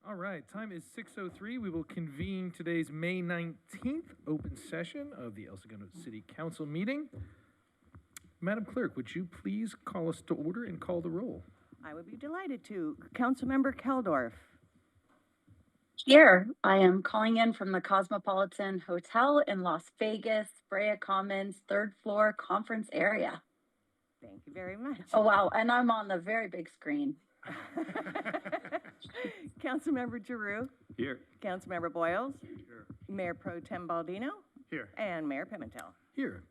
All right, time is 6:03. We will convene today's May 19th open session of the El Segundo City Council meeting. Madam Clerk, would you please call us to order and call the roll? I would be delighted to. Councilmember Keldorf. Here, I am calling in from the Cosmopolitan Hotel in Las Vegas, Brea Commons, third floor conference area. Thank you very much. Oh, wow. And I'm on the very big screen. Councilmember Giroux. Here. Councilmember Boyles. Here. Mayor Pro Tem Baldino. Here. And Mayor Pimentel. Here.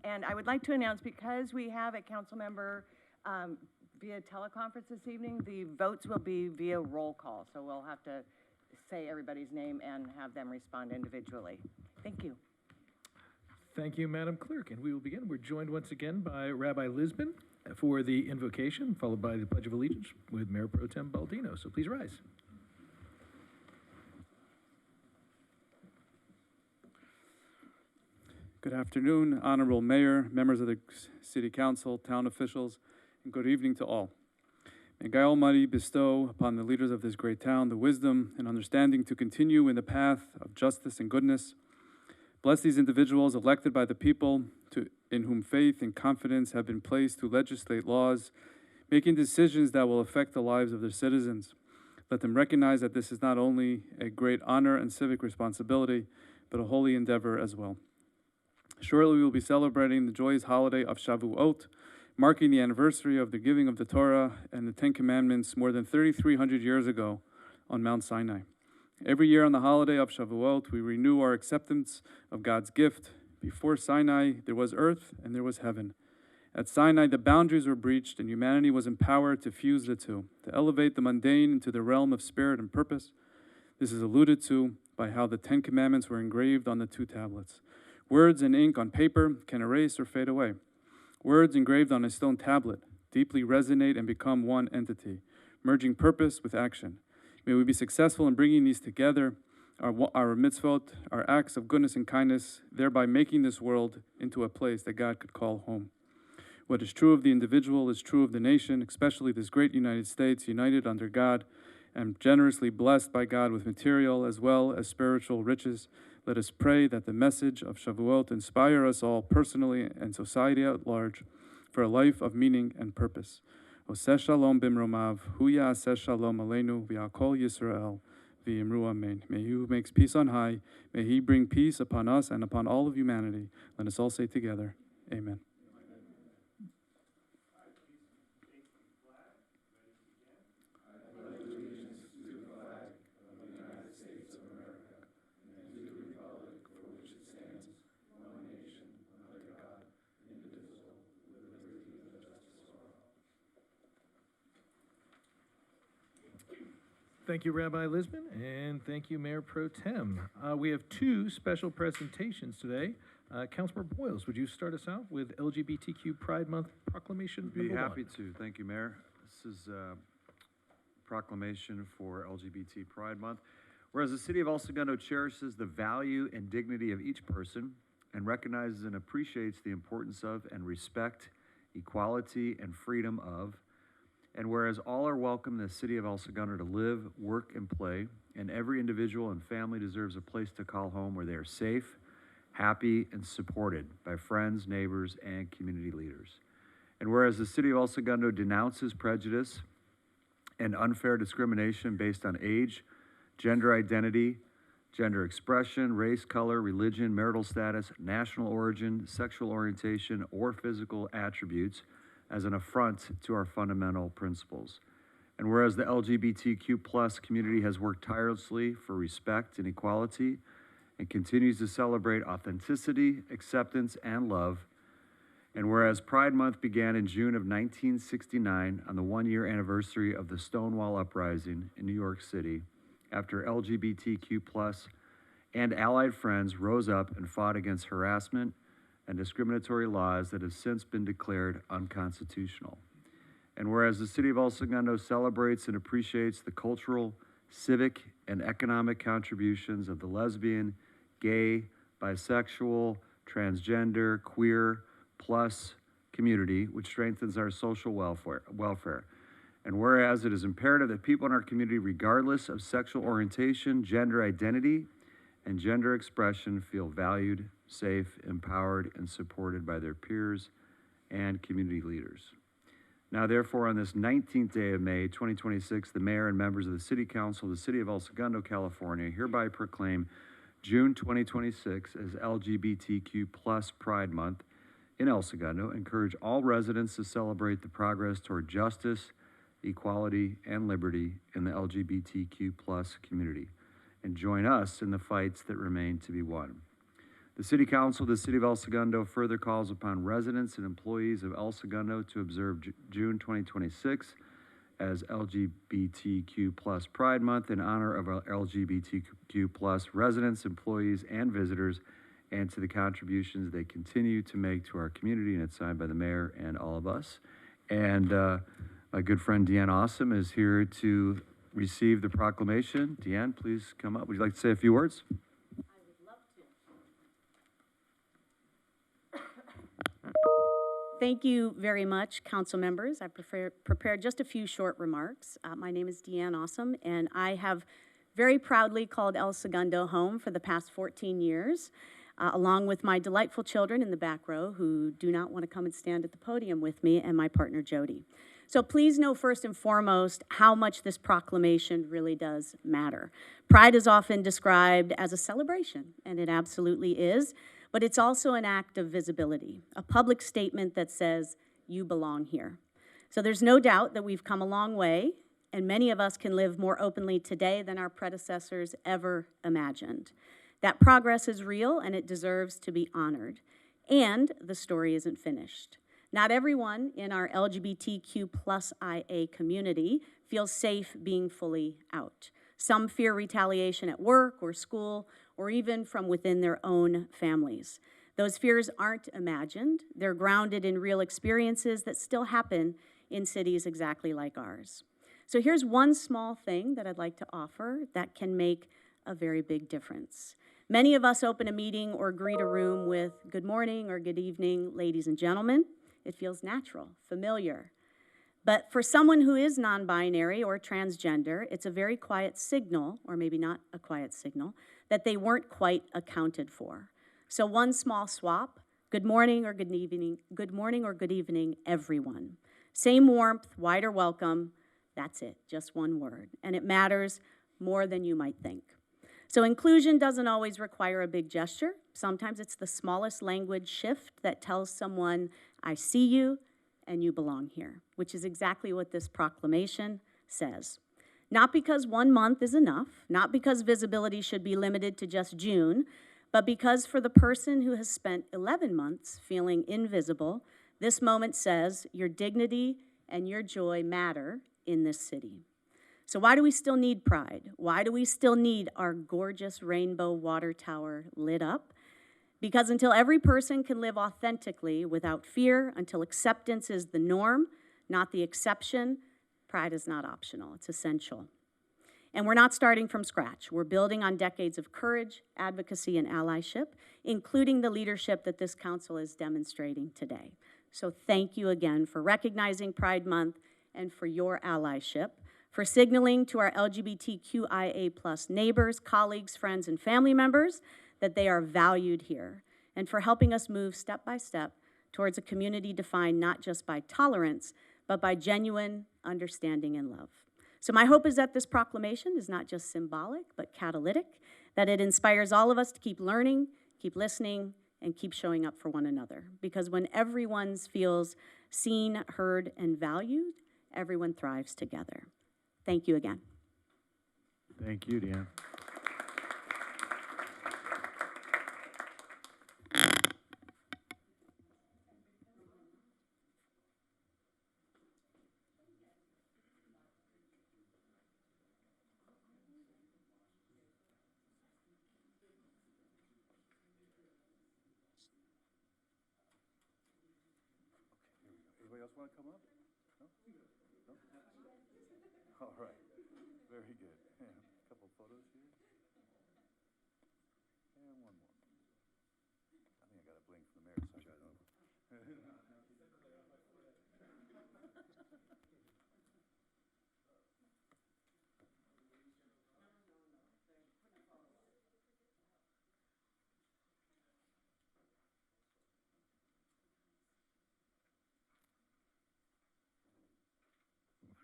And I would like to announce, because we have a council member via teleconference this evening, the votes will be via roll call. So we'll have to say everybody's name and have them respond individually. Thank you. Thank you, Madam Clerk. And we will begin. We're joined once again by Rabbi Lisbon for the invocation, followed by the Pledge of Allegiance with Mayor Pro Tem Baldino. So please rise. Good afternoon, Honorable Mayor, members of the City Council, town officials, and good evening to all. May God Almighty bestow upon the leaders of this great town the wisdom and understanding to continue in the path of justice and goodness. Bless these individuals elected by the people in whom faith and confidence have been placed to legislate laws, making decisions that will affect the lives of their citizens. Let them recognize that this is not only a great honor and civic responsibility, but a holy endeavor as well. Shortly, we will be celebrating the joyous holiday of Shavuot, marking the anniversary of the giving of the Torah and the Ten Commandments more than 3,300 years ago on Mount Sinai. Every year on the holiday of Shavuot, we renew our acceptance of God's gift. Before Sinai, there was earth and there was heaven. At Sinai, the boundaries were breached and humanity was empowered to fuse the two, to elevate the mundane into the realm of spirit and purpose. This is alluded to by how the Ten Commandments were engraved on the two tablets. Words and ink on paper can erase or fade away. Words engraved on a stone tablet deeply resonate and become one entity, merging purpose with action. May we be successful in bringing these together, our mitzvot, our acts of goodness and kindness, thereby making this world into a place that God could call home. What is true of the individual is true of the nation, especially this great United States, united under God and generously blessed by God with material as well as spiritual riches. Let us pray that the message of Shavuot inspire us all personally and society at large for a life of meaning and purpose. Oseh shalom bimromav, hu ya'aseh shalom aleinu v'yakol Yisrael v'yimru amen. May he who makes peace on high, may he bring peace upon us and upon all of humanity. Let us all say together, amen. Thank you, Rabbi Lisbon, and thank you, Mayor Pro Tem. We have two special presentations today. Councilmember Boyles, would you start us out with LGBTQ Pride Month proclamation? Be happy to. Thank you, Mayor. This is a proclamation for LGBT Pride Month. Whereas the City of El Segundo cherishes the value and dignity of each person and recognizes and appreciates the importance of and respect, equality, and freedom of. And whereas all are welcome in the City of El Segundo to live, work, and play, and every individual and family deserves a place to call home where they are safe, happy, and supported by friends, neighbors, and community leaders. And whereas the City of El Segundo denounces prejudice and unfair discrimination based on age, gender identity, gender expression, race, color, religion, marital status, national origin, sexual orientation, or physical attributes as an affront to our fundamental principles. And whereas the LGBTQ plus community has worked tirelessly for respect and equality and continues to celebrate authenticity, acceptance, and love, and whereas Pride Month began in June of 1969 on the one-year anniversary of the Stonewall Uprising in New York City, after LGBTQ plus and allied friends rose up and fought against harassment and discriminatory laws that have since been declared unconstitutional. And whereas the City of El Segundo celebrates and appreciates the cultural, civic, and economic contributions of the lesbian, gay, bisexual, transgender, queer, plus community, which strengthens our social welfare. And whereas it is imperative that people in our community, regardless of sexual orientation, gender identity, and gender expression, feel valued, safe, empowered, and supported by their peers and community leaders. Now, therefore, on this 19th day of May, 2026, the mayor and members of the City Council of the City of El Segundo, California, hereby proclaim June 2026 as LGBTQ+ Pride Month in El Segundo. Encourage all residents to celebrate the progress toward justice, equality, and liberty in the LGBTQ+ community, and join us in the fights that remain to be won. The City Council of the City of El Segundo further calls upon residents and employees of El Segundo to observe June 2026 as LGBTQ+ Pride Month in honor of our LGBTQ+ residents, employees, and visitors, and to the contributions they continue to make to our community. And it's signed by the mayor and all of us. And my good friend Deanne Awesome is here to receive the proclamation. Deanne, please come up. Would you like to say a few words? Thank you very much, council members. I prepared just a few short remarks. My name is Deanne Awesome, and I have very proudly called El Segundo home for the past 14 years, along with my delightful children in the back row who do not want to come and stand at the podium with me, and my partner, Jody. So please know first and foremost how much this proclamation really does matter. Pride is often described as a celebration, and it absolutely is. But it's also an act of visibility, a public statement that says, you belong here. So there's no doubt that we've come a long way, and many of us can live more openly today than our predecessors ever imagined. That progress is real, and it deserves to be honored. And the story isn't finished. Not everyone in our LGBTQ+IA community feels safe being fully out. Some fear retaliation at work or school, or even from within their own families. Those fears aren't imagined. They're grounded in real experiences that still happen in cities exactly like ours. So here's one small thing that I'd like to offer that can make a very big difference. Many of us open a meeting or greet a room with good morning or good evening, ladies and gentlemen. It feels natural, familiar. But for someone who is non-binary or transgender, it's a very quiet signal, or maybe not a quiet signal, that they weren't quite accounted for. So one small swap, good morning or good evening, everyone. Same warmth, wider welcome, that's it, just one word. And it matters more than you might think. So inclusion doesn't always require a big gesture. Sometimes it's the smallest language shift that tells someone, I see you, and you belong here, which is exactly what this proclamation says. Not because 1 month is enough, not because visibility should be limited to just June, but because for the person who has spent 11 months feeling invisible, this moment says your dignity and your joy matter in this city. So why do we still need pride? Why do we still need our gorgeous rainbow water tower lit up? Because until every person can live authentically without fear, until acceptance is the norm, not the exception, pride is not optional, it's essential. And we're not starting from scratch. We're building on decades of courage, advocacy, and allyship, including the leadership that this council is demonstrating today. So thank you again for recognizing Pride Month and for your allyship, for signaling to our LGBTQIA+ neighbors, colleagues, friends, and family members that they are valued here, and for helping us move step by step towards a community defined not just by tolerance, but by genuine understanding and love. So my hope is that this proclamation is not just symbolic, but catalytic, that it inspires all of us to keep learning, keep listening, and keep showing up for one another. Because when everyone feels seen, heard, and valued, everyone thrives together. Thank you again. Thank you, Deanne. Anybody else want to come up? No? No? All right. Very good. Yeah. A couple photos here. And one more. I think I got a bling from the mayor, so I got it over.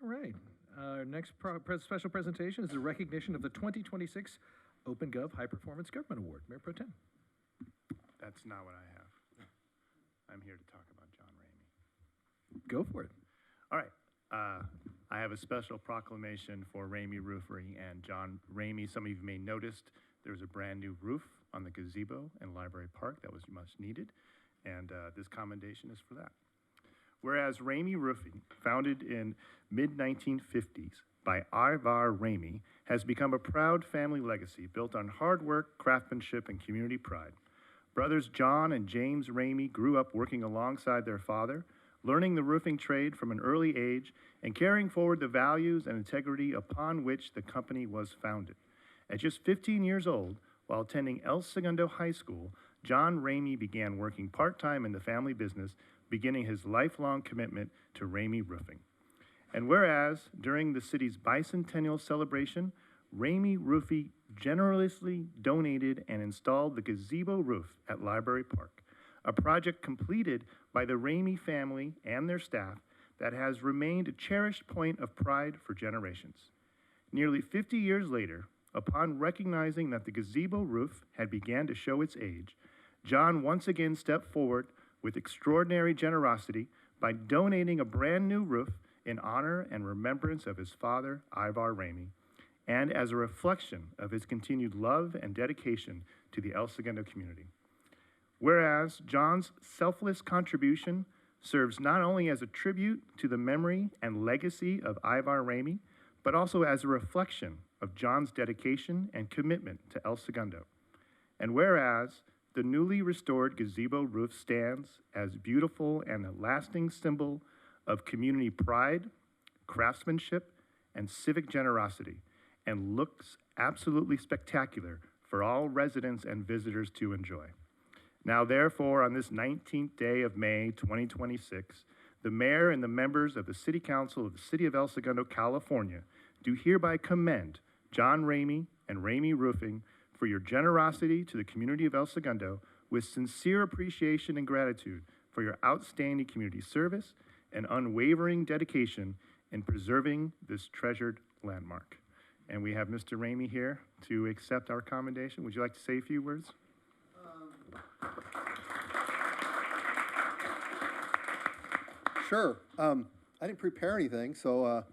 All right. Our next special presentation is the recognition of the 2026 OpenGov High Performance Government Award. Mayor Pro Tem. That's not what I have. I'm here to talk about John Ramey. Go for it. All right. I have a special proclamation for Ramey Roofing and John Ramey. Some of you may have noticed there was a brand new roof on the gazebo in Library Park that was much needed, and this commendation is for that. Whereas Ramey Roofing, founded in mid-1950s by Ivar Ramey, has become a proud family legacy built on hard work, craftsmanship, and community pride. Brothers John and James Ramey grew up working alongside their father, learning the roofing trade from an early age and carrying forward the values and integrity upon which the company was founded. At just 15 years old, while attending El Segundo High School, John Ramey began working part-time in the family business, beginning his lifelong commitment to Ramey Roofing. And whereas, during the city's bicentennial celebration, Ramey Roofing generously donated and installed the gazebo roof at Library Park, a project completed by the Ramey family and their staff that has remained a cherished point of pride for generations. Nearly 50 years later, upon recognizing that the gazebo roof had began to show its age, John once again stepped forward with extraordinary generosity by donating a brand new roof in honor and remembrance of his father, Ivar Ramey, and as a reflection of his continued love and dedication to the El Segundo community. Whereas John's selfless contribution serves not only as a tribute to the memory and legacy of Ivar Ramey, but also as a reflection of John's dedication and commitment to El Segundo. And whereas the newly restored gazebo roof stands as beautiful and a lasting symbol of community pride, craftsmanship, and civic generosity, and looks absolutely spectacular for all residents and visitors to enjoy. Now, therefore, on this 19th day of May 2026, the mayor and the members of the City Council of the City of El Segundo, California, do hereby commend John Ramey and Ramey Roofing for your generosity to the community of El Segundo, with sincere appreciation and gratitude for your outstanding community service and unwavering dedication in preserving this treasured landmark. And we have Mr. Ramey here to accept our commendation. Would you like to say a few words? Sure. I didn't prepare anything, so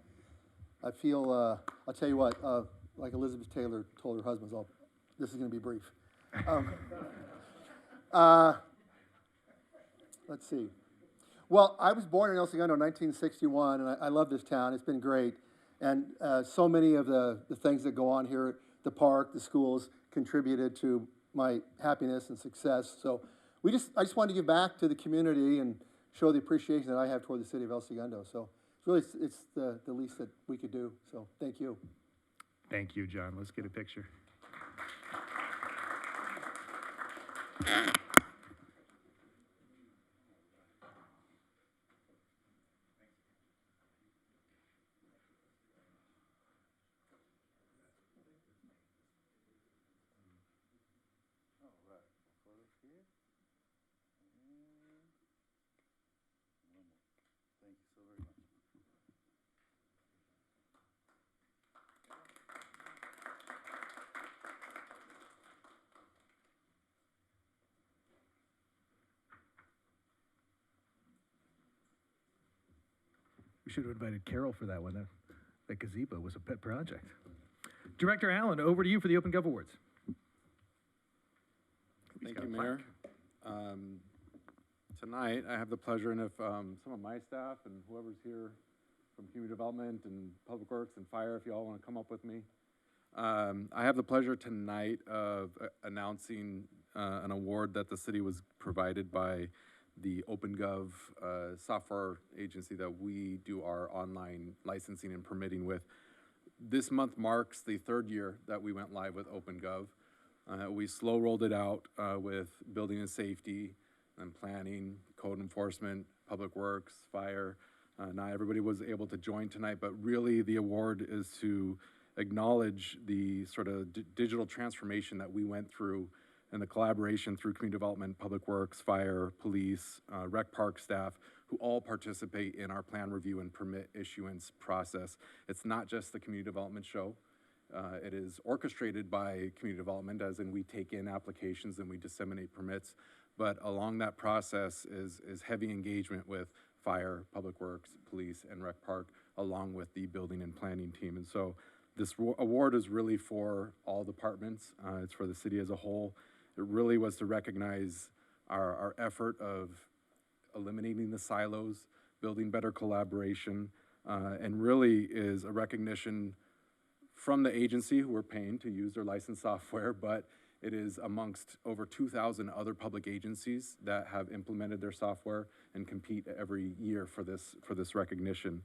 I feel, I'll tell you what, like Elizabeth Taylor told her husband, this is going to be brief. Let's see. Well, I was born in El Segundo in 1961, and I love this town. It's been great. And so many of the things that go on here, the park, the schools, contributed to my happiness and success. So I just wanted to give back to the community and show the appreciation that I have toward the city of El Segundo. So it's the least that we could do. So thank you. Thank you, John. Let's get a picture. Thank you so very much. We should have invited Carol for that one. That gazebo was a pet project. Director Allen, over to you for the OpenGov Awards. Thank you, Mayor. Tonight, I have the pleasure, and if some of my staff and whoever's here from Community Development and Public Works and Fire, if you all want to come up with me, I have the pleasure tonight of announcing an award that the city was provided by the OpenGov software agency that we do our online licensing and permitting with. This month marks the 3rd year that we went live with OpenGov. We slow rolled it out with building and safety and planning, code enforcement, public works, fire. Not everybody was able to join tonight, but really the award is to acknowledge the sort of digital transformation that we went through and the collaboration through community development, public works, fire, police, rec park staff who all participate in our plan review and permit issuance process. It's not just the community development show. It is orchestrated by community development, as in we take in applications and we disseminate permits. But along that process is heavy engagement with fire, public works, police, and rec park, along with the building and planning team. And so this award is really for all departments. It's for the city as a whole. It really was to recognize our effort of eliminating the silos, building better collaboration, and really is a recognition from the agency who we're paying to use their licensed software, but it is amongst over 2,000 other public agencies that have implemented their software and compete every year for this recognition.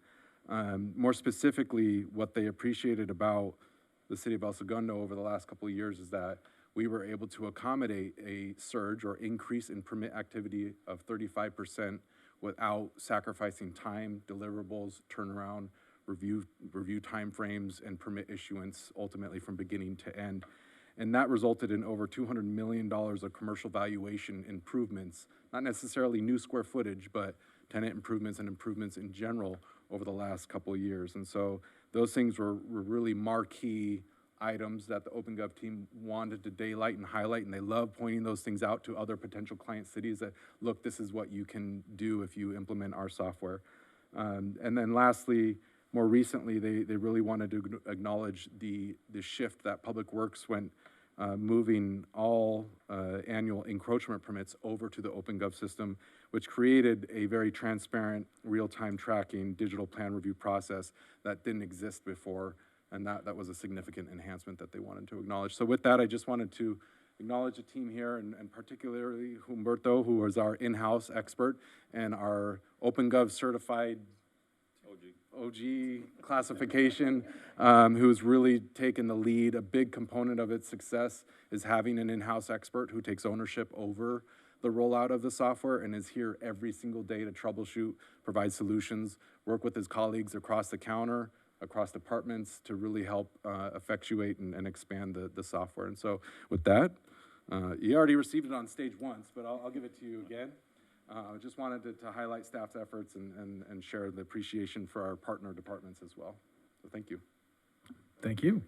More specifically, what they appreciated about the city of El Segundo over the last couple of years is that we were able to accommodate a surge or increase in permit activity of 35% without sacrificing time, deliverables, turnaround, review timeframes, and permit issuance ultimately from beginning to end. And that resulted in over $200 million of commercial valuation improvements, not necessarily new square footage, but tenant improvements and improvements in general over the last couple of years. And so those things were really marquee items that the OpenGov team wanted to daylight and highlight, and they love pointing those things out to other potential client cities that, look, this is what you can do if you implement our software. And then lastly, more recently, they really wanted to acknowledge the shift that Public Works went moving all annual encroachment permits over to the OpenGov system, which created a very transparent, real-time tracking digital plan review process that didn't exist before, and that was a significant enhancement that they wanted to acknowledge. So with that, I just wanted to acknowledge the team here, and particularly Humberto, who is our in-house expert and our OpenGov certified OG classification, who's really taken the lead. A big component of its success is having an in-house expert who takes ownership over the rollout of the software and is here every single day to troubleshoot, provide solutions, work with his colleagues across the counter, across departments to really help effectuate and expand the software. And so with that, you already received it on stage once, but I'll give it to you again. I just wanted to highlight staff's efforts and share the appreciation for our partner departments as well. So thank you. Thank you.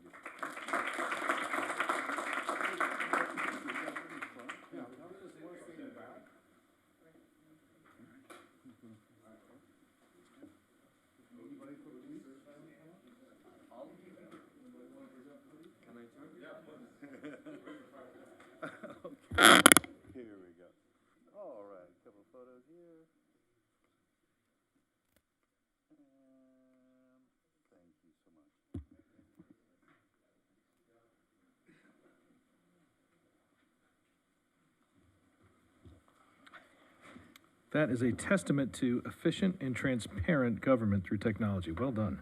Here we go. All right, a couple photos here. Thank you so much. That is a testament to efficient and transparent government through technology. Well done.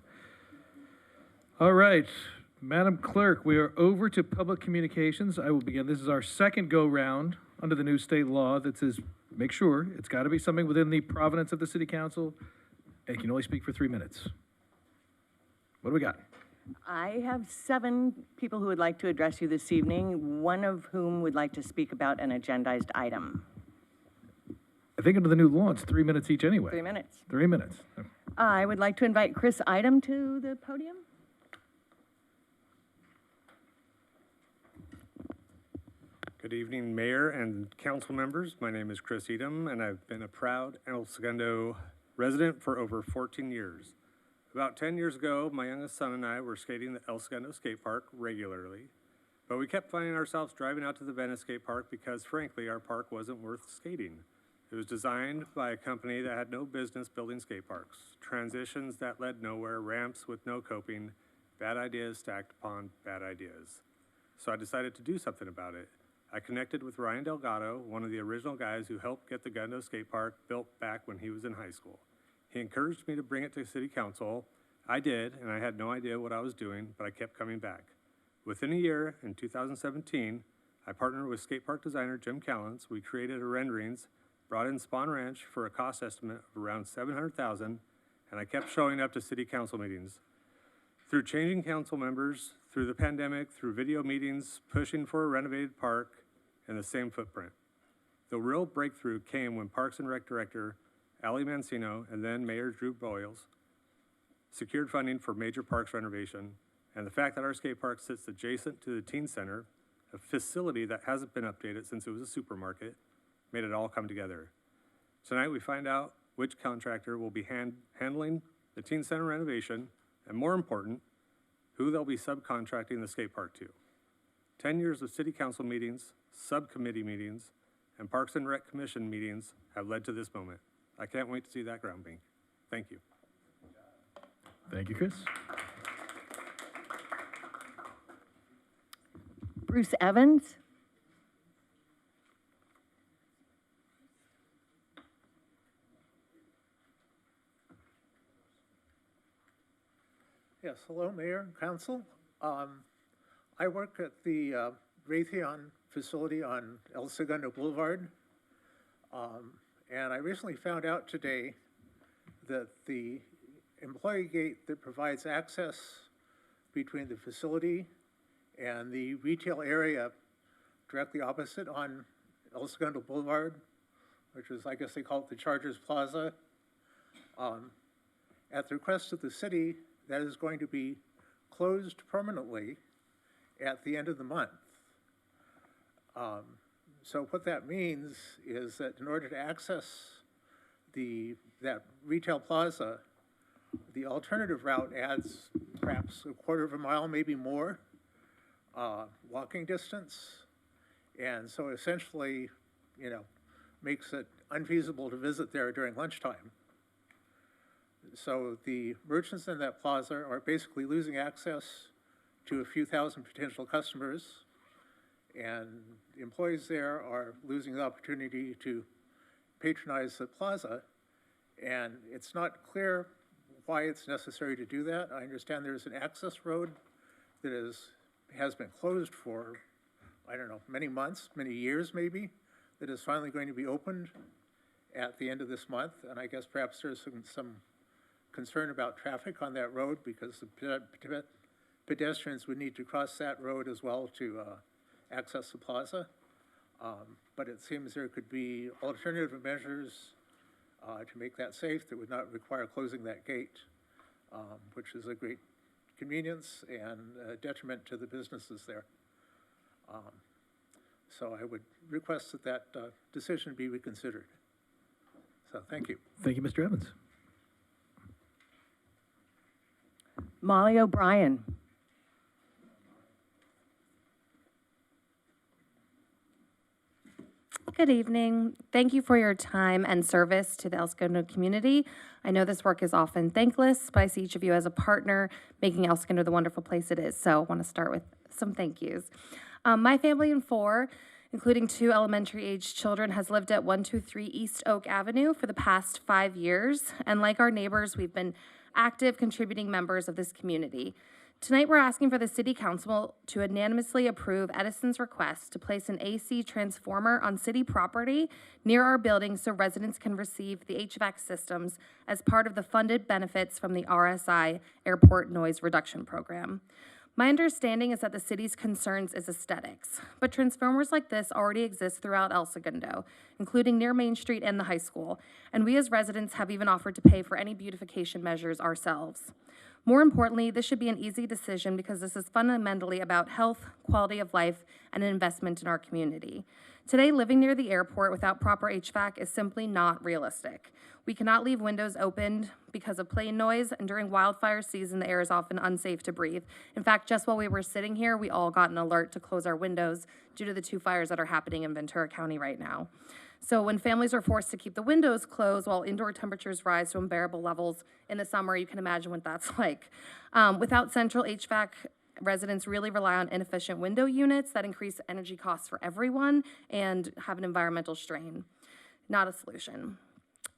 All right, Madam Clerk, we are over to public communications. I will begin. This is our second go-round under the new state law that says, make sure it's got to be something within the province of the city council. And you can only speak for 3 minutes. What do we got? I have 7 people who would like to address you this evening, one of whom would like to speak about an agendized item. I think under the new law, it's 3 minutes each anyway. 3 minutes. 3 minutes. I would like to invite Chris Idem to the podium. Good evening, Mayor and council members. My name is Chris Edom, and I've been a proud El Segundo resident for over 14 years. About 10 years ago, my youngest son and I were skating the El Segundo skate park regularly, but we kept finding ourselves driving out to the Venice skate park because, frankly, our park wasn't worth skating. It was designed by a company that had no business building skate parks, transitions that led nowhere, ramps with no coping, bad ideas stacked upon bad ideas. So I decided to do something about it. I connected with Ryan Delgado, one of the original guys who helped get the Gundo skate park built back when he was in high school. He encouraged me to bring it to city council. I did, and I had no idea what I was doing, but I kept coming back. Within a year, in 2017, I partnered with skate park designer Jim Callens. We created renderings, brought in Spawn Ranch for a cost estimate of around $700,000, and I kept showing up to city council meetings. Through changing council members, through the pandemic, through video meetings, pushing for a renovated park, and the same footprint. The real breakthrough came when Parks and Rec Director Ally Mancino, and then Mayor Drew Boyles, secured funding for major parks renovation, and the fact that our skate park sits adjacent to the teen center, a facility that hasn't been updated since it was a supermarket, made it all come together. Tonight, we find out which contractor will be handling the teen center renovation, and more important, who they'll be subcontracting the skate park to. 10 years of city council meetings, subcommittee meetings, and Parks and Rec Commission meetings have led to this moment. I can't wait to see that ground being. Thank you. Thank you, Chris. Bruce Evans? Yes, hello, Mayor and Council. I work at the Raytheon facility on El Segundo Boulevard. And I recently found out today that the employee gate that provides access between the facility and the retail area directly opposite on El Segundo Boulevard, which is, I guess they call it the Chargers Plaza, at the request of the city, that is going to be closed permanently at the end of the month. So what that means is that in order to access that retail plaza, the alternative route adds perhaps a quarter of a mile, maybe more, walking distance. And so essentially, makes it unfeasible to visit there during lunchtime. So the merchants in that plaza are basically losing access to a few thousand potential customers, and the employees there are losing the opportunity to patronize the plaza. And it's not clear why it's necessary to do that. I understand there's an access road that has been closed for, I don't know, many months, many years maybe, that is finally going to be opened at the end of this month. And I guess perhaps there's some concern about traffic on that road because the pedestrians would need to cross that road as well to access the plaza. But it seems there could be alternative measures to make that safe that would not require closing that gate, which is a great convenience and a detriment to the businesses there. So I would request that decision be reconsidered. So thank you. Thank you, Mr. Evans. Molly O'Brien? Good evening. Thank you for your time and service to the El Segundo community. I know this work is often thankless, but I see each of you as a partner, making El Segundo the wonderful place it is. So I want to start with some thank yous. My family of 4, including 2 elementary-aged children, has lived at 123 East Oak Avenue for the past 5 years. And like our neighbors, we've been active contributing members of this community. Tonight, we're asking for the City Council to unanimously approve Edison's request to place an AC transformer on city property near our building so residents can receive the HVAC systems as part of the funded benefits from the RSI Airport Noise Reduction Program. My understanding is that the city's concerns is aesthetics, but transformers like this already exist throughout El Segundo, including near Main Street and the high school, and we as residents have even offered to pay for any beautification measures ourselves. More importantly, this should be an easy decision because this is fundamentally about health, quality of life, and an investment in our community. Today, living near the airport without proper HVAC is simply not realistic. We cannot leave windows opened because of plane noise, and during wildfire season, the air is often unsafe to breathe. In fact, just while we were sitting here, we all got an alert to close our windows due to the 2 fires that are happening in Ventura County right now. So when families are forced to keep the windows closed while indoor temperatures rise to unbearable levels in the summer, you can imagine what that's like. Without central HVAC, residents really rely on inefficient window units that increase energy costs for everyone and have an environmental strain. Not a solution.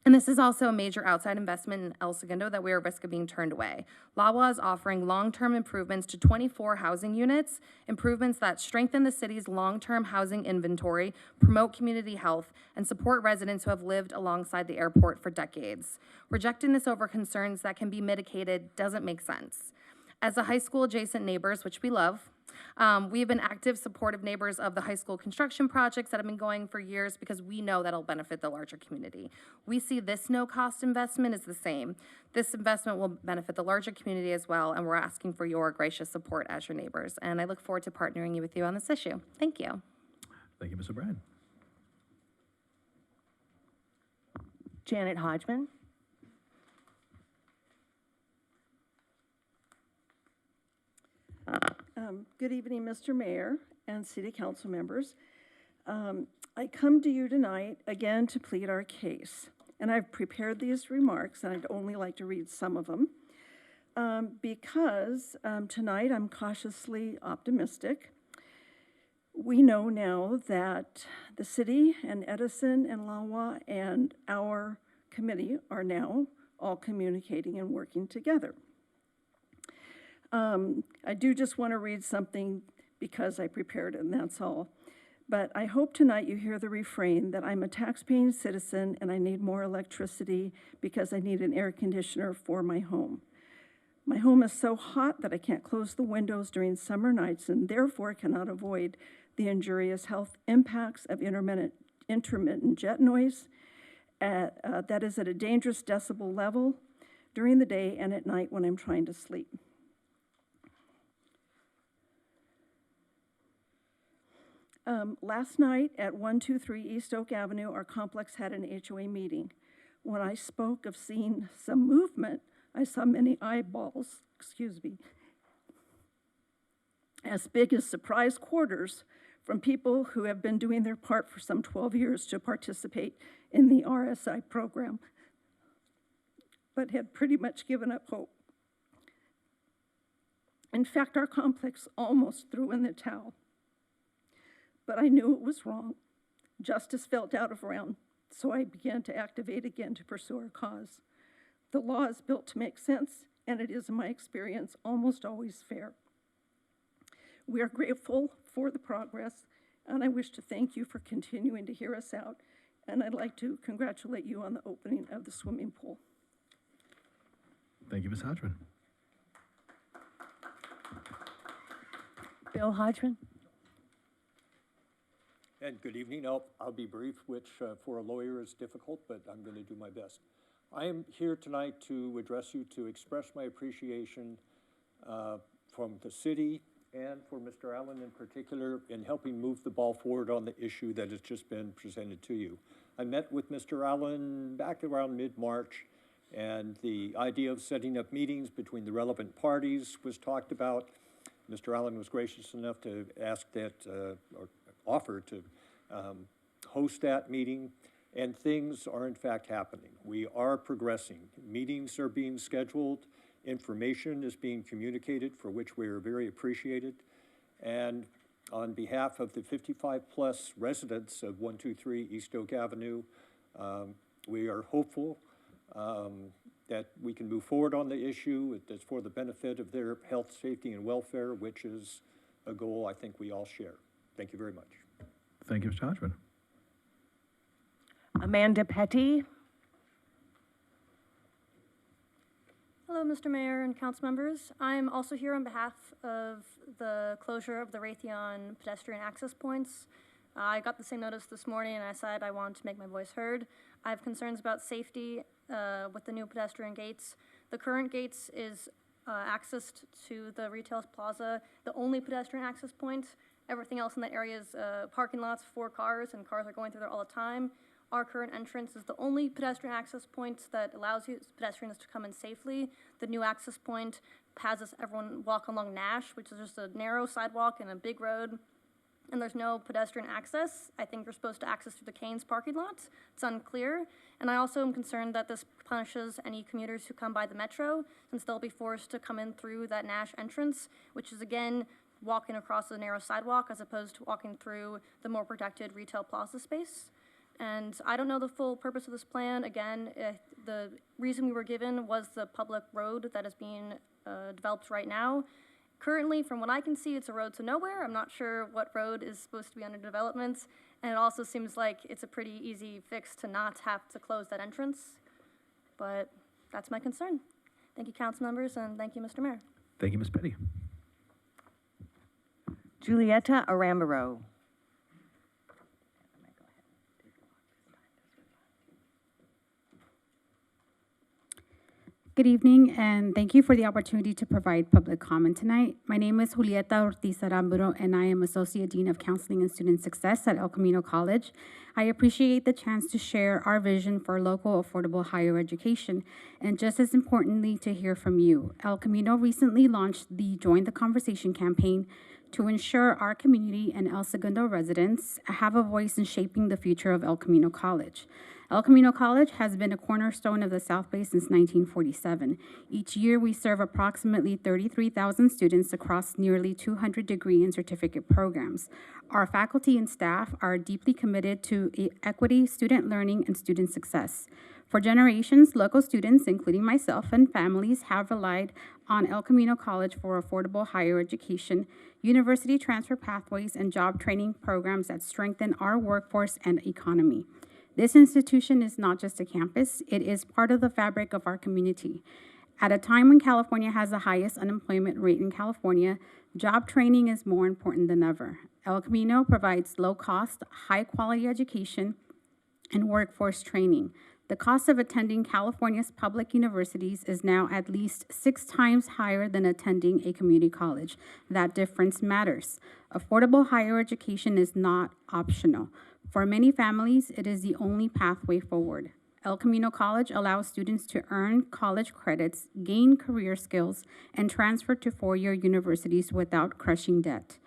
And this is also a major outside investment in El Segundo that we are at risk of being turned away. LAWA is offering long-term improvements to 24 housing units, improvements that strengthen the city's long-term housing inventory, promote community health, and support residents who have lived alongside the airport for decades. Rejecting this over concerns that can be mitigated doesn't make sense. As the high school adjacent neighbors, which we love, We have been active, supportive neighbors of the high school construction projects that have been going for years because we know that'll benefit the larger community. We see this no-cost investment as the same. This investment will benefit the larger community as well, and we're asking for your gracious support as your neighbors. And I look forward to partnering with you on this issue. Thank you. Thank you, Ms. O'Brien. Janet Hodgman. Good evening, Mr. Mayor and City Council members. I come to you tonight again to plead our case. And I've prepared these remarks, and I'd only like to read some of them. Because tonight I'm cautiously optimistic. We know now that the city and Edison and Lawa and our committee are now all communicating and working together. I do just want to read something because I prepared it, and that's all. But I hope tonight you hear the refrain that I'm a tax-paying citizen and I need more electricity because I need an air conditioner for my home. My home is so hot that I can't close the windows during summer nights and therefore cannot avoid the injurious health impacts of intermittent jet noise that is at a dangerous decibel level during the day and at night when I'm trying to sleep. Last night at 123 East Oak Avenue, our complex had an HOA meeting. When I spoke of seeing some movement, I saw many eyeballs, as big as surprise quarters from people who have been doing their part for some 12 years to participate in the RSI program, but had pretty much given up hope. In fact, our complex almost threw in the towel. But I knew it was wrong. Justice felt out of round, so I began to activate again to pursue our cause. The law is built to make sense, and it is, in my experience, almost always fair. We are grateful for the progress, and I wish to thank you for continuing to hear us out, and I'd like to congratulate you on the opening of the swimming pool. Thank you, Ms. Hodgman. Bill Hodgman. And good evening. I'll be brief, which for a lawyer is difficult, but I'm going to do my best. I am here tonight to address you to express my appreciation from the city and for Mr. Allen in particular in helping move the ball forward on the issue that has just been presented to you. I met with Mr. Allen back around mid-March, and the idea of setting up meetings between the relevant parties was talked about. Mr. Allen was gracious enough to ask that, or offer to host that meeting, and things are in fact happening. We are progressing. Meetings are being scheduled. Information is being communicated, for which we are very appreciated. And on behalf of the 55-plus residents of 123 East Oak Avenue, we are hopeful that we can move forward on the issue. It's for the benefit of their health, safety, and welfare, which is a goal I think we all share. Thank you very much. Thank you, Mr. Hodgman. Amanda Petty. Hello, Mr. Mayor and council members. I'm also here on behalf of the closure of the Raytheon pedestrian access points. I got the same notice this morning and I said I wanted to make my voice heard. I have concerns about safety with the new pedestrian gates. The current gates is accessed to the retail plaza, the only pedestrian access point. Everything else in that area is parking lots for cars, and cars are going through there all the time. Our current entrance is the only pedestrian access point that allows pedestrians to come in safely. The new access point has everyone walk along Nash, which is just a narrow sidewalk and a big road, and there's no pedestrian access. I think you're supposed to access through the Canes parking lot. It's unclear. And I also am concerned that this punishes any commuters who come by the metro, since they'll be forced to come in through that Nash entrance, which is, again, walking across the narrow sidewalk as opposed to walking through the more protected retail plaza space. And I don't know the full purpose of this plan. Again, the reason we were given was the public road that is being developed right now. Currently, from what I can see, it's a road to nowhere. I'm not sure what road is supposed to be under development. And it also seems like it's a pretty easy fix to not have to close that entrance. But that's my concern. Thank you, council members, and thank you, Mr. Mayor. Thank you, Ms. Petty. Julieta Aramburo. Good evening, and thank you for the opportunity to provide public comment tonight. My name is Julieta Ortiz Aramburo, and I am Associate Dean of Counseling and Student Success at El Camino College. I appreciate the chance to share our vision for local affordable higher education, and just as importantly, to hear from you. El Camino recently launched the Join the Conversation campaign to ensure our community and El Segundo residents have a voice in shaping the future of El Camino College. El Camino College has been a cornerstone of the South Bay since 1947. Each year, we serve approximately 33,000 students across nearly 200 degree and certificate programs. Our faculty and staff are deeply committed to equity, student learning, and student success. For generations, local students, including myself and families, have relied on El Camino College for affordable higher education, university transfer pathways, and job training programs that strengthen our workforce and economy. This institution is not just a campus, it is part of the fabric of our community. At a time when California has the highest unemployment rate in California, job training is more important than ever. El Camino provides low-cost, high-quality education and workforce training. The cost of attending California's public universities is now at least 6 times higher than attending a community college. That difference matters. Affordable higher education is not optional. For many families, it is the only pathway forward. El Camino College allows students to earn college credits, gain career skills, and transfer to four-year universities without crushing debt.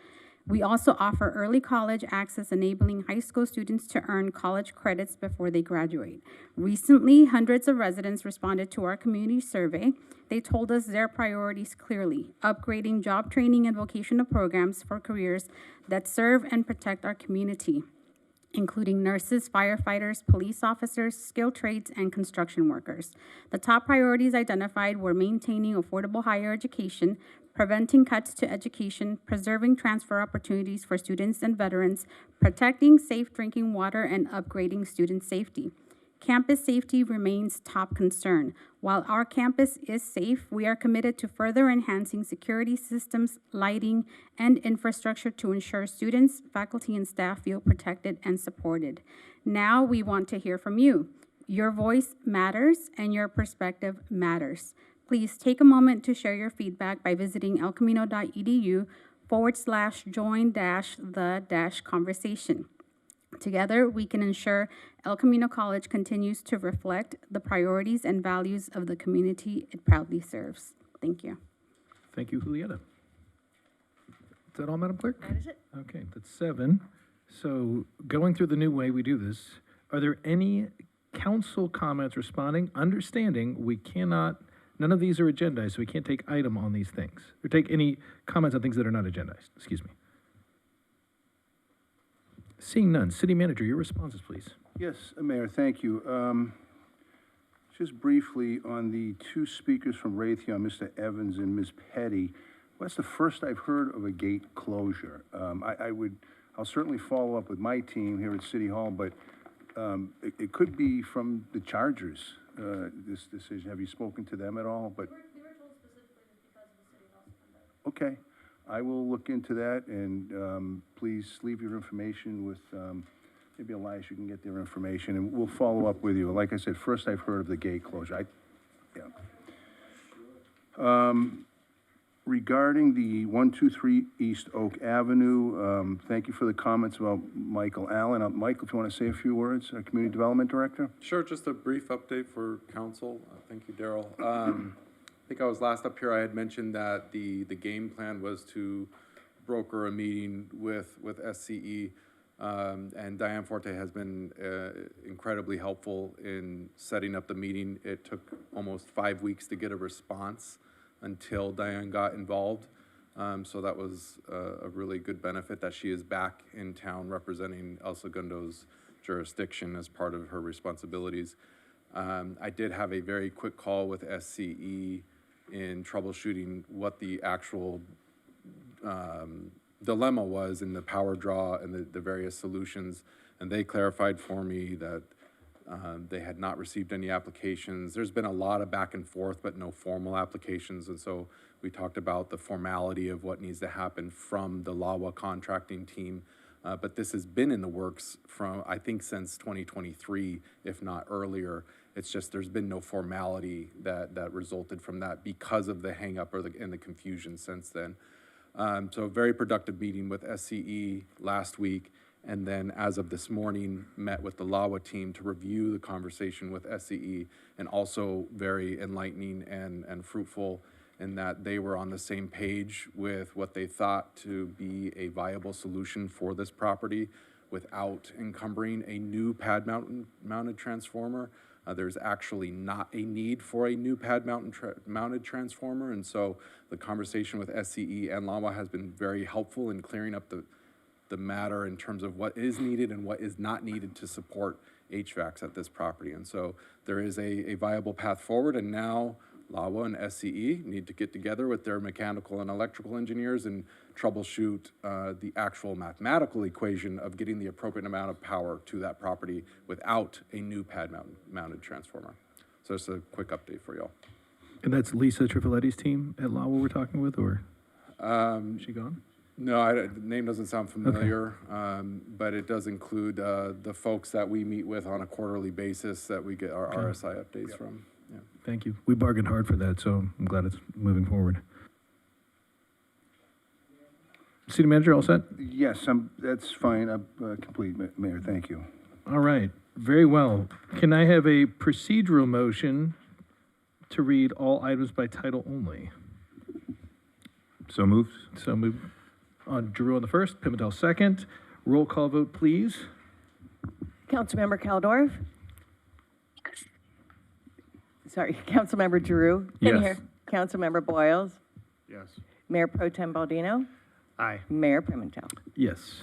We also offer early college access, enabling high school students to earn college credits before they graduate. Recently, hundreds of residents responded to our community survey. They told us their priorities clearly: upgrading job training and vocational programs for careers that serve and protect our community, including nurses, firefighters, police officers, skilled trades, and construction workers. The top priorities identified were maintaining affordable higher education, preventing cuts to education, preserving transfer opportunities for students and veterans, protecting safe drinking water, and upgrading student safety. Campus safety remains top concern. While our campus is safe, we are committed to further enhancing security systems, lighting, and infrastructure to ensure students, faculty, and staff feel protected and supported. Now we want to hear from you. Your voice matters and your perspective matters. Please take a moment to share your feedback by visiting elcamino.edu/join-the-conversation. Together, we can ensure El Camino College continues to reflect the priorities and values of the community it proudly serves. Thank you. Thank you, Julieta. Is that all, Madam Clerk? That is it. Okay, that's 7. So going through the new way we do this, are there any council comments responding, understanding we cannot, none of these are agendized, so we can't take item on these things, or take any comments on things that are not agendized, excuse me. Seeing none, City Manager, your responses, please. Yes, Mayor, thank you. Just briefly on the 2 speakers from Raytheon, Mr. Evans and Ms. Petty, well, that's the first I've heard of a gate closure. I'll certainly follow up with my team here at City Hall, but it could be from the Chargers, this decision. Have you spoken to them at all? But They were told specifically because of the City Hall Sunday. okay, I will look into that, and please leave your information with, maybe Elias, you can get their information, and we'll follow up with you. Like I said, first I've heard of the gate closure. Regarding the 123 East Oak Avenue, thank you for the comments about Michael Allen. Michael, if you want to say a few words, our Community Development Director? Sure, just a brief update for council. Thank you, Daryl. I think I was last up here, I had mentioned that the game plan was to broker a meeting with SCE, and Diane Forte has been incredibly helpful in setting up the meeting. It took almost 5 weeks to get a response until Diane got involved. So that was a really good benefit that she is back in town representing El Segundo's jurisdiction as part of her responsibilities. I did have a very quick call with SCE in troubleshooting what the actual dilemma was in the power draw and the various solutions. And they clarified for me that They had not received any applications. There's been a lot of back and forth, but no formal applications. And so we talked about the formality of what needs to happen from the LAWA contracting team. But this has been in the works from, I think, since 2023, if not earlier. It's just there's been no formality that resulted from that because of the hang-up and the confusion since then. So a very productive meeting with SCE last week, and then as of this morning, met with the LAWA team to review the conversation with SCE, and also very enlightening and fruitful in that they were on the same page with what they thought to be a viable solution for this property without encumbering a new pad-mounted transformer. There's actually not a need for a new pad-mounted transformer, and so the conversation with SCE and LAWA has been very helpful in clearing up the matter in terms of what is needed and what is not needed to support HVACs at this property. And so there is a viable path forward, and now LAWA and SCE need to get together with their mechanical and electrical engineers and troubleshoot the actual mathematical equation of getting the appropriate amount of power to that property without a new pad-mounted transformer. So just a quick update for y'all. And that's Lisa Trifoletti's team at LAWA we're talking with, or is she gone? No, the name doesn't sound familiar, but it does include the folks that we meet with on a quarterly basis that we get our RSI updates from. Yeah. Thank you. We bargained hard for that, so I'm glad it's moving forward. City Manager, all set? Yes, that's fine. I'm complete, Mayor. Thank you. All right, very well. Can I have a procedural motion to read all items by title only? So moved. So moved. Giroux on the first, Pimentel second. Roll call vote, please. Councilmember Caldorf? Sorry, Councilmember Giroux? Yes. Councilmember Boyles? Yes. Mayor Pro Tem Baldino? Aye. Mayor Pimentel? Yes.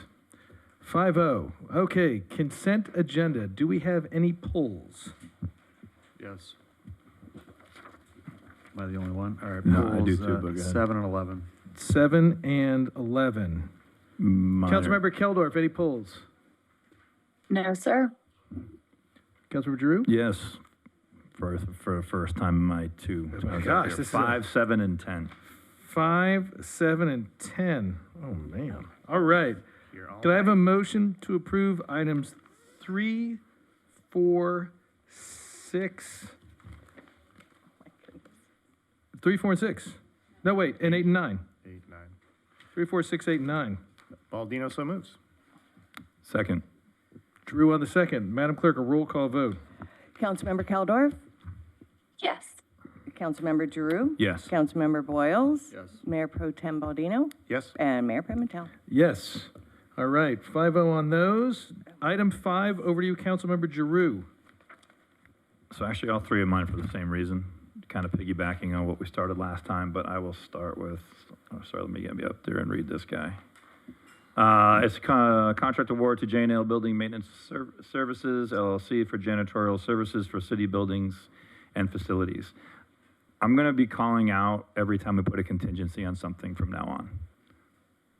5-0. Okay, consent agenda. Do we have any polls? Yes. Am I the only one? All right. No, I do polls, too, but go ahead. 7 and 11. 7 and 11. Minor. Councilmember Keldorf, any polls? No, sir. Councilmember Giroux? Yes. For the first time in my two. Oh my gosh, this is 5, 7, and 10. 5, 7, and 10. Oh, man. All right. You're all Can I have a motion to approve items 3, 4, 6? 3, 4, and 6. No, wait, and 8 and 9. 8, 9. 3, 4, 6, 8, and 9. Baldino so moves. Second. Drew on the second. Madam Clerk, a roll call vote. Councilmember Caldorf? Yes. Councilmember Giroux? Yes. Councilmember Boyles? Yes. Mayor Pro Tem Baldino? Yes. And Mayor Pimentel? Yes. All right, 5-0 on those. Item 5, over to you, Councilmember Giroux. So actually, all three of mine for the same reason, kind of piggybacking on what we started last time, but I will start with, let me get me up there and read this guy. It's a contract award to J&L Building Maintenance Services, LLC, for janitorial services for city buildings and facilities. I'm going to be calling out every time we put a contingency on something from now on.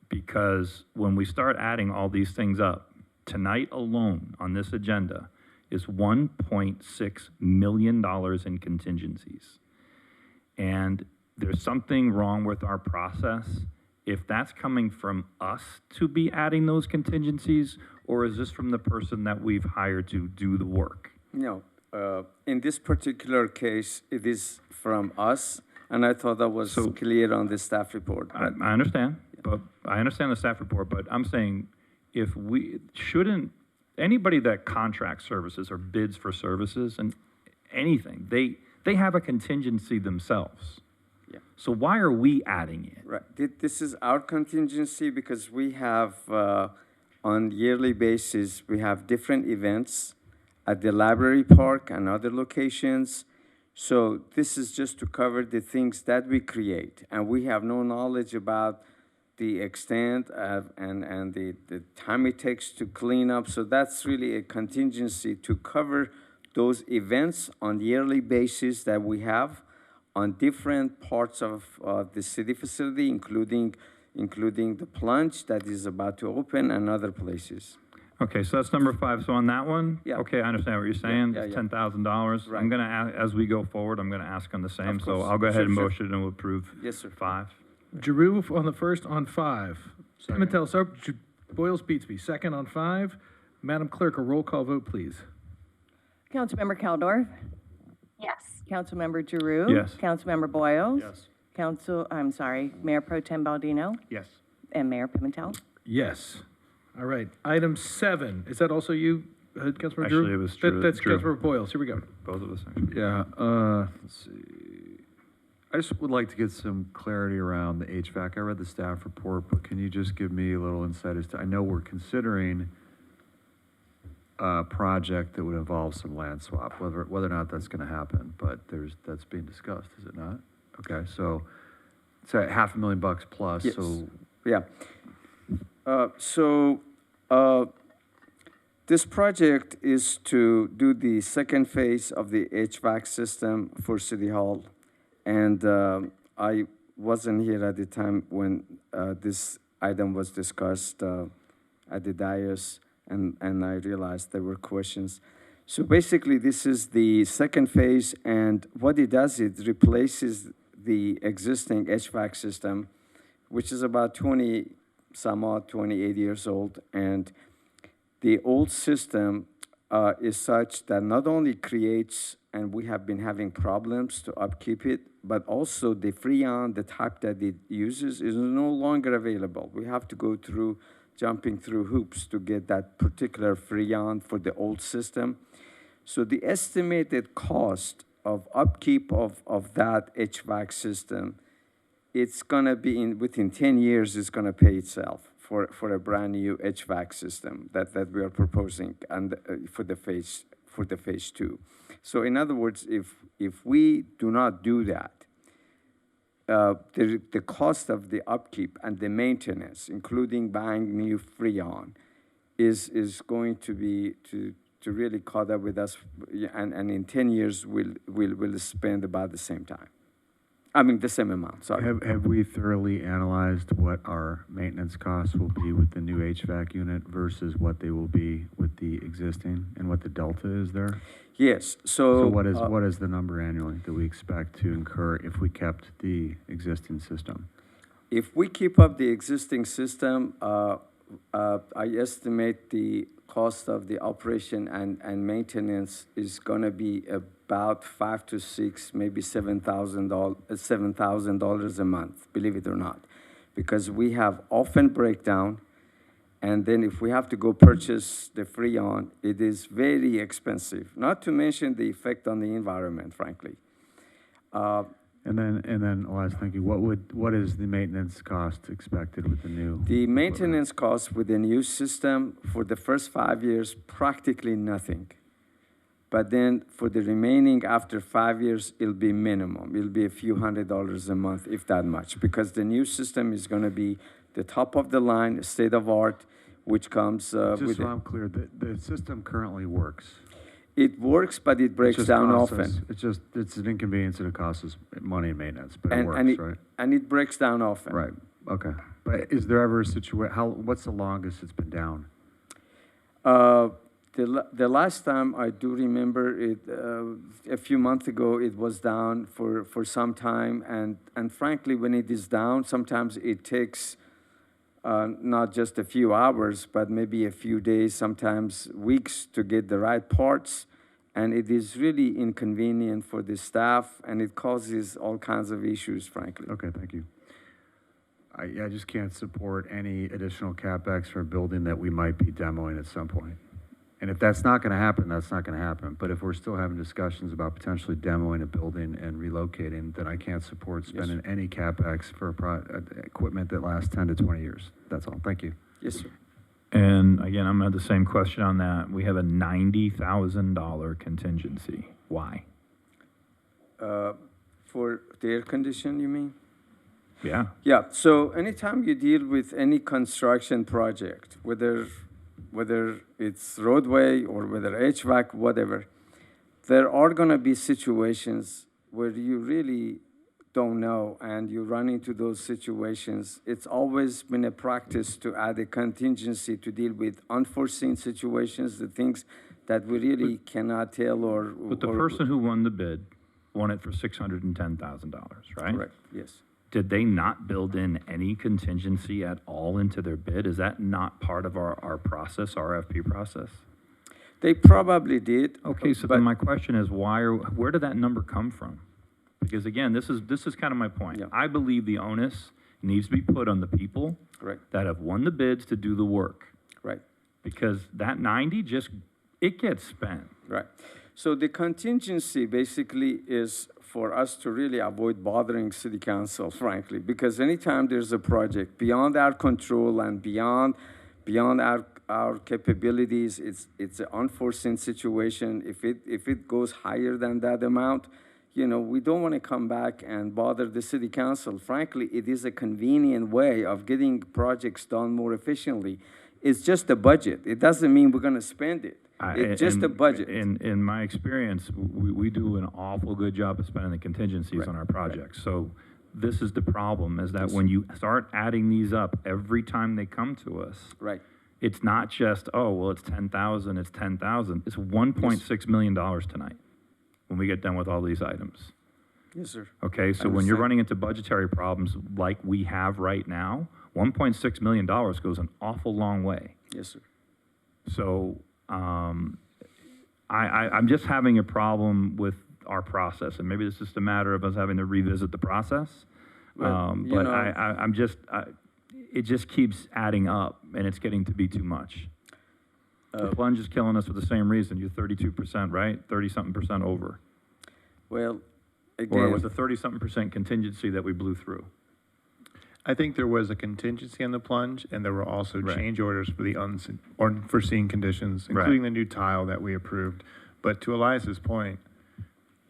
Because when we start adding all these things up, tonight alone on this agenda is $1.6 million in contingencies. And there's something wrong with our process. If that's coming from us to be adding those contingencies, or is this from the person that we've hired to do the work? No, in this particular case, it is from us, and I thought that was clear on the staff report. I understand, but I understand the staff report, but I'm saying if we shouldn't, anybody that contracts services or bids for services and anything, they have a contingency themselves. Yeah. So why are we adding it? Right. This is our contingency because we have, on yearly basis, we have different events at the library park and other locations. So this is just to cover the things that we create. And we have no knowledge about the extent of, and the time it takes to clean up. So that's really a contingency to cover those events on yearly basis that we have on different parts of the city facility, including the plunge that is about to open and other places. Okay, so that's number 5. So on that one? Yeah. Okay, I understand what you're saying. yeah, It's yeah. $10,000. Right. I'm gonna, as we go forward, I'm gonna ask on the same. Of So course. I'll go ahead Sure, and sure. motion to approve Yes, sir. 5. Giroux on the first on 5. Pimentel, Boyles Beatsby, second on 5. Madam Clerk, a roll call vote, please. Councilmember Keldorf. Yes. Councilmember Giroux. Yes. Councilmember Boyles. Yes. Mayor Pro Tem Baldino Yes. and Mayor Pimentel. Yes. All right. Item 7. Is that also you, Councilmember Drew? Actually, it was Drew. That's Drew. Councilmember Boyles. Here we go. Both of us, actually. Yeah, let's see. I just would like to get some clarity around the HVAC. I read the staff report, but can you just give me a little insight as to, I know we're considering a project that would involve some land swap, whether or not that's gonna happen, but that's being discussed, is it not? Okay, so it's at $500,000 plus, Yes. so Yeah. This project is to do the second phase of the HVAC system for City Hall. And I wasn't here at the time when this item was discussed at the dais, and I realized there were questions. So basically, this is the second phase, and what it does, it replaces the existing HVAC system, which is about 28 years old. And the old system is such that not only creates, and we have been having problems to upkeep it, but also the Freon, the type that it uses, is no longer available. We have to go through, jumping through hoops to get that particular Freon for the old system. So the estimated cost of upkeep of that HVAC system, it's gonna be within 10 years, it's gonna pay itself for a brand new HVAC system that we are proposing and for the phase 2. So in other words, if we do not do that, the cost of the upkeep and the maintenance, including buying new Freon, is going to be to really caught up with us, and in 10 years we'll spend about the same time. I mean, the same amount, sorry. have we thoroughly analyzed what our maintenance costs will be with the new HVAC unit versus what they will be with the existing, and what the delta is there? Yes, So what is the number annually that we expect to incur if we kept the existing system? If we keep up the existing system, I estimate the cost of the operation and maintenance is gonna be about $5,000 to $6,000, maybe $7,000 a month, believe it or not. Because we have often breakdown, and then if we have to go purchase the Freon, it is very expensive, not to mention the effect on the environment, frankly. And then last, thank you, what is the maintenance cost expected with the new? The maintenance cost with the new system for the first 5 years, practically nothing. But then for the remaining, after 5 years, it'll be minimum. It'll be a few $100s a month, if that much, because the new system is gonna be the top of the line, state of art, which comes Just with so it. I'm clear, the system currently works. It works, but it It breaks just down costs often. us- it's an inconvenience and it costs us money and maintenance, but it And works, it, right? and it breaks down often. Right, okay. But is there ever a what's the longest it's been down? The last time I do remember it, a few months ago, it was down for some time, and frankly, when it is down, sometimes it takes not just a few hours, but maybe a few days, sometimes weeks to get the right parts, and it is really inconvenient for the staff, and it causes all kinds of issues, frankly. Okay, thank you. I just can't support any additional CapEx for a building that we might be demoing at some point. And if that's not gonna happen, that's not gonna happen. But if we're still having discussions about potentially demoing a building and relocating, then I can't support spending any CapEx for equipment that lasts 10 to 20 years. That's all, thank you. Yes, sir. And again, I'm gonna have the same question on that. We have a $90,000 contingency. Why? For the air condition, you mean? Yeah. Yeah, so anytime you deal with any construction project, whether it's roadway or whether HVAC, whatever, there are gonna be situations where you really don't know and you run into those situations, it's always been a practice to add a contingency to deal with unforeseen situations, the things that we really cannot tell or. But the person who won the bid won it for $610,000, right? Correct, yes. Did they not build in any contingency at all into their bid? Is that not part of our process, RFP process? They probably did. Okay, so then my question is, where did that number come from? Because again, this is kind of my point. I believe the onus needs to be put on the people that have won the bids to do the work. Right. Because that 90 it gets spent. Right. So the contingency basically is for us to really avoid bothering city council, frankly, because anytime there's a project beyond our control and beyond our capabilities, it's an unforeseen situation. If it goes higher than that amount, you know, we don't want to come back and bother the city council. Frankly, it is a convenient way of getting projects done more efficiently. It's just a budget. It doesn't mean we're going to spend it. It's just a budget. In my experience, we do an awful good job of spending the contingencies on our projects. So this is the problem, is that when you start adding these up every time they come to us, it's not just, oh, well, it's 10,000, it's 10,000. It's $1.6 million tonight when we get done with all these items. Yes, sir. Okay, so when you're running into budgetary problems like we have right now, $1.6 million goes an awful long way. Yes, sir. So I'm just having a problem with our process, and maybe it's just a matter of us having to revisit the process. Well, But it just keeps adding up, and it's getting to be too much. The plunge is killing us for the same reason. You're 32%, right? 30-something% over. Well, again. Or it was a 30-something% contingency that we blew through. I think there was a contingency on the plunge, and there were also change orders for the unforeseen conditions, including the new tile that we approved. But to Elias's point,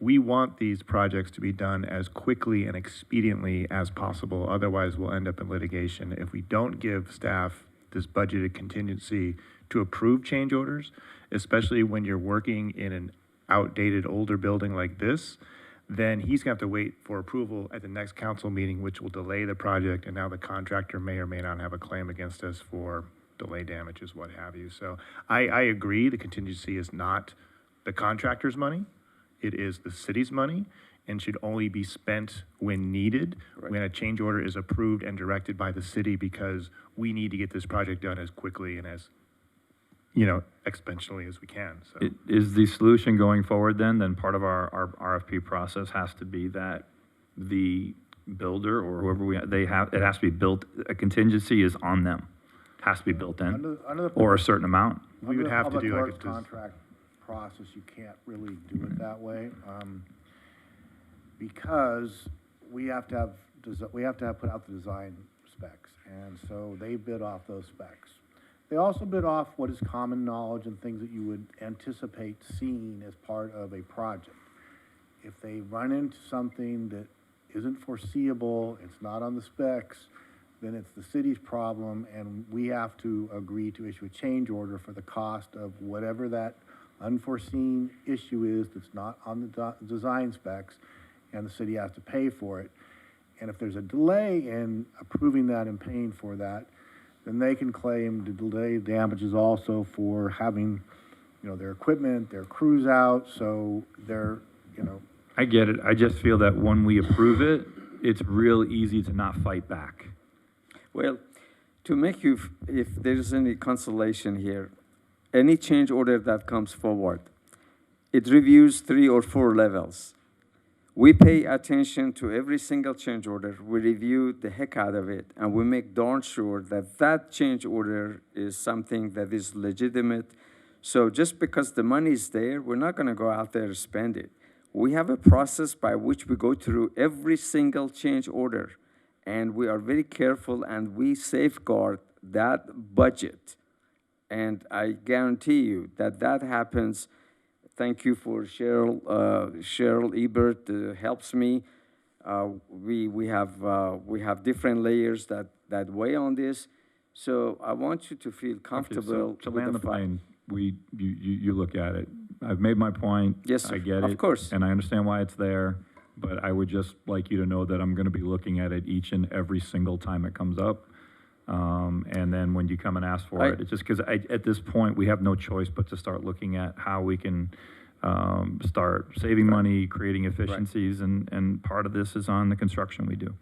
we want these projects to be done as quickly and expediently as possible. Otherwise, we'll end up in litigation. If we don't give staff this budgeted contingency to approve change orders, especially when you're working in an outdated, older building like this, then he's gonna have to wait for approval at the next council meeting, which will delay the project, and now the contractor may or may not have a claim against us for delay damages, what have you. So I agree, the contingency is not the contractor's money, it is the city's money, and should only be spent when needed, when a change order is approved and directed by the city, because we need to get this project done as quickly and as, you know, exponentially as we can, so. Is the solution going forward then part of our RFP process has to be that the builder or whoever it has to be built, a contingency is on them, has to be built in, or a certain amount? We would have to do like a contract process, you can't really do it that way, because we have to have put out the design specs, and so they bid off those specs. They also bid off what is common knowledge and things that you would anticipate seeing as part of a project. If they run into something that isn't foreseeable, it's not on the specs, then it's the city's problem, and we have to agree to issue a change order for the cost of whatever that unforeseen issue is that's not on the design specs, and the city has to pay for it. And if there's a delay in approving that and paying for that, then they can claim the delay damages also for having, you know, their equipment, their crews out, so they're, you know. I get it. I just feel that when we approve it, it's real easy to not fight back. Well, to make you, if there's any consolation here, any change order that comes forward, it reviews 3 or 4 levels. We pay attention to every single change order. We review the heck out of it, and we make darn sure that that change order is something that is legitimate. So just because the money is there, we're not going to go out there and spend it. We have a process by which we go through every single change order, and we are very careful, and we safeguard that budget. And I guarantee you that that happens. Thank you for Cheryl Ebert helps me. We have different layers that weigh on this. So I want you to feel comfortable. To land the plane, you look at it. I've made my point. Yes, sir. I get it. Of course. And I understand why it's there. but I would just like you to know that I'm gonna be looking at it each and every single time it comes up. And then when you come and ask for it, it's just because at this point, we have no choice but to start looking at how we can start saving money, creating efficiencies, and part of this is on the construction we do.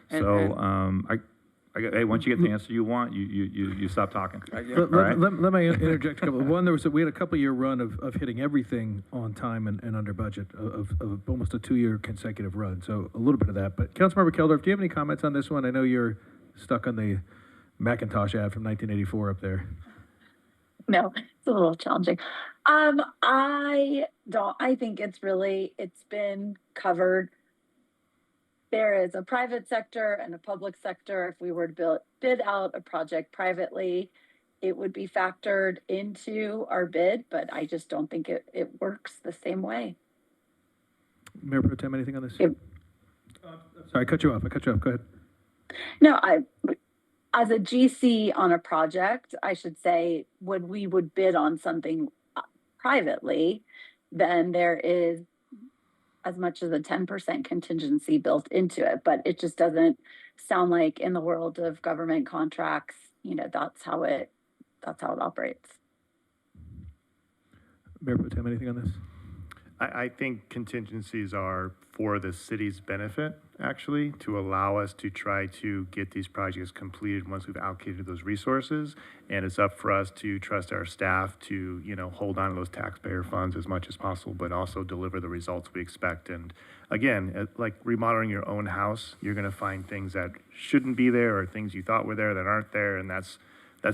Hey, once you get the answer you want, you stop talking. Let me interject a couple. One, we had a couple-year run of hitting everything on time and under budget, of almost a 2-year consecutive run, so a little bit of that. But Councilmember Keldorf, do you have any comments on this one? I know you're stuck on the Macintosh ad from 1984 up there. No, it's a little challenging. I think it's been covered. There is a private sector and a public sector. If we were to bid out a project privately, it would be factored into our bid, but I just don't think it works the same way. Mayor Pro Tem, anything on this? Sorry, I cut you off. Go ahead. No, as a GC on a project, I should say, when we would bid on something privately, then there is as much as a 10% contingency built into it, but it just doesn't sound like in the world of government contracts, that's how it operates. Mayor Pro Tem, anything on this? I think contingencies are for the city's benefit, actually, to allow us to try to get these projects completed once we've allocated those resources. And it's up for us to trust our staff to, hold on to those taxpayer funds as much as possible, but also deliver the results we expect. And again, like remodeling your own house, you're going to find things that shouldn't be there or things you thought were there that aren't there. And that's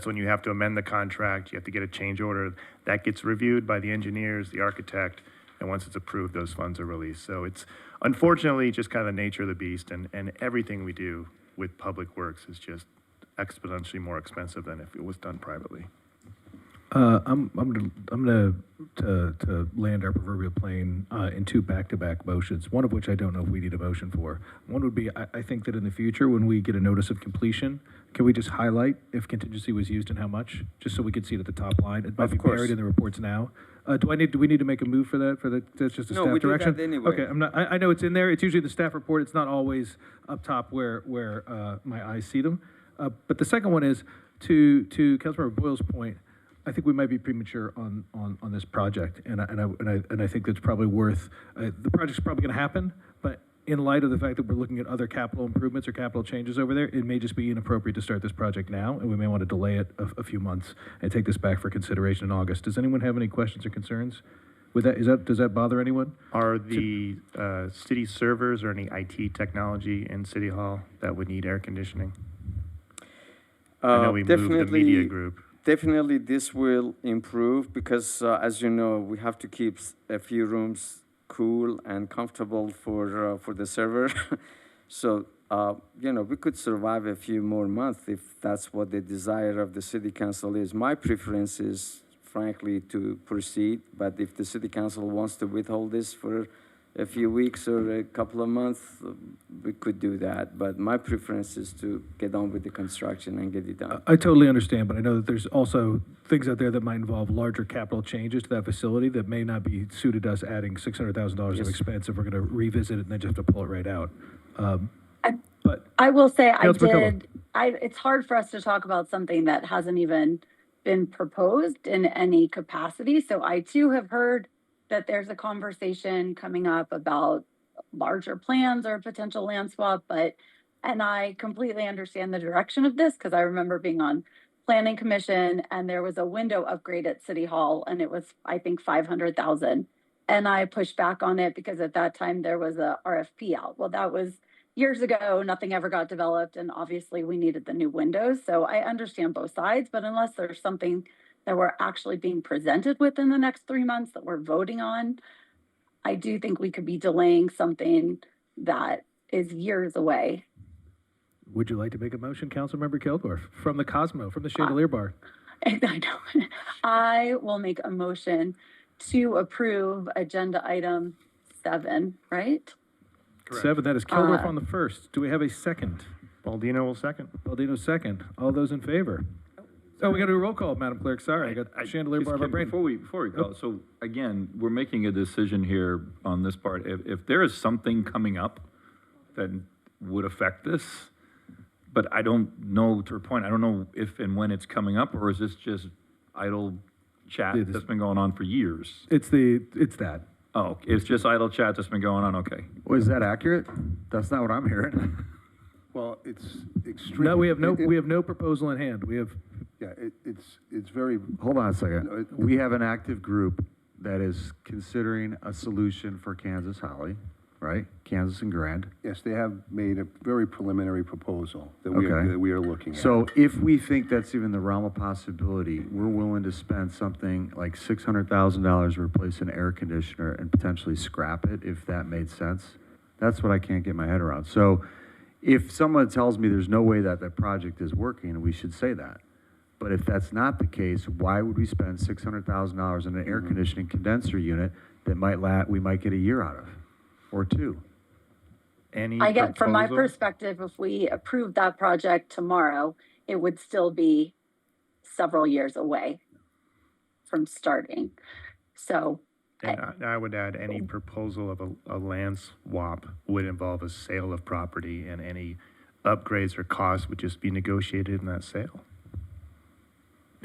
when you have to amend the contract. You have to get a change order. That gets reviewed by the engineers, the architect. And once it's approved, those funds are released. So it's unfortunately just kind of the nature of the beast, and everything we do with public works is just exponentially more expensive than if it was done privately. I'm gonna land our proverbial plane in 2 back-to-back motions, one of which I don't know if we need a motion for. One would be, I think that in the future, when we get a notice of completion, can we just highlight if contingency was used and how much, just so we can see it at the top line? It might be buried in the reports now. Do we need to make a move for that? That's just a staff direction? No, we do that anyway. Okay, I know it's in there. It's usually the staff report. It's not always up top where my eyes see them. But the second one is, to Councilmember Boyle's point, I think we might be premature on this project, and I think that's probably worth. The project's probably going to happen, but in light of the fact that we're looking at other capital improvements or capital changes over there, it may just be inappropriate to start this project now, and we may want to delay it a few months and take this back for consideration in August. Does anyone have any questions or concerns with that? Does that bother anyone? Are the city servers or any IT technology in City Hall that would need air conditioning? I know we moved the media group. Definitely this will improve because, as you know, we have to keep a few rooms cool and comfortable for the server. So, we could survive a few more months if that's what the desire of the city council is. My preference is, frankly, to proceed, but if the city council wants to withhold this for a few weeks or a couple of months, we could do that. But my preference is to get on with the construction and get it done. I totally understand, but I know that there's also things out there that might involve larger capital changes to that facility that may not be suited us adding $600,000 of expense if we're going to revisit it and then just have to pull it right out. But I will say Councilman it's hard for us to talk about something that hasn't even been proposed in any capacity. So I too have heard that there's a conversation coming up about larger plans or potential land swap, and I completely understand the direction of this because I remember being on planning commission and there was a window upgrade at City Hall and it was, I think, 500,000. And I pushed back on it because at that time there was a RFP out. Well, that was years ago, nothing ever got developed, and obviously we needed the new windows. So I understand both sides, but unless there's something that we're actually being presented with in the next 3 months that we're voting on, I do think we could be delaying something that is years away. would you like to make a motion, Councilmember Keldorf, from the Cosmo, from the Chandelier Bar? I will make a motion to approve agenda item 7, right? Correct. 7, that is Keldorf on the first. Do we have a second? Baldino will second. Baldino second. All those in favor? Oh, we got to do a roll call, Madam Clerk. Sorry, I got chandelier Just, bar of our Kim, brain. Before we go, so again, we're making a decision here on this part. If there is something coming up that would affect this, but I don't know, to her point, I don't know if and when it's coming up, or is this just idle chat It is- that's been going on for years? It's that. Oh, it's just idle chat that's been going on, okay. Well, is that accurate? That's not what I'm hearing. Well, it's extremely. No, we have no proposal in hand. We have, Yeah, it's very. Hold on a second. No, We have an active group that is considering a solution for Kansas Holly, right? Kansas and Grand. Yes, they have made a very preliminary proposal that Okay. we are looking at. So if we think that's even the realm of possibility, we're willing to spend something like $600,000 to replace an air conditioner and potentially scrap it, if that made sense. That's what I can't get my head around. So if someone tells me there's no way that that project is working, we should say that. But if that's not the case, why would we spend $600,000 on an air conditioning condenser unit that we might get a year out of, or two? I get, from my perspective, if we approve that project tomorrow, it would still be several years away from starting. So, And I would add, any proposal of a land swap would involve a sale of property, and any upgrades or costs would just be negotiated in that sale.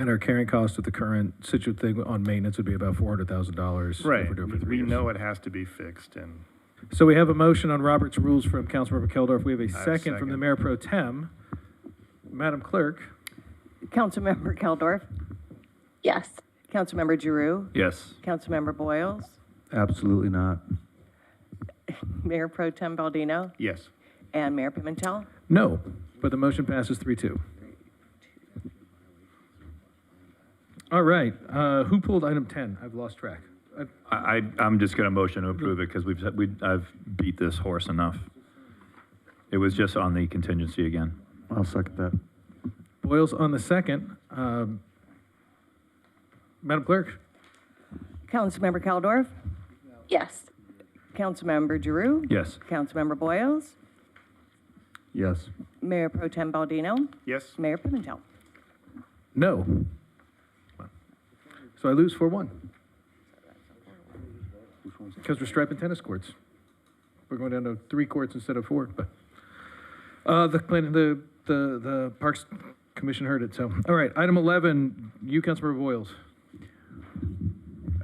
and our carrying cost of the current Situate thing on maintenance would be about $400,000. Right. If we're doing it for 3 We years. know it has to be fixed, and So we have a motion on Robert's rules from Councilmember Keldorf. We have a have a second from the second. Mayor Pro Tem. Madam Clerk? Councilmember Keldorf, yes. Councilmember Giroux, Yes. Councilmember Boyles, Absolutely not. Mayor Pro Tem Baldino, yes. and Mayor Pimentel. No, but the motion passes 3-2. All right, who pulled item 10? I've lost track. I'm just gonna motion to approve it, because I've beat this horse enough. It was just on the contingency again. I'll second that. Boyles on the second. Madam Clerk? Councilmember Keldorf, Yes. Councilmember Giroux, Yes. Councilmember Boyles, Yes. Mayor Pro Tem Baldino, Yes. Mayor Pimentel. No. So I lose 4-1. Because we're striping tennis courts. We're going down to 3 courts instead of 4, but, the Parks Commission heard it, so. All right, item 11, you, Councilmember Boyles.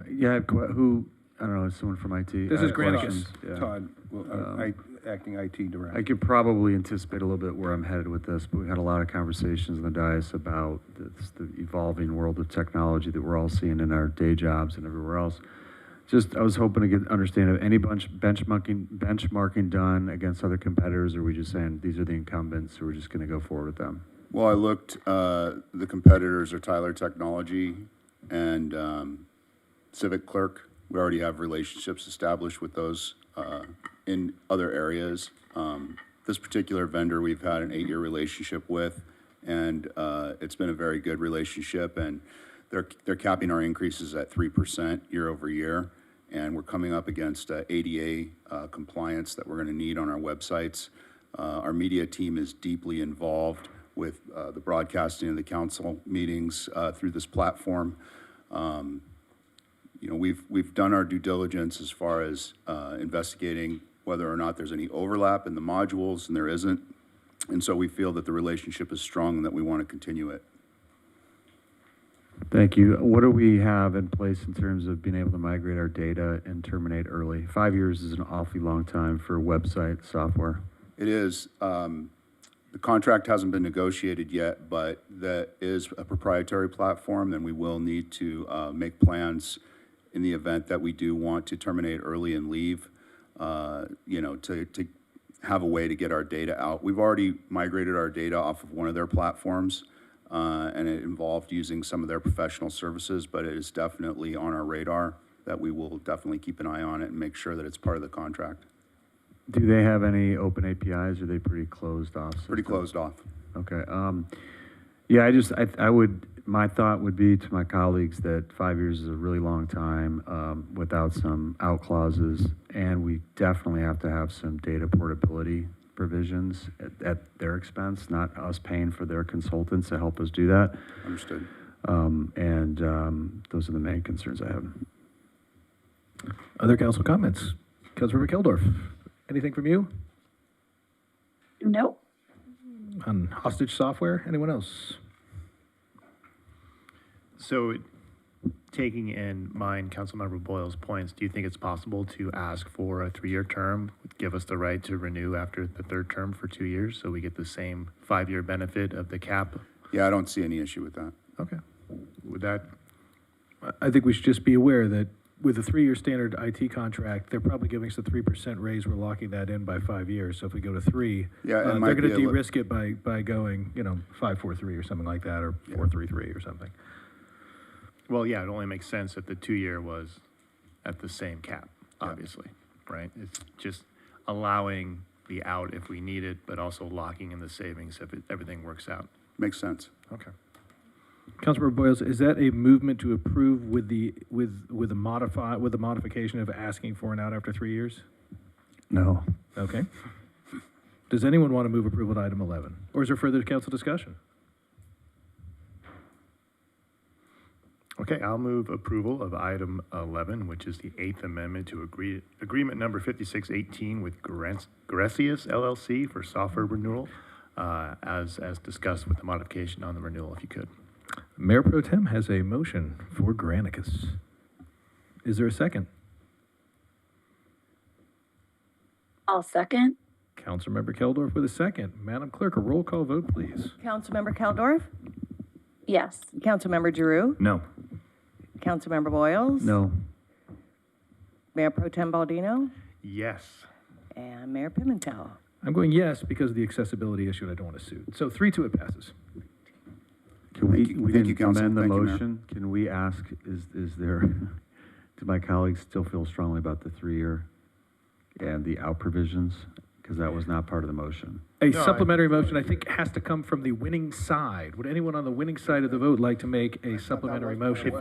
Yeah, I don't know, someone from IT. This I is have Granicus. questions. Yeah. Todd, acting IT director. I could probably anticipate a little bit where I'm headed with this, but we had a lot of conversations in the dais about the evolving world of technology that we're all seeing in our day jobs and everywhere else. I was hoping to understand if any benchmarking done against other competitors, or are we just saying these are the incumbents, so we're just gonna go forward with them? Well, I looked, the competitors are Tyler Technology and Civic Clerk. We already have relationships established with those in other areas. This particular vendor, we've had an 8-year relationship with, and it's been a very good relationship, and they're capping our increases at 3% year over year, and we're coming up against ADA compliance that we're going to need on our websites. Our media team is deeply involved with the broadcasting of the council meetings through this platform. You know, we've done our due diligence as far as investigating whether or not there's any overlap in the modules, and there isn't. And so we feel that the relationship is strong and that we want to continue it. Thank you. What do we have in place in terms of being able to migrate our data and terminate early? 5 years is an awfully long time for website software. It is. The contract hasn't been negotiated yet, but that is a proprietary platform, and we will need to make plans in the event that we do want to terminate early and leave, you know, to have a way to get our data out. We've already migrated our data off of one of their platforms, and it involved using some of their professional services, but it is definitely on our radar that we will definitely keep an eye on it and make sure that it's part of the contract. Do they have any open APIs, or are they pretty closed off? Pretty systems? closed off. Okay. Yeah, I would, my thought would be to my colleagues that 5 years is a really long time without some out clauses, and we definitely have to have some data portability provisions at their expense, not us paying for their consultants to help us do that. Understood. Those are the main concerns I have. Other council comments? Councilmember Keldorf, anything from you Nope. on hostage software? Anyone else? So, taking in mind Councilmember Boyle's points, do you think it's possible to ask for a 3-year term, give us the right to renew after the 3rd term for 2 years, so we get the same 5-year benefit of the cap? Yeah, I don't see any issue with that. Okay. Would that, I think we should just be aware that with a 3-year standard IT contract, they're probably giving us a 3% raise. We're locking that in by 5 years. So if we go to 3, Yeah, it they're might going be to a li- de-risk it by going, 5-4-3 or something like that, or 4-3-3 or something. well, yeah, it only makes sense if the 2-year was at the same cap, obviously, right? It's just allowing the out if we need it, but also locking in the savings if everything works out. Makes sense. Okay. Councilmember Boyles, is that a movement to approve with the modification of asking for an out after 3 years? No. Okay. Does anyone want to move approval to item 11? Or is there further council discussion? Okay, I'll move approval of item 11, which is the 8th Amendment to agreement number 5618 with Gressius LLC for software renewal, as discussed with the modification on the renewal, if you could. Mayor Pro Tem has a motion for Granicus. Is there a second? I'll second. Councilmember Keldorf with a second. Madam Clerk, a roll call vote, please. Councilmember Keldorf? Yes. Councilmember Giroux? No. Councilmember Boyles? No. Mayor Pro Tem Baldino? Yes. And Mayor Pimentel? I'm going yes because of the accessibility issue and I don't want to sue. So 3-2, it passes. Can we, Thank you- we thank you, didn't Council. amend the Thank you, Mayor. motion? Can we ask, is there, do my colleagues still feel strongly about the 3-year and the out provisions? Because that was not part of the motion. A supplementary motion, I think, has to come from the winning side. Would anyone on the winning side of the vote like to make a supplementary motion?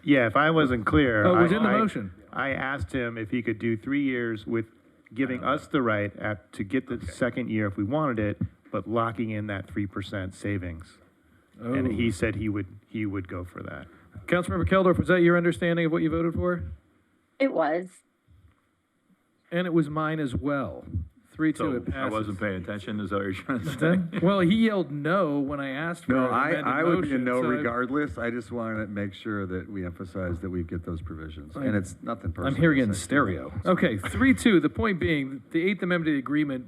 Yeah, if I wasn't clear. Oh, it was in the motion. I asked him if he could do 3 years with giving us the right to get the 2nd year if we wanted it, but locking in that 3% savings. And he said he would go for that. Councilmember Keldorf, was that your understanding of what you voted for? It was. And it was mine as well. 3-2, So it passes. I wasn't paying attention, is that what you're trying to say? Well, he yelled no when I asked for No, an amended I would be a motion, no so regardless. I just wanted to make sure that we emphasize that we get those provisions. And it's nothing personal. I'm hearing it in It's stereo. Okay, 3-2, the point being, the 8th Amendment to the agreement,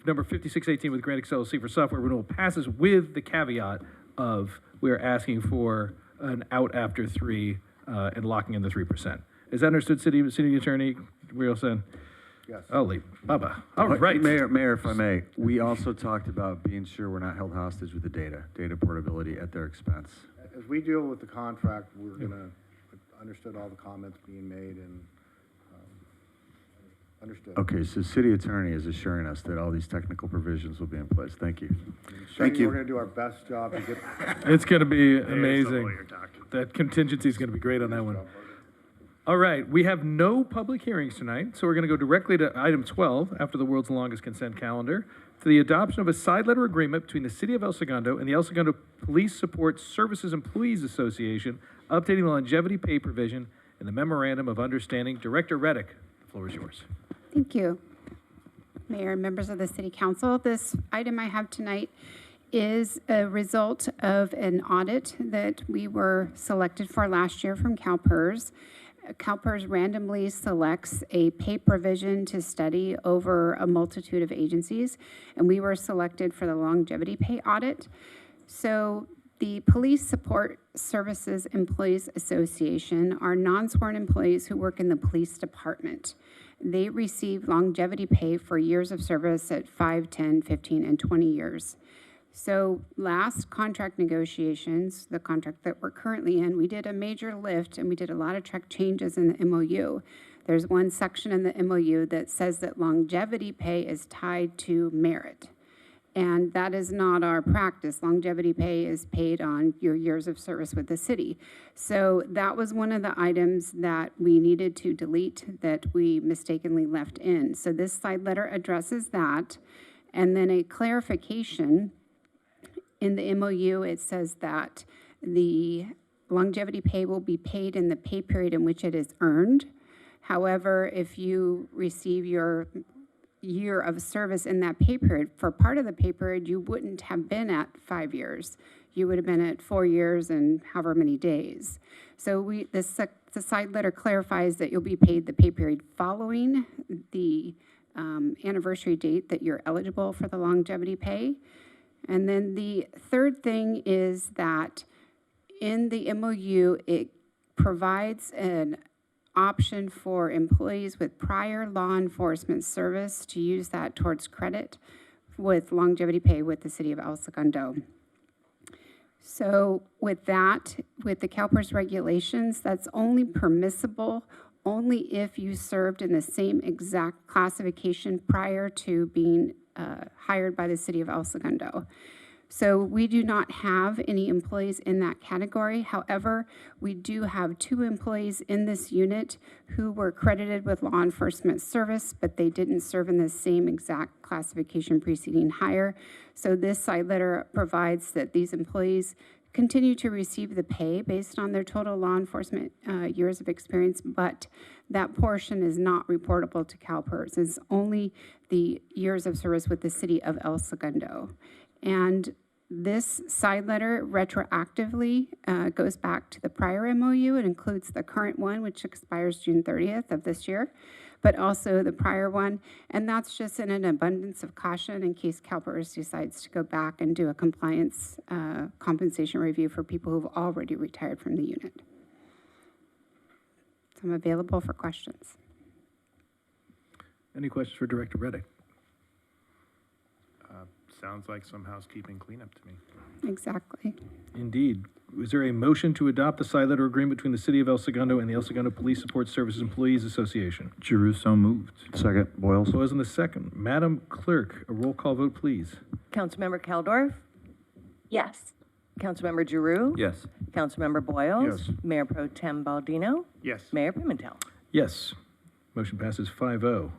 number 5618 with Grantix LLC for software renewal passes with the caveat of we're asking for an out after 3 and locking in the 3%. Is that understood, City Attorney Rielson? Yes. Holy Bubba. All right. Mayor, if I may, we also talked about being sure we're not held hostage with the data portability at their expense. As we deal with the contract, we're gonna, understood all the comments being made and, understood. Okay, so city attorney is assuring us that all these technical provisions will be in place. Thank you. Thank you. We're gonna do our best job to get. It's going to be amazing. That contingency is going to be great on that one. All right, we have no public hearings tonight, so we're going to go directly to item 12, after the world's longest consent calendar, to the adoption of a side letter agreement between the City of El Segundo and the El Segundo Police Support Services Employees Association, updating the longevity pay provision in the Memorandum of Understanding. Director Reddick, the floor is yours. Thank you. Mayor and members of the City Council, this item I have tonight is a result of an audit that we were selected for last year from CalPERS. CalPERS randomly selects a pay provision to study over a multitude of agencies, and we were selected for the longevity pay audit. So the Police Support Services Employees Association are non-sworn employees who work in the police department. They receive longevity pay for years of service at 5, 10, 15, and 20 years. So last contract negotiations, the contract that we're currently in, we did a major lift and we did a lot of track changes in the MOU. There's one section in the MOU that says that longevity pay is tied to merit. And that is not our practice. Longevity pay is paid on your years of service with the city. So that was one of the items that we needed to delete that we mistakenly left in. So this side letter addresses that. And then a clarification, in the MOU, it says that the longevity pay will be paid in the pay period in which it is earned. However, if you receive your year of service in that pay period, for part of the pay period, you wouldn't have been at 5 years. You would have been at 4 years and however many days. So the side letter clarifies that you'll be paid the pay period following the anniversary date that you're eligible for the longevity pay. And then the third thing is that in the MOU, it provides an option for employees with prior law enforcement service to use that towards credit with longevity pay with the city of El Segundo. So with that, with the CalPERS regulations, that's only permissible only if you served in the same exact classification prior to being hired by the city of El Segundo. So we do not have any employees in that category. However, we do have 2 employees in this unit who were credited with law enforcement service, but they didn't serve in the same exact classification preceding hire. So this side letter provides that these employees continue to receive the pay based on their total law enforcement years of experience, but that portion is not reportable to CalPERS. It's only the years of service with the city of El Segundo. And this side letter retroactively goes back to the prior MOU. It includes the current one, which expires June 30th of this year, but also the prior one. And that's just in an abundance of caution in case CalPERS decides to go back and do a compliance compensation review for people who've already retired from the unit. So I'm available for questions. Any questions for Director Reddick? Sounds like some housekeeping cleanup to me. Exactly. Indeed. Is there a motion to adopt the side letter agreement between the City of El Segundo and the El Segundo Police Support Services Employees Association? Giroux, so moved. Second, Boyles. Boyles on the second. Madam Clerk, a roll call vote, please. Councilmember Keldorf? Yes. Councilmember Giroux? Yes. Councilmember Boyles? Yes. Mayor Pro Tem Baldino? Yes. Mayor Pimentel? Yes. Motion passes 5-0.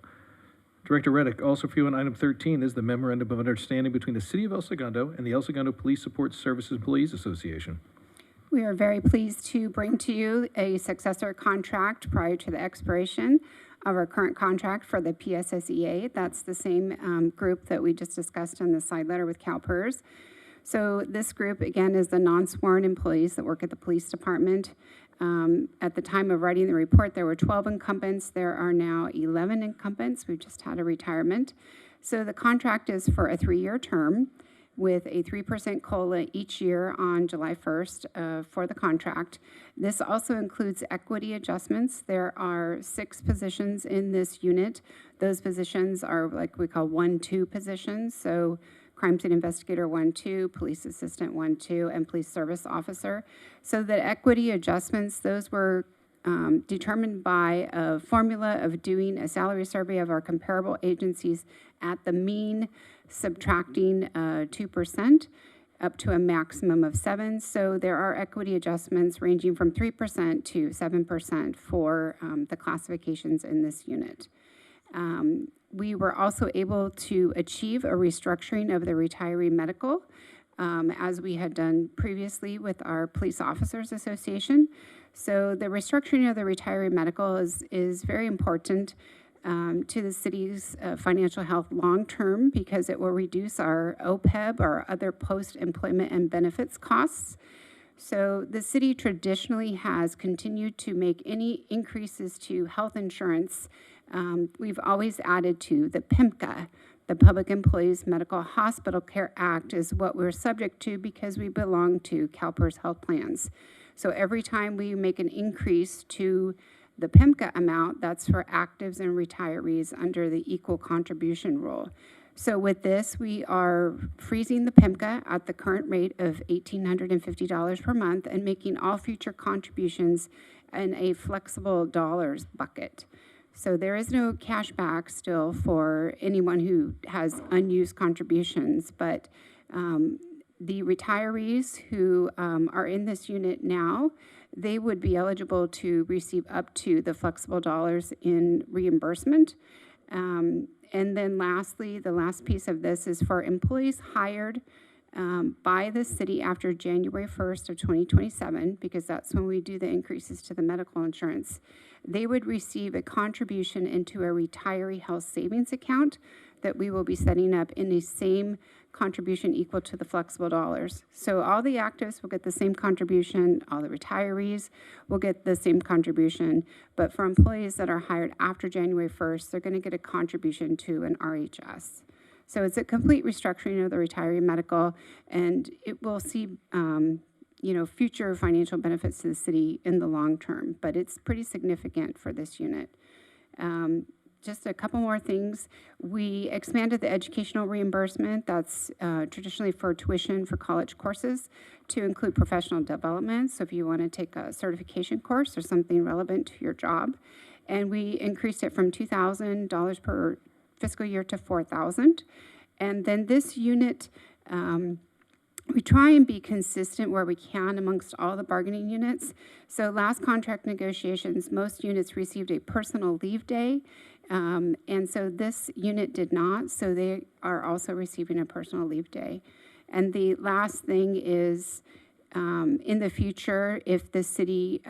Director Reddick, also for you on item 13 is the memorandum of understanding between the City of El Segundo and the El Segundo Police Support Services Employees Association. We are very pleased to bring to you a successor contract prior to the expiration of our current contract for the PSSEA. That's the same group that we just discussed in the side letter with CalPERS. So this group, again, is the non-sworn employees that work at the police department. At the time of writing the report, there were 12 incumbents. There are now 11 incumbents. We've just had a retirement. So the contract is for a 3-year term with a 3% COLA each year on July 1st for the contract. This also includes equity adjustments. There are 6 positions in this unit. Those positions are like we call 1-2 positions. So crime scene investigator 1-2, police assistant 1-2, and police service officer. So the equity adjustments, those were determined by a formula of doing a salary survey of our comparable agencies at the mean, subtracting 2% up to a maximum of 7. So there are equity adjustments ranging from 3% to 7% for the classifications in this unit. We were also able to achieve a restructuring of the retiree medical as we had done previously with our Police Officers Association. So the restructuring of the retiree medical is very important to the city's financial health long-term because it will reduce our OPEB, or other post-employment and benefits costs. So the city traditionally has continued to make any increases to health insurance. We've always added to the PEMCA, the Public Employees Medical Hospital Care Act, is what we're subject to because we belong to CalPERS health plans. So every time we make an increase to the PEMCA amount, that's for actives and retirees under the equal contribution rule. So with this, we are freezing the PEMCA at the current rate of $1,850 per month and making all future contributions in a flexible dollars bucket. So there is no cash back still for anyone who has unused contributions, but the retirees who are in this unit now, they would be eligible to receive up to the flexible dollars in reimbursement. And then lastly, the last piece of this is for employees hired by the city after January 1st of 2027, because that's when we do the increases to the medical insurance. They would receive a contribution into a retiree health savings account that we will be setting up in the same contribution equal to the flexible dollars. So all the actives will get the same contribution, all the retirees will get the same contribution, but for employees that are hired after January 1st, they're going to get a contribution to an RHS. So it's a complete restructuring of the retiree medical, and it will see future financial benefits to the city in the long term, but it's pretty significant for this unit. Just a couple more things. We expanded the educational reimbursement that's traditionally for tuition for college courses to include professional development. So if you want to take a certification course or something relevant to your job, and we increased it from $2,000 per fiscal year to $4,000. And then this unit, we try and be consistent where we can amongst all the bargaining units. So last contract negotiations, most units received a personal leave day. And so this unit did not, so they are also receiving a personal leave day. And the last thing is, in the future, if the city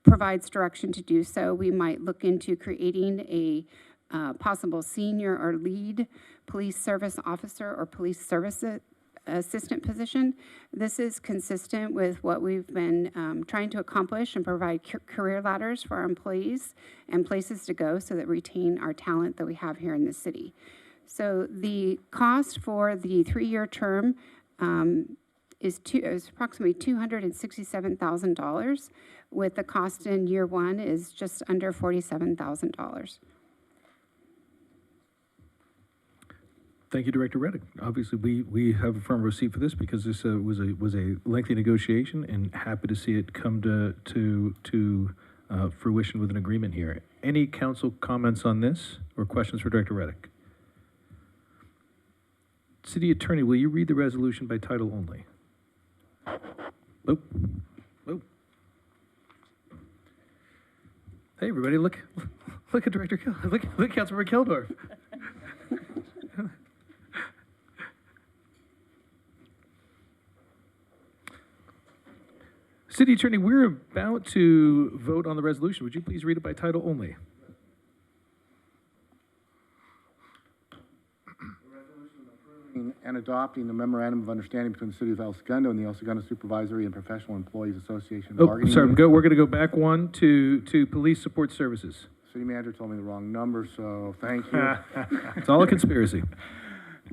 provides direction to do so, we might look into creating a possible senior or lead police service officer or police service assistant position. This is consistent with what we've been trying to accomplish and provide career ladders for our employees and places to go so that we retain our talent that we have here in the city. So the cost for the 3-year term is approximately $267,000, with the cost in year 1 is just under $47,000. Thank you, Director Reddick. Obviously, we have a firm receipt for this because this was a lengthy negotiation, and happy to see it come to fruition with an agreement here. Any council comments on this or questions for Director Reddick? City Attorney, will you read the resolution by title only? Oop. Oop. Hey, everybody, look at Director look at Councilmember Keldorf. City Attorney, we're about to vote on the resolution. Would you please read it by title only? And adopting the memorandum of understanding between the City of El Segundo and the El Segundo Supervisory and Professional Employees Association. Oh, sorry, we're going to go back one to Police Support Services. City Manager told me the wrong number, so thank you. It's all a conspiracy.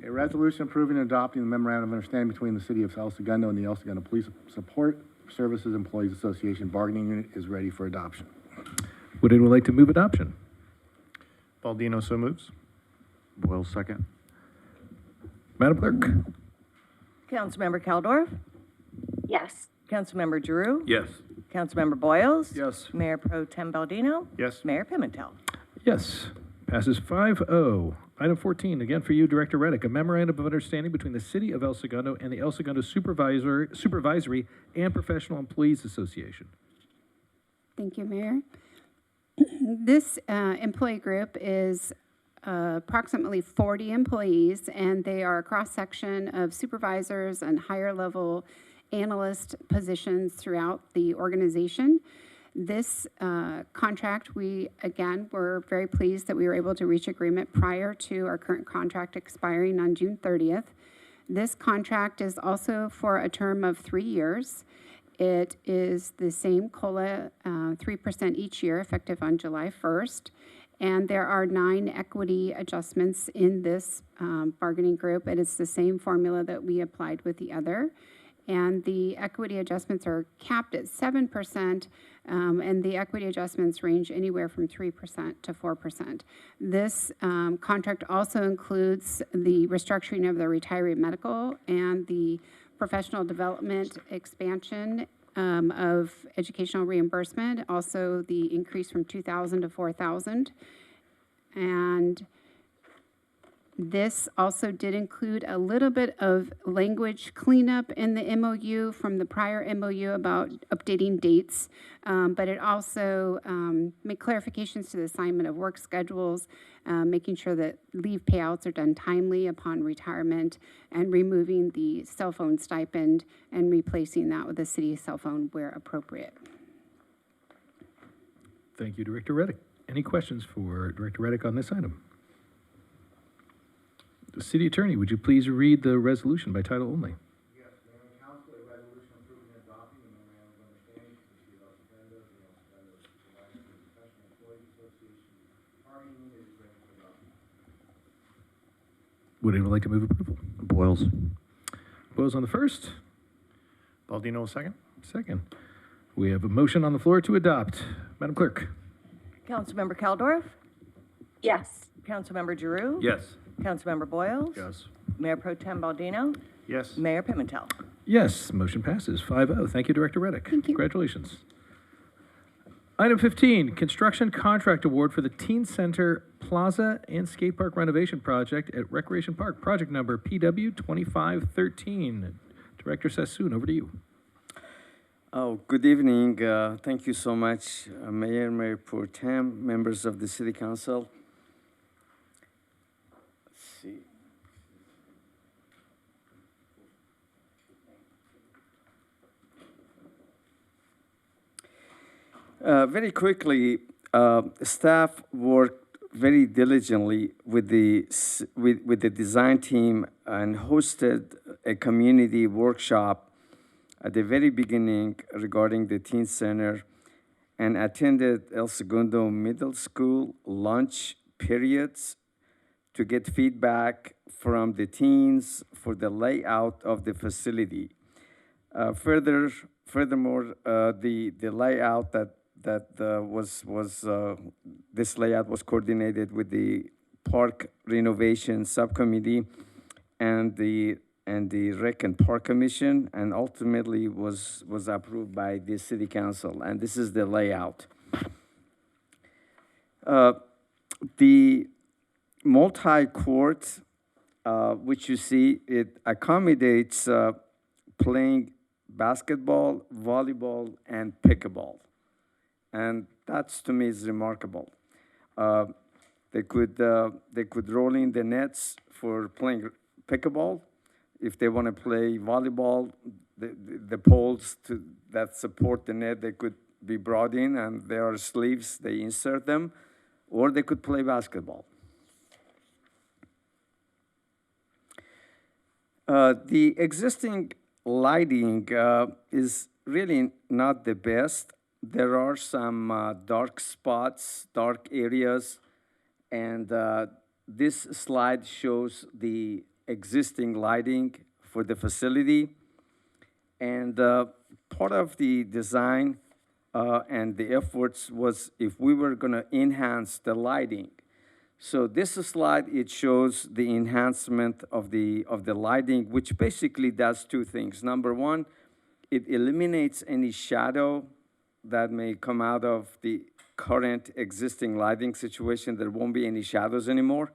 A resolution approving and adopting the memorandum of understanding between the City of El Segundo and the El Segundo Police Support Services Employees Association bargaining unit is ready for adoption. Would anyone like to move adoption? Baldino so moves. Boyle second. Madam Clerk? Councilmember Keldorf? Yes. Councilmember Giroux? Yes. Councilmember Boyles? Yes. Mayor Pro Tem Baldino? Yes. Mayor Pimentel? Yes. Passes 5-0. Item 14, again for you, Director Reddick, a memorandum of understanding between the City of El Segundo and the El Segundo Supervisory and Professional Employees Association. Thank you, Mayor. This employee group is approximately 40 employees, and they are a cross-section of supervisors and higher-level analyst positions throughout the organization. This contract, we, again, were very pleased that we were able to reach agreement prior to our current contract expiring on June 30th. This contract is also for a term of 3 years. It is the same COLA, 3% each year, effective on July 1st. And there are 9 equity adjustments in this bargaining group, and it's the same formula that we applied with the other. And the equity adjustments are capped at 7%, and the equity adjustments range anywhere from 3% to 4%. This contract also includes the restructuring of the retiree medical and the professional development expansion of educational reimbursement, also the increase from $2,000 to $4,000. And This also did include a little bit of language cleanup in the MOU from the prior MOU about updating dates, but it also made clarifications to the assignment of work schedules, making sure that leave payouts are done timely upon retirement, and removing the cell phone stipend and replacing that with a city cell phone where appropriate. Thank you, Director Reddick. Any questions for Director Reddick on this item? The City Attorney, would you please read the resolution by title only? Yes, Mayor and Council, a resolution approving and adopting the memorandum of understanding between the City of El Segundo and the El Segundo Supervisors and Professional Employees Association, bargaining unit is ready for adoption. Would anyone like to move approval? Boyles. Boyles on the first. Baldino, second. Second. We have a motion on the floor to adopt. Madam Clerk? Councilmember Keldorf? Yes. Councilmember Giroux? Yes. Councilmember Boyles? Yes. Mayor Pro Tem Baldino? Yes. Mayor Pimentel? Yes, motion passes 5-0. Thank you, Director Reddick. Thank you. Congratulations. Item 15, construction contract award for the Teen Center Plaza and Skate Park renovation project at Recreation Park, project number PW 2513. Director Sassoon, over to you. Oh, good evening. Thank you so much, Mayor, Mayor Pro Tem, members of the City Council. Let's see. Very quickly, staff worked very diligently with the design team and hosted a community workshop at the very beginning regarding the teen center, and attended El Segundo Middle School lunch periods to get feedback from the teens for the layout of the facility. Furthermore, the layout this layout was coordinated with the Park Renovation Subcommittee and the Rec and Park Commission, and ultimately was approved by the City Council. And this is the layout. The multi-court, which you see, it accommodates playing basketball, volleyball, and pickleball. And that's, to me, is remarkable. They could roll in the nets for playing pickleball. If they want to play volleyball, the poles that support the net, they could be brought in, and there are sleeves, they insert them, or they could play basketball. The existing lighting is really not the best. There are some dark spots, dark areas, and this slide shows the existing lighting for the facility. And part of the design and the efforts was if we were going to enhance the lighting. So this slide, it shows the enhancement of the lighting, which basically does two things. Number one, it eliminates any shadow that may come out of the current existing lighting situation. There won't be any shadows anymore.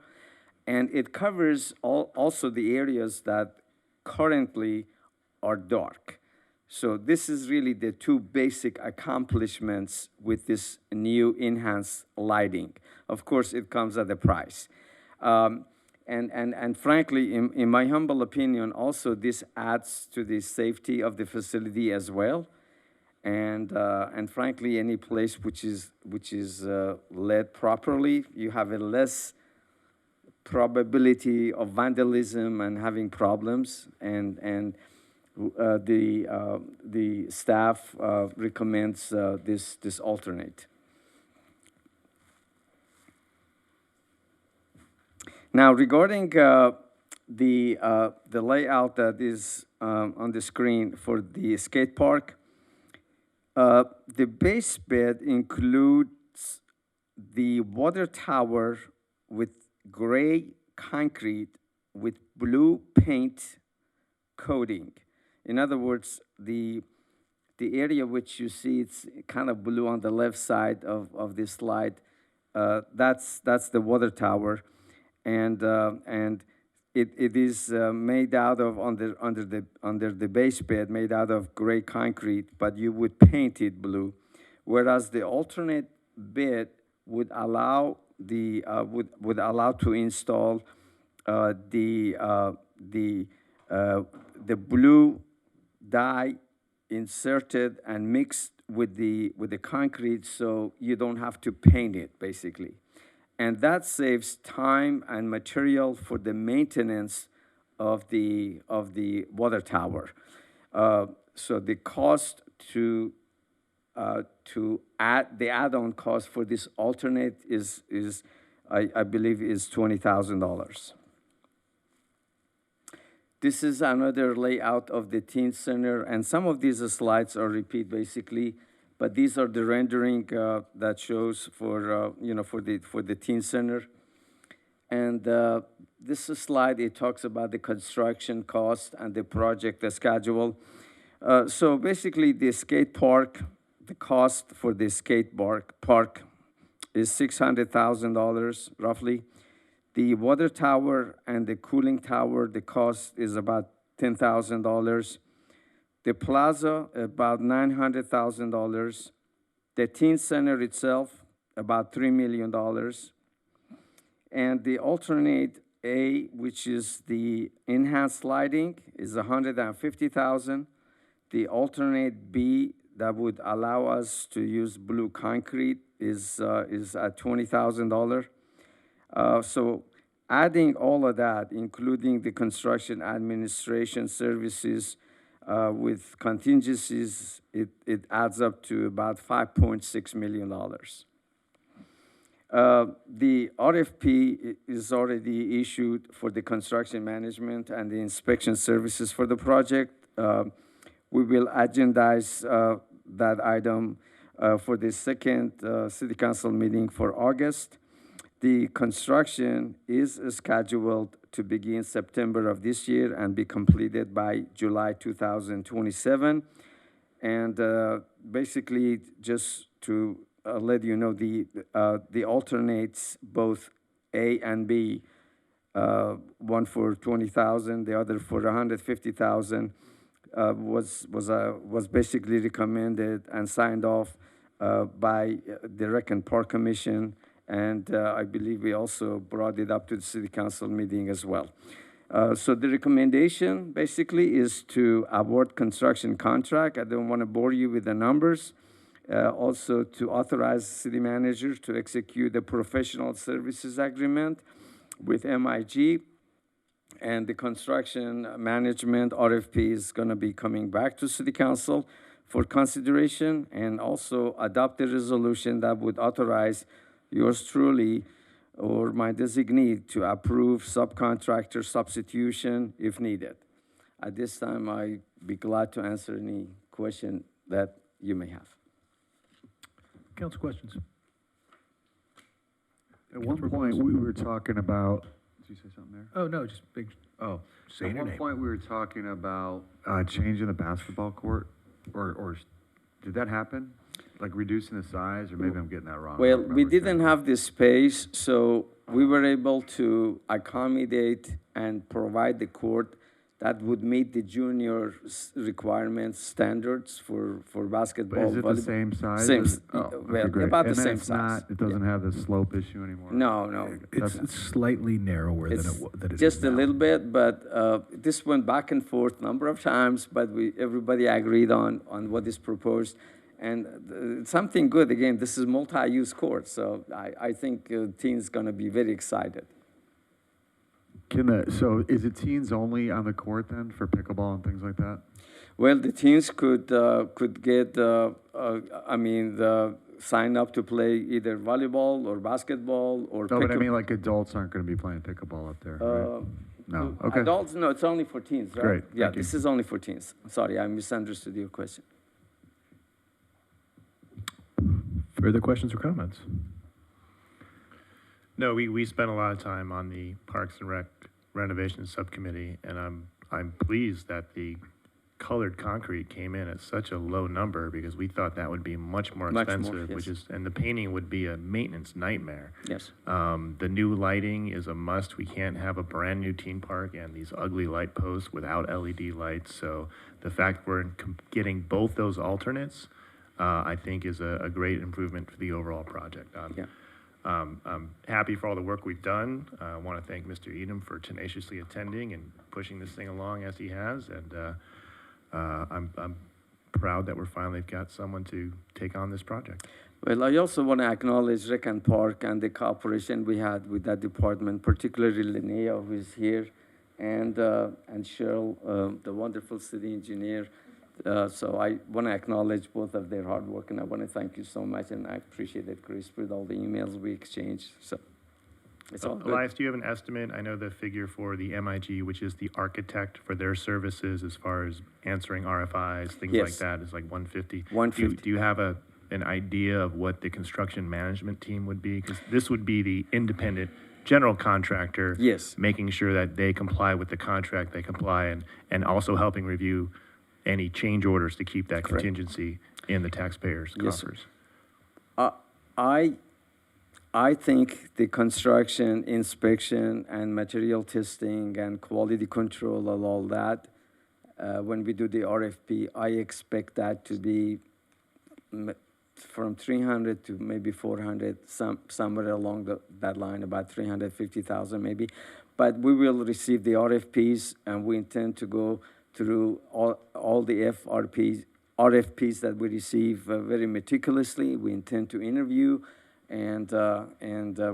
And it covers also the areas that currently are dark. So this is really the two basic accomplishments with this new enhanced lighting. Of course, it comes at a price. And frankly, in my humble opinion, also this adds to the safety of the facility as well. And frankly, any place which is led properly, you have a less probability of vandalism and having problems. And the staff recommends this alternate. Now, regarding the layout that is on the screen for the skate park, the base bed includes the water tower with gray concrete with blue paint coating. In other words, the area which you see, it's kind of blue on the left side of this slide, that's the water tower. and it is made out of under the base bed made out of gray concrete, but you would paint it blue, whereas the alternate bed would allow would allow to install the blue dye inserted and mixed with the concrete, so you don't have to paint it basically. And that saves time and material for the maintenance of the water tower. So the cost to add the add-on cost for this alternate is I believe is $20,000. This is another layout of the teen center, and some of these slides are repeat basically. But these are the rendering that shows for for the teen center, and this slide it talks about the construction cost and the project schedule. So basically, the skate park, the cost for the skate park is $600,000 roughly. The water tower and the cooling tower, the cost is about $10,000. The plaza, about $900,000. The teen center itself, about $3 million. And the alternate A, which is the enhanced lighting, is $150,000. The alternate B, that would allow us to use blue concrete, is at $20,000. So adding all of that, including the construction administration services, with contingencies, it adds up to about $5.6 million. The RFP is already issued for the construction management and the inspection services for the project. We will agendize that item for the second City Council meeting for August. The construction is scheduled to begin September of this year and be completed by July 2027. And basically, just to let you know, the alternates, both A and B, one for $20,000, the other for $150,000, was basically recommended and signed off by the Rec and Park Commission. And I believe we also brought it up to the City Council meeting as well. So the recommendation basically is to award construction contract. I don't want to bore you with the numbers. Also to authorize the city manager to execute a professional services agreement with MIG. And the construction management RFP is going to be coming back to City Council for consideration, and also adopt a resolution that would authorize yours truly or my designee to approve subcontractor substitution if needed. At this time, I'd be glad to answer any question that you may have. Council questions? At one point, we were talking about, did you say something there? Oh, no, just big. Oh, Say at your one name. point, we were talking about changing the basketball court, or did that happen? Like reducing the size, or maybe I'm getting that wrong. I Well, don't we remember didn't have the space, so we were able to accommodate and provide the court that would meet the junior requirements, standards for basketball. But is it the volleyball. same size? Same, Oh, okay, well, great. about the And then same it's size. not- It doesn't have the slope issue anymore? No. It's slightly narrower than it is just now. a little bit, but this went back and forth number of times, but everybody agreed on what is proposed. And it's something good, again, this is multi-use court, so I think teens gonna be very excited. So is it teens only on the court then for pickleball and things like that? Well, the teens could get, sign up to play either volleyball or basketball or No, but I mean, like adults aren't going to be playing pickleball up there, right? No, okay. Adults, no, it's only for teens, right? Great, Yeah, thank you. this is only for teens. Sorry, I misunderstood your question. Further questions or comments? No, we spent a lot of time on the Parks and Rec renovation subcommittee, and I'm pleased that the colored concrete came in at such a low number because we thought that would be much more Much more, expensive, which yes. is, and the painting would be a maintenance nightmare. Yes. The new lighting is a must. We can't have a brand new teen park and these ugly light posts without LED lights. So the fact we're getting both those alternates, I think is a great improvement for the overall project. Yeah. I'm happy for all the work we've done. I want to thank Mr. Edom for tenaciously attending and pushing this thing along as he has. And I'm proud that we're finally got someone to take on this project. Well, I also want to acknowledge Rec and Park and the cooperation we had with that department, particularly Linnea, who is here, and Cheryl, the wonderful city engineer. So I want to acknowledge both of their hard work, and I want to thank you so much, and I appreciate it, Chris, with all the emails we exchanged. So it's all good. Elias, do you have an estimate? I know the figure for the MIG, which is the architect for their services as far as answering RFIs, things like Yes. that, is like 150. 150. Do you have an idea of what the construction management team would be? Because this would be the independent general contractor. Yes. Making sure that they comply with the contract, they comply, and also helping review any change orders to keep that Correct. contingency in the taxpayers' Yes, sir. coffers. I think the construction, inspection, and material testing and quality control and all that, when we do the RFP, I expect that to be from 300 to maybe 400, somewhere along that line, about 350,000 maybe. But we will receive the RFPs, and we intend to go through all the RFPs that we receive very meticulously. We intend to interview, and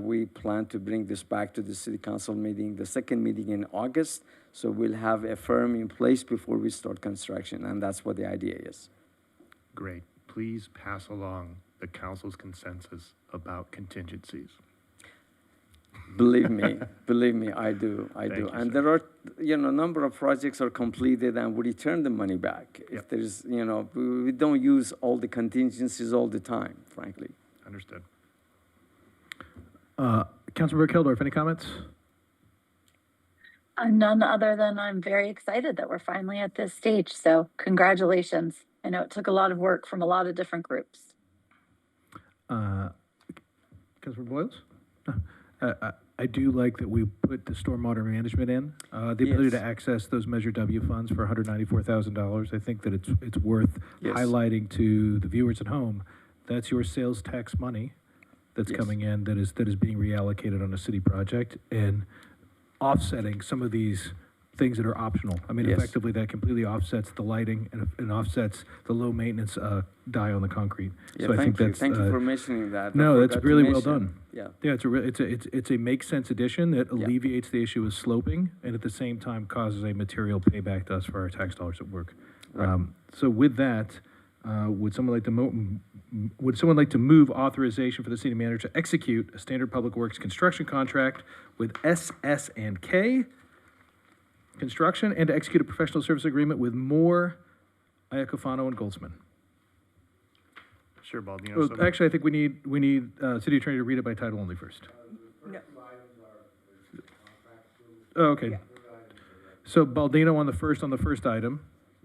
we plan to bring this back to the city council meeting, the second meeting in August. So we'll have a firm in place before we start construction, and that's what the idea is. Great. Please pass along the council's consensus about contingencies. Believe me, I do. Thank you, And sir. there are, a number of projects are completed and we return the money back. Yep. If there's, we don't use all the contingencies all the time, frankly. Understood. Councilmember Keldorf, any comments? None other than I'm very excited that we're finally at this stage. So congratulations. I know it took a lot of work from a lot of different groups. Councilmember Boyles? I do like that we put the stormwater management in, the ability Yes. to access those Measure W funds for $194,000. I think that it's worth Yes. highlighting to the viewers at home. That's your sales tax money that's Yes. coming in that is being reallocated on a city project and offsetting some of these things that are optional. I mean, Yes. effectively, that completely offsets the lighting and offsets the low maintenance dye on the concrete. Yeah, So I think thank you. that's Thank you for mentioning that. I no, that's forgot to really well mention. done. Yeah. Yeah, it's a make sense addition that alleviates the issue of sloping and at the same time causes a material payback to us for our tax dollars at work. Right. So with that, would someone like to move authorization for the city manager to execute a standard public works construction contract with SS&K Construction and to execute a professional service agreement with Moore, Iacofano, and Goldsman? Sure, Baldino. Well, So- actually, I think we need city attorney to read it by title only first. No. Oh, okay. So Baldino on the first item.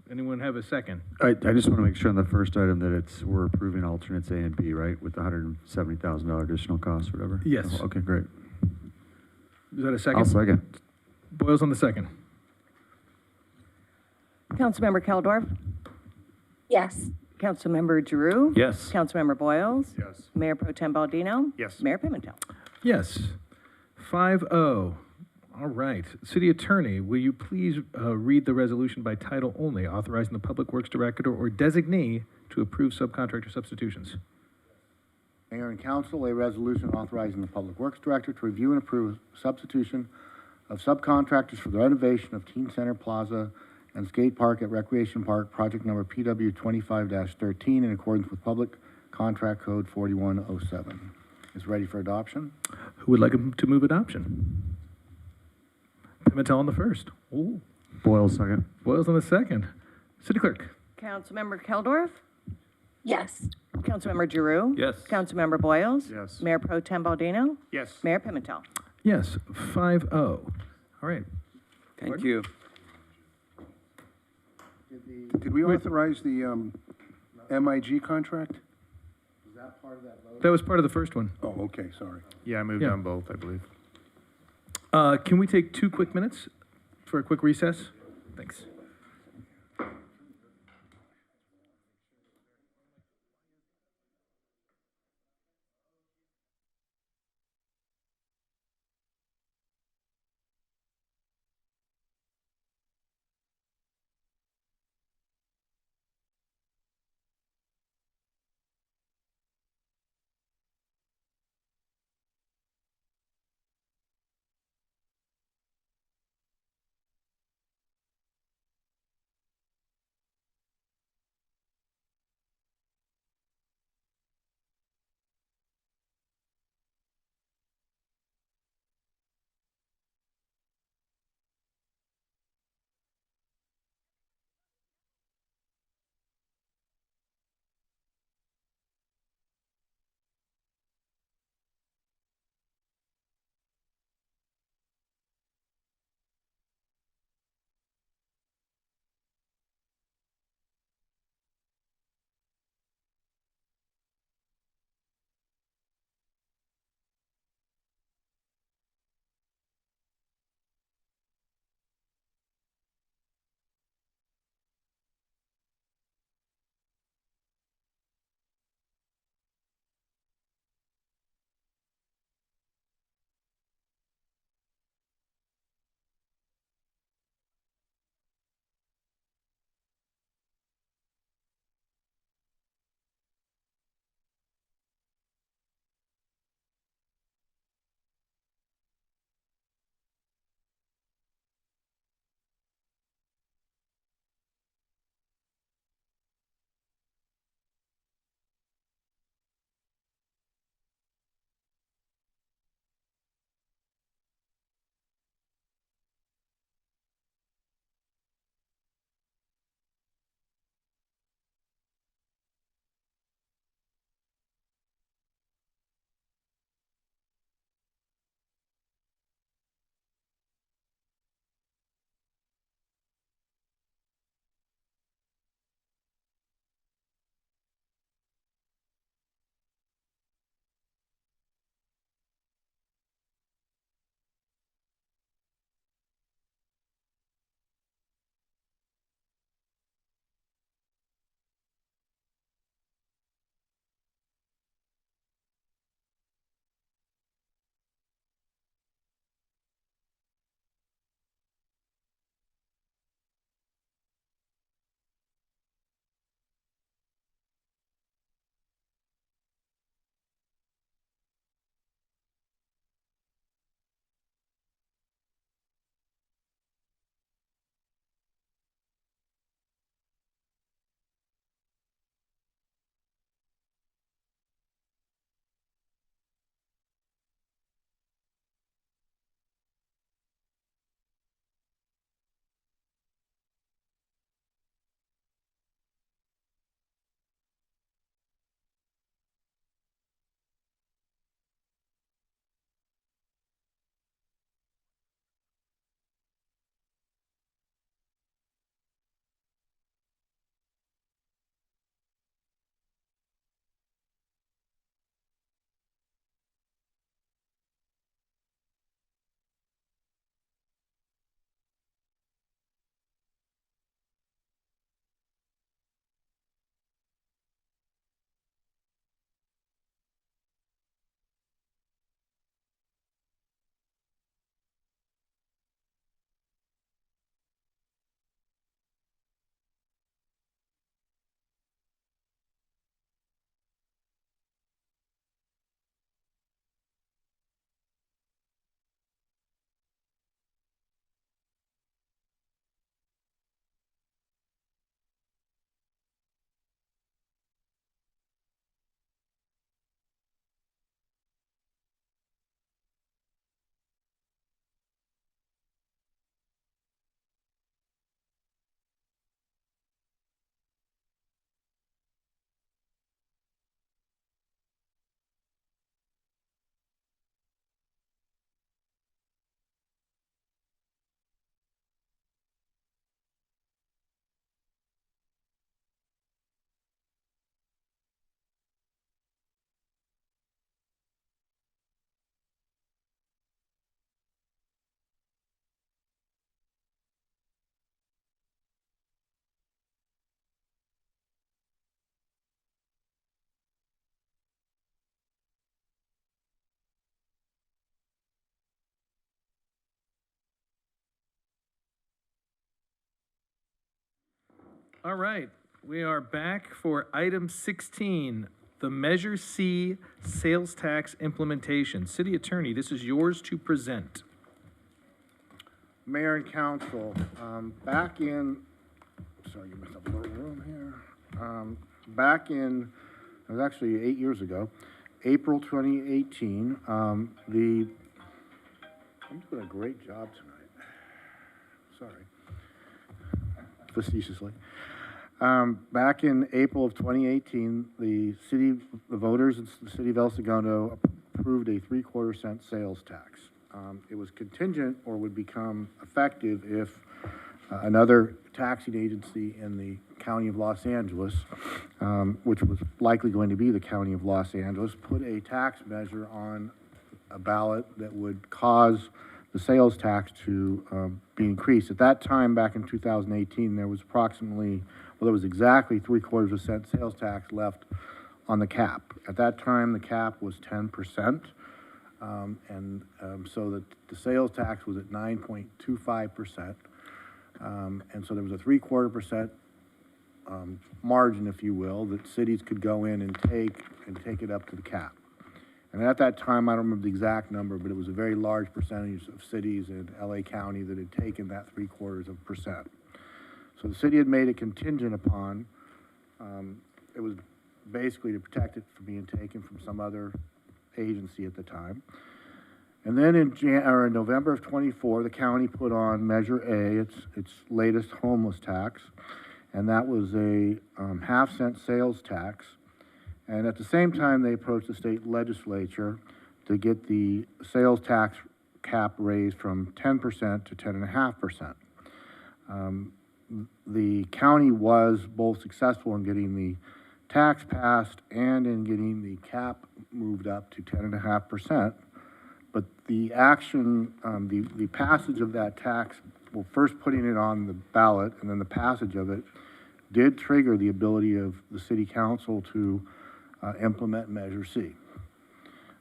Anyone have a second? I just want to make sure on the first item that we're approving alternates A and B, right, with the $170,000 additional cost, whatever? Yes. Okay, great. Is that a second? I'll second. Boyles on the second. Councilmember Keldorf? Yes. Councilmember Giroux? Yes. Councilmember Boyles? Yes. Mayor Pro Tem Baldino? Yes. Mayor Pimentel? Yes. 5-0. All right. City Attorney, will you please read the resolution by title only, authorizing the Public Works Director or designee to approve subcontractor substitutions? Mayor and council, a resolution authorizing the Public Works Director to review and approve substitution of subcontractors for the renovation of Teen Center Plaza and Skate Park at Recreation Park, project number PW 25-13 in accordance with Public Contract Code 4107. Is ready for adoption. Who would like to move adoption? Pimentel on the first. Ooh. Boyle, second. Boyles on the second. City Clerk? Councilmember Keldorf? Yes. Councilmember Giroux? Yes. Councilmember Boyles? Yes. Mayor Pro Tem Baldino? Yes. Mayor Pimentel? Yes, 5-0. All right. Thank you. Did we authorize the MIG contract? Is that part of that vote? That was part of the first one. Oh, okay, sorry. Yeah, I moved Yeah. on both, I believe. Can we take 2 quick minutes for a quick recess? Thanks. All right, we are back for item 16, the Measure C sales tax implementation. City Attorney, this is yours to present. Mayor and council, back in, sorry, give myself a little room here. Back in, it was actually 8 years ago, April 2018, I'm doing a great job tonight. Sorry. Facetiously. Back in April of 2018, the voters in the city of El Segundo approved a 3/4 cent sales tax. It was contingent or would become effective if another taxing agency in the county of Los Angeles, which was likely going to be the county of Los Angeles, put a tax measure on a ballot that would cause the sales tax to be increased. At that time, back in 2018, there was there was exactly 3/4 cent sales tax left on the cap. At that time, the cap was 10%. So that the sales tax was at 9.25%. And so there was a 3/4% margin, if you will, that cities could go in and take it up to the cap. And at that time, I don't remember the exact number, but it was a very large percentage of cities in LA County that had taken that 3/4%. So the city had made a contingent upon, it was basically to protect it from being taken from some other agency at the time. And then in November of 24, the county put on Measure A, its latest homeless tax, and that was a half-cent sales tax. And at the same time, they approached the state legislature to get the sales tax cap raised from 10% to 10.5%. The county was both successful in getting the tax passed and in getting the cap moved up to 10.5%. But the action, the passage of that tax, well, first putting it on the ballot and then the passage of it did trigger the ability of the city council to implement Measure C.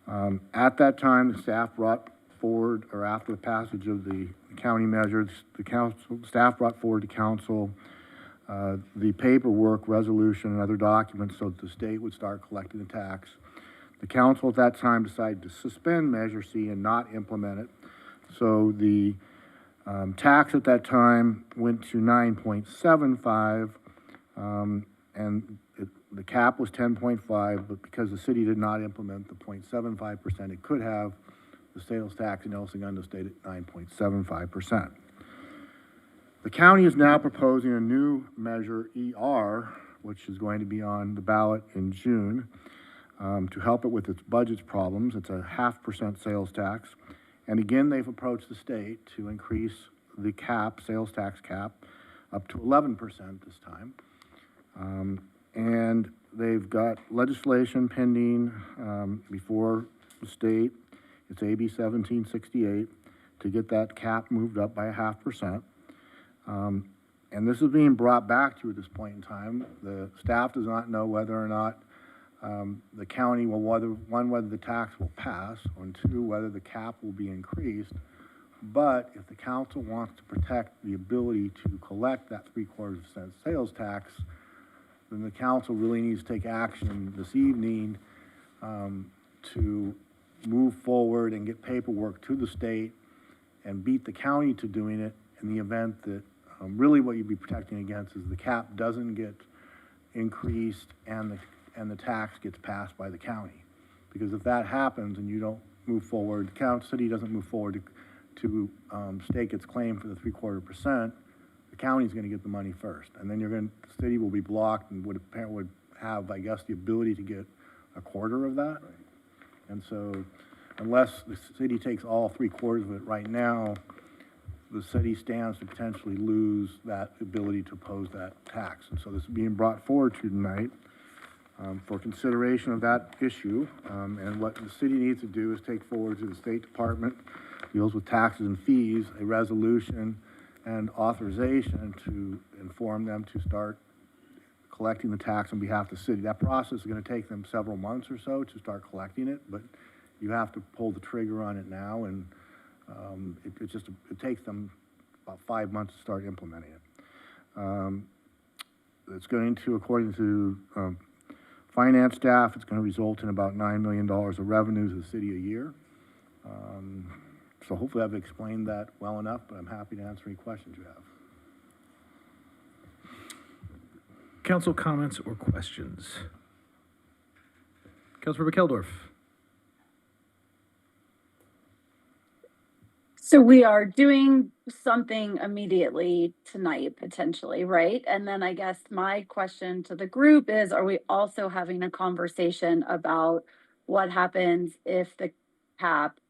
At that time, the staff brought forward, or after the passage of the county measures, staff brought forward to council the paperwork, resolution, and other documents so that the state would start collecting the tax. The council at that time decided to suspend Measure C and not implement it. So the tax at that time went to 9.75, and the cap was 10.5, but because the city did not implement the 0.75% it could have, the sales tax in El Segundo stayed at 9.75%. The county is now proposing a new Measure ER, which is going to be on the ballot in June, to help it with its budget problems. It's a 0.5% sales tax. And again, they've approached the state to increase the cap, sales tax cap, up to 11% this time. And they've got legislation pending before the state. It's AB 1768 to get that cap moved up by 0.5%. And this is being brought back to you at this point in time. The staff does not know whether or not the county will, whether the tax will pass, and two, whether the cap will be increased. But if the council wants to protect the ability to collect that 3/4 cent sales tax, then the council really needs to take action this evening to move forward and get paperwork to the state and beat the county to doing it in the event that really what you'd be protecting against is the cap doesn't get increased and the tax gets passed by the county. Because if that happens and you don't move forward, the city doesn't move forward to stake its claim for the 3/4%, the county's going to get the money first. And then the city will be blocked and would have, I guess, the ability to get 1/4 of that. Right. And so unless the city takes all 3/4 of it right now, the city stands to potentially lose that ability to oppose that tax. And so this is being brought forward to tonight for consideration of that issue. And what the city needs to do is take forward to the State Department, deals with taxes and fees, a resolution and authorization to inform them to start collecting the tax on behalf of the city. That process is going to take them several months or so to start collecting it, but you have to pull the trigger on it now, and it takes them about 5 months to start implementing it. It's going to, according to finance staff, it's going to result in about $9 million of revenues to the city a year. So hopefully I've explained that well enough, but I'm happy to answer any questions you have. Council comments or questions? Councilmember Keldorf. So we are doing something immediately tonight, potentially, right? And then I guess my question to the group is, are we also having a conversation about what happens if the cap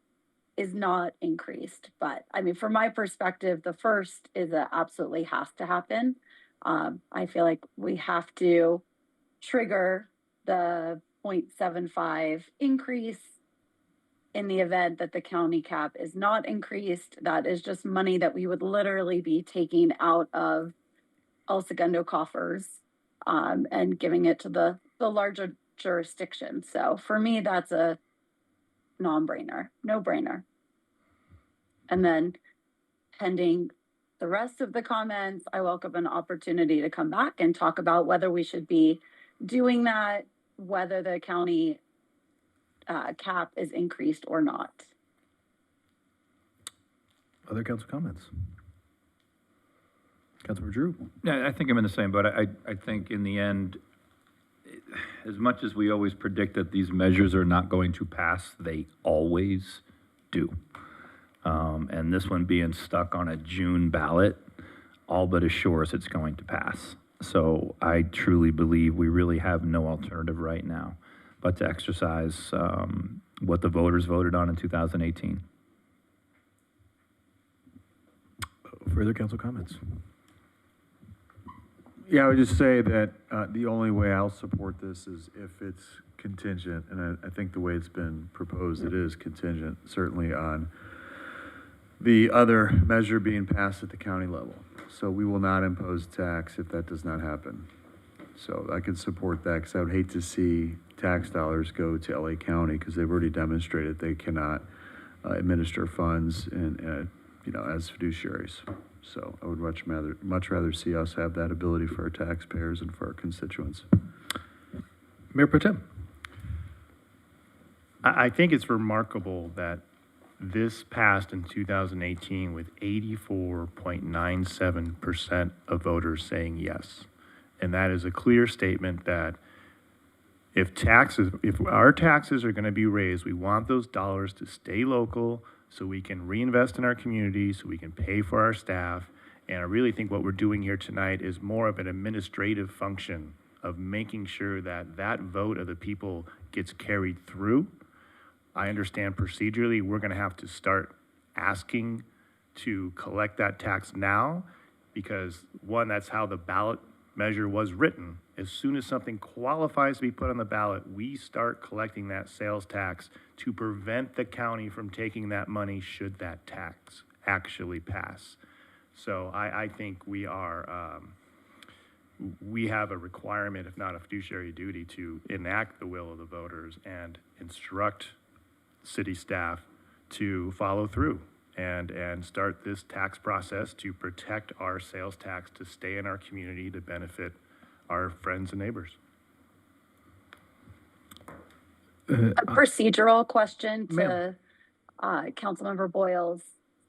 is not increased? But I mean, from my perspective, the first is that absolutely has to happen. I feel like we have to trigger the 0.75 increase in the event that the county cap is not increased. That is just money that we would literally be taking out of El Segundo coffers and giving it to the larger jurisdiction. So for me, that's a no-brainer. And then pending the rest of the comments, I welcome an opportunity to come back and talk about whether we should be doing that, whether the county cap is increased or not. Other council comments? Councilmember Drew? Yeah, I think I'm in the same boat. I think in the end, as much as we always predict that these measures are not going to pass, they always do. And this one being stuck on a June ballot all but assures it's going to pass. So I truly believe we really have no alternative right now but to exercise what the voters voted on in 2018. Further council comments? Yeah, I would just say that the only way I'll support this is if it's contingent, and I think the way it's been proposed, it is contingent, certainly on the other measure being passed at the county level. So we will not impose tax if that does not happen. So I could support that because I would hate to see tax dollars go to LA County because they've already demonstrated they cannot administer funds and as fiduciaries. So I would much rather see us have that ability for our taxpayers and for our constituents. Mayor Pro Tem. I think it's remarkable that this passed in 2018 with 84.97% of voters saying yes. And that is a clear statement that if our taxes are going to be raised, we want those dollars to stay local so we can reinvest in our community, so we can pay for our staff. And I really think what we're doing here tonight is more of an administrative function of making sure that that vote of the people gets carried through. I understand procedurally we're going to have to start asking to collect that tax now because, one, that's how the ballot measure was written. As soon as something qualifies to be put on the ballot, we start collecting that sales tax to prevent the county from taking that money should that tax actually pass. So I think we have a requirement, if not a fiduciary duty, to enact the will of the voters and instruct city staff to follow through and start this tax process to protect our sales tax to stay in our community to benefit our friends and neighbors. A procedural question to Councilmember Boyle's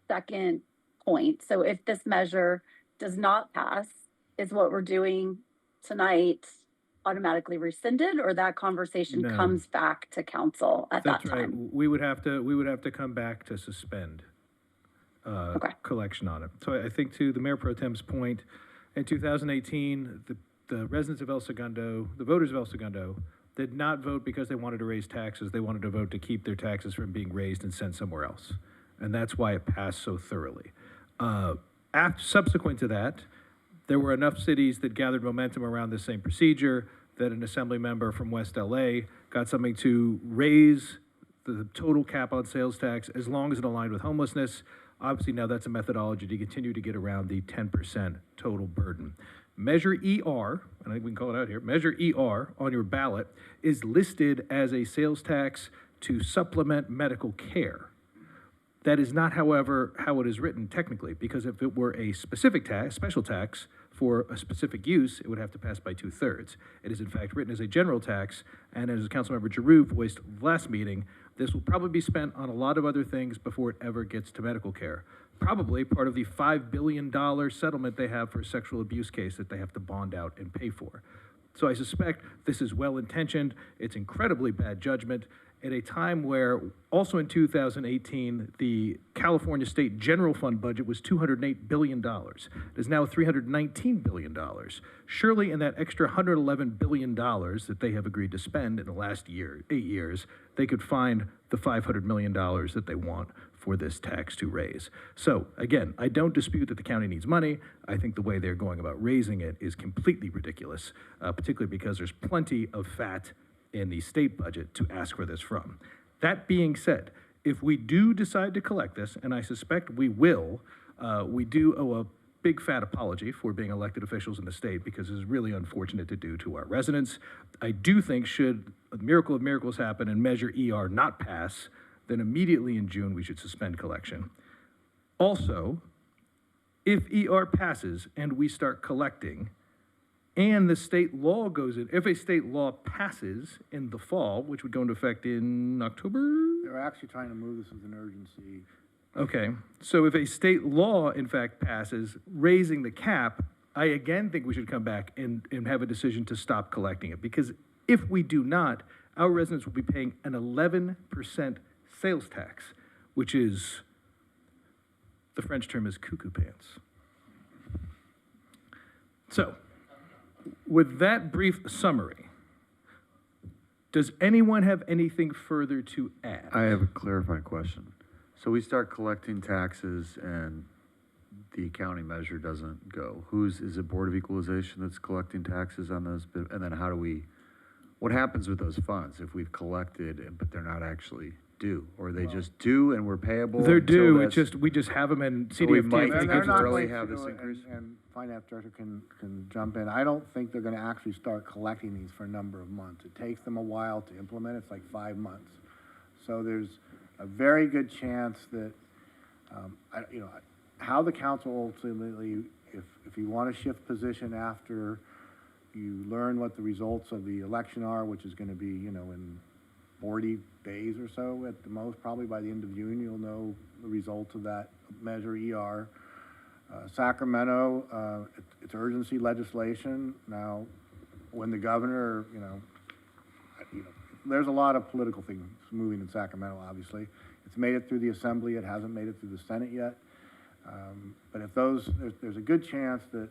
second point. So if this measure does not pass, is what we're doing tonight automatically rescinded, or that conversation comes back to council at that time? That's right. We would have to come back to suspend collection on it. So I think to the Mayor Pro Tem's point, in 2018, the residents of El Segundo, the voters of El Segundo, did not vote because they wanted to raise taxes. They wanted to vote to keep their taxes from being raised and sent somewhere else. And that's why it passed so thoroughly. Subsequent to that, there were enough cities that gathered momentum around the same procedure that an assembly member from West LA got something to raise the total cap on sales tax as long as it aligned with homelessness. Obviously, now that's a methodology to continue to get around the 10% total burden. Measure ER, and I think we can call it out here, Measure ER on your ballot is listed as a sales tax to supplement medical care. That is not, however, how it is written technically, because if it were a specific tax, special tax for a specific use, it would have to pass by 2/3. It is in fact written as a general tax, and as Councilmember Giroux voiced last meeting, this will probably be spent on a lot of other things before it ever gets to medical care. Probably part of the $5 billion settlement they have for a sexual abuse case that they have to bond out and pay for. So I suspect this is well-intentioned, it's incredibly bad judgment, at a time where, also in 2018, the California State General Fund budget was $208 billion. It is now $319 billion. Surely in that extra $111 billion that they have agreed to spend in the last 8 years, they could find the $500 million that they want for this tax to raise. So again, I don't dispute that the county needs money. I think the way they're going about raising it is completely ridiculous, particularly because there's plenty of fat in the state budget to ask for this from. That being said, if we do decide to collect this, and I suspect we will, we do owe a big fat apology for being elected officials in the state because it's really unfortunate to do to our residents. I do think should a miracle of miracles happen and Measure ER not pass, then immediately in June we should suspend collection. Also, if ER passes and we start collecting, and the state law goes in, if a state law passes in the fall, which would go into effect in October? They're actually trying to move this as an urgency. Okay, so if a state law in fact passes, raising the cap, I again think we should come back and have a decision to stop collecting it. Because if we do not, our residents will be paying an 11% sales tax, which is, the French term is cuckoo pants. So, with that brief summary, does anyone have anything further to add? I have a clarifying question. So we start collecting taxes and the county measure doesn't go. Is it Board of Equalization that's collecting taxes on those? And then what happens with those funds if we've collected, but they're not actually due? Or they just due and we're payable? They're due, until we just have them in So we CDFD. might if they think get it's to- early have this increase? And Finance Director can jump in. I don't think they're gonna actually start collecting these for a number of months. It takes them a while to implement. It's like 5 months. So there's a very good chance that, how the council ultimately, if you want to shift position after you learn what the results of the election are, which is going to be, in 40 days or so at the most, probably by the end of June, you'll know the results of that Measure ER. Sacramento, it's urgency legislation. Now, when the governor, there's a lot of political things moving in Sacramento, obviously. It's made it through the Assembly. It hasn't made it through the Senate yet. But if there's a good chance that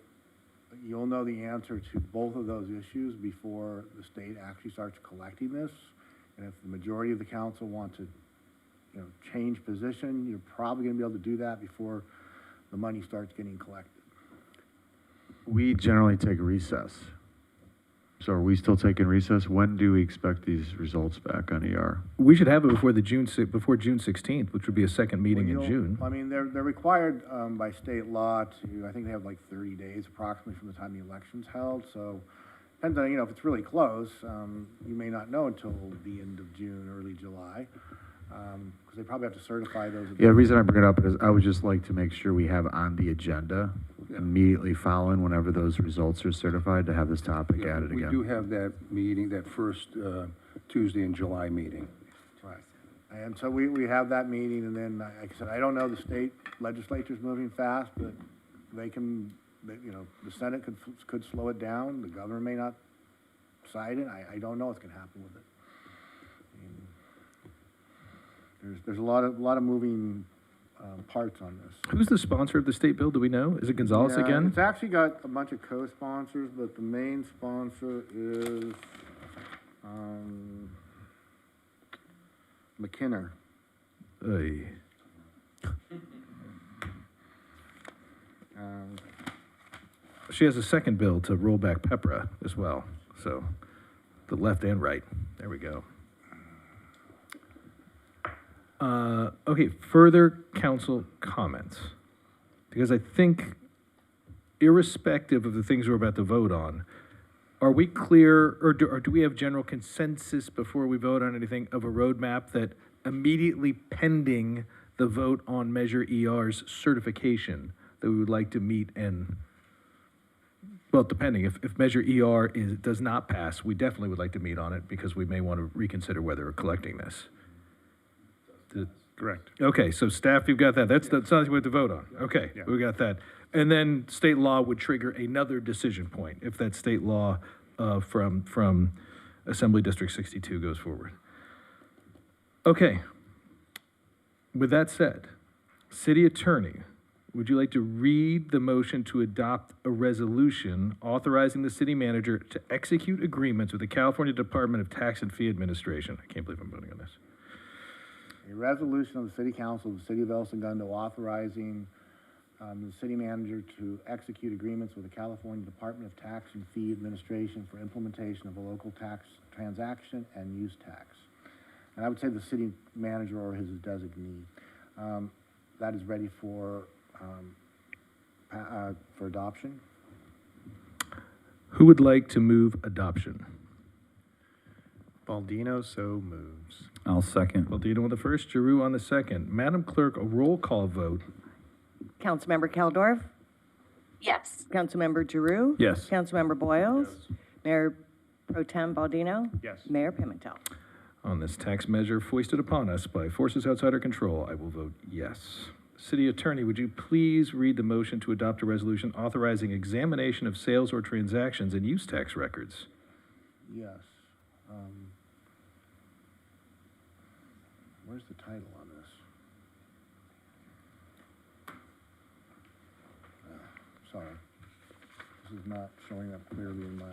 you'll know the answer to both of those issues before the state actually starts collecting this. And if the majority of the council want to, change position, you're probably gonna be able to do that before the money starts getting collected. We generally take a recess. So are we still taking recess? When do we expect these results back on ER? We should have it before June 16th, which would be a second meeting in June. I mean, they're required by state law to, I think they have like 30 days approximately from the time the election's held. So depends on, if it's really close, you may not know until the end of June, early July. Because they probably have to certify those. Yeah, the reason I bring it up is I would just like to make sure we have on the agenda immediately following whenever those results are certified to have this topic added again. We do have that meeting, that first Tuesday in July meeting. Right. And so we have that meeting, and then, like I said, I don't know, the state legislature's moving fast, but the Senate could slow it down. The governor may not decide it. I don't know what's gonna happen with it. There's a lot of moving parts on this. Who's the sponsor of the state bill? Do we know? Is it Gonzalez Yeah, again? It's actually got a bunch of co-sponsors, but the main sponsor is McKinnon. Oy. She has a second bill to roll back PEPRA as well. So the left and right. There we go. Okay, further council comments. Because I think, irrespective of the things we're about to vote on, are we clear, or do we have general consensus before we vote on anything of a roadmap that immediately pending the vote on Measure ER's certification, that we would like to meet and Well, depending, if Measure ER does not pass, we definitely would like to meet on it because we may want to reconsider whether we're collecting this. Correct. Okay, so staff, you've got that. That's something we have to vote on. Okay, Yeah. we got that. And then state law would trigger another decision point if that state law from Assembly District 62 goes forward. Okay. With that said, City Attorney, would you like to read the motion to adopt a resolution authorizing the city manager to execute agreements with the California Department of Tax and Fee Administration? I can't believe I'm voting on this. A resolution of the City Council of the City of El Segundo authorizing the city manager to execute agreements with the California Department of Tax and Fee Administration for implementation of a local tax transaction and use tax. And I would say the city manager or his designee. That is ready for adoption. Who would like to move adoption? Baldino so moves. I'll second. Baldino on the first, Giroux on the second. Madam Clerk, a roll call vote. Councilmember Keldorf? Yes. Councilmember Giroux? Yes. Councilmember Boyles? Mayor Pro Tem Baldino? Yes. Mayor Pimentel? On this tax measure foisted upon us by forces outside our control, I will vote yes. City Attorney, would you please read the motion to adopt a resolution authorizing examination of sales or transactions and use tax records? Yes. Where's the title on this? Sorry. This is not showing up clearly in my...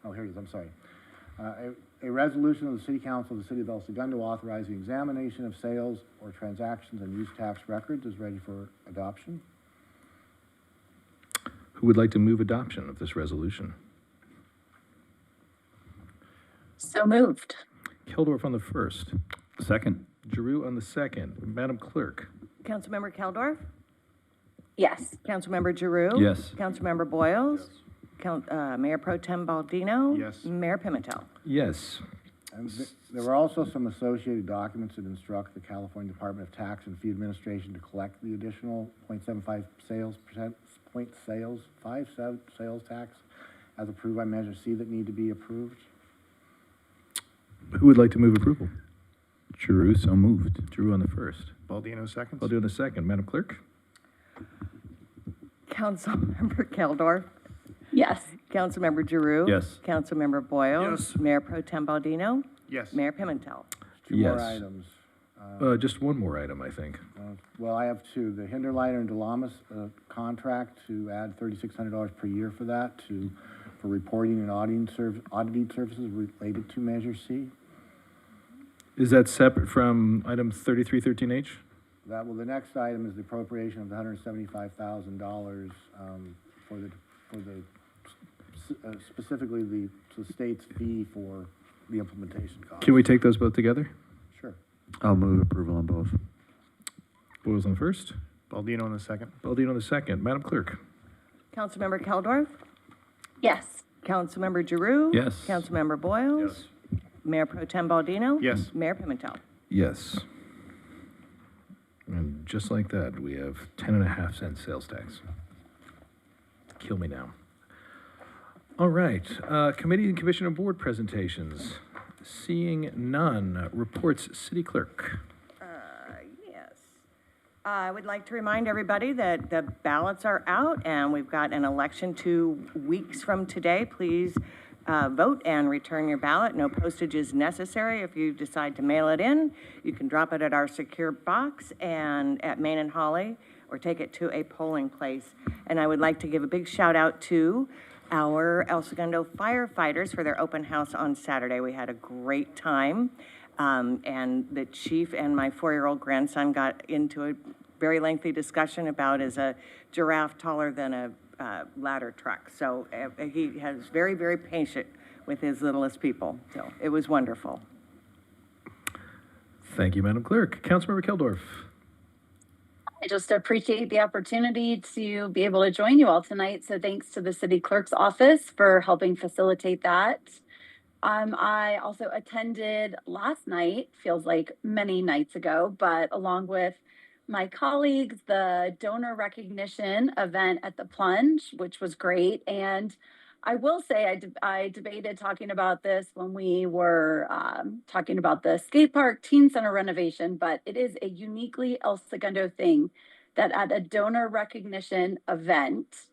Oh, here it is, I'm sorry. A resolution of the City Council of the City of El Segundo authorizing examination of sales or transactions and use tax records is ready for adoption. Who would like to move adoption of this resolution? So moved. Keldorf on the first. Second. Giroux on the second. Madam Clerk? Councilmember Keldorf? Yes. Councilmember Giroux? Yes. Councilmember Boyles? Mayor Pro Tem Baldino? Yes. Mayor Pimentel? Yes. And there were also some associated documents that instruct the California Department of Tax and Fee Administration to collect the additional 0.75 sales tax as approved by Measure C that need to be approved. Who would like to move approval? Giroux so moved. Giroux on the first. Baldino seconds. Baldino on the second. Madam Clerk? Councilmember Keldorf? Yes. Councilmember Giroux? Yes. Councilmember Boyles? Yes. Mayor Pro Tem Baldino? Yes. Mayor Pimentel? Two more Yes. items. Just one more item, I think. Well, I have two. The Hinderleiter and Delamas contract to add $3,600 per year for that for reporting and auditing services related to Measure C. Is that separate from item 3313H? The next item is the appropriation of the $175,000 specifically the state's fee for the implementation cost. Can we take those both together? Sure. I'll move approval on both. Boyles on the first. Baldino on the second. Baldino on the second. Madam Clerk? Councilmember Keldorf? Yes. Councilmember Giroux? Yes. Councilmember Boyles? Mayor Pro Tem Baldino? Yes. Mayor Pimentel? Yes. And just like that, we have 10.5 cent sales tax. Kill me now. All right, committee and commissioner board presentations. Seeing none, reports City Clerk. Yes. I would like to remind everybody that the ballots are out and we've got an election 2 weeks from today. Please vote and return your ballot. No postage is necessary. If you decide to mail it in, you can drop it at our secure box and at Main and Holly, or take it to a polling place. And I would like to give a big shout out to our El Segundo firefighters for their open house on Saturday. We had a great time. And the chief and my 4-year-old grandson got into a very lengthy discussion about is a giraffe taller than a ladder truck. So he has very, very patient with his littlest people. So it was wonderful. Thank you, Madam Clerk. Councilmember Keldorf. I just appreciate the opportunity to be able to join you all tonight. So thanks to the city clerk's office for helping facilitate that. I also attended last night, feels like many nights ago, but along with my colleagues the donor recognition event at the Plunge, which was great. And I will say I debated talking about this when we were talking about the skate park teen center renovation, but it is a uniquely El Segundo thing that at a donor recognition event,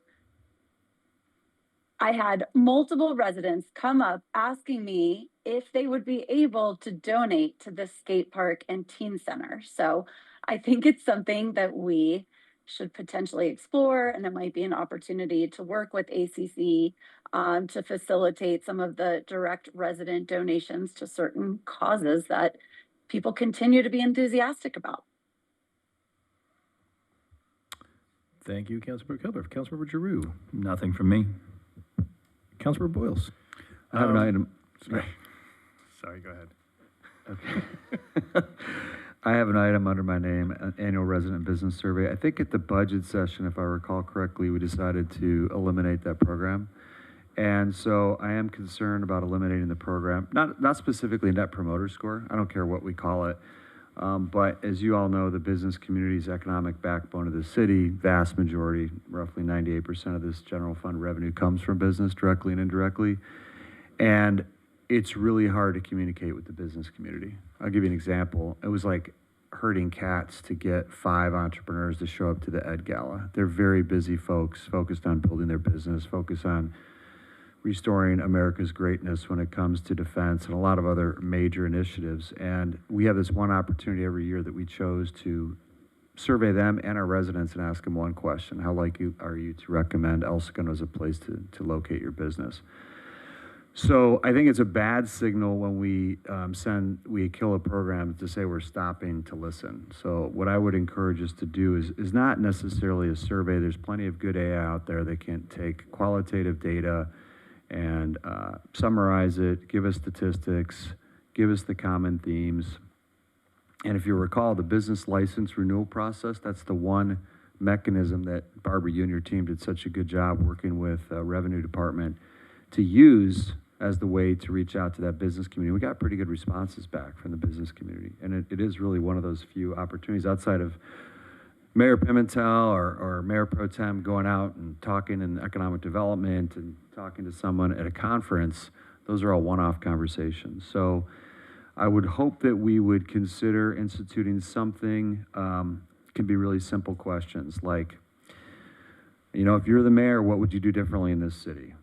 I had multiple residents come up asking me if they would be able to donate to the skate park and teen center. So I think it's something that we should potentially explore, and it might be an opportunity to work with ACC to facilitate some of the direct resident donations to certain causes that people continue to be enthusiastic about. Thank you, Councilmember Keller. Councilmember Giroux. Nothing from me. Councilmember Boyles. I have an item. Sorry, go ahead. Okay. I have an item under my name, an annual resident business survey. I think at the budget session, if I recall correctly, we decided to eliminate that program. And so I am concerned about eliminating the program, not specifically Net Promoter Score. I don't care what we call it. But as you all know, the business community's economic backbone of the city, vast majority, roughly 98% of this general fund revenue comes from business directly and indirectly. And it's really hard to communicate with the business community. I'll give you an example. It was like herding cats to get 5 entrepreneurs to show up to the Ed Gala. They're very busy folks, focused on building their business, focused on restoring America's greatness when it comes to defense and a lot of other major initiatives. And we have this one opportunity every year that we chose to survey them and our residents and ask them one question: how likely are you to recommend El Segundo as a place to locate your business? So I think it's a bad signal when we kill a program to say we're stopping to listen. So what I would encourage us to do is not necessarily a survey. There's plenty of good AI out there that can take qualitative data and summarize it, give us statistics, give us the common themes. And if you recall, the business license renewal process, that's the one mechanism that Barbara, you and your team did such a good job working with Revenue Department to use as the way to reach out to that business community. We got pretty good responses back from the business community. And it is really one of those few opportunities outside of Mayor Pimentel or Mayor Pro Tem going out and talking in economic development and talking to someone at a conference. Those are all one-off conversations. So I would hope that we would consider instituting something, can be really simple questions like, if you're the mayor, what would you do differently in this city?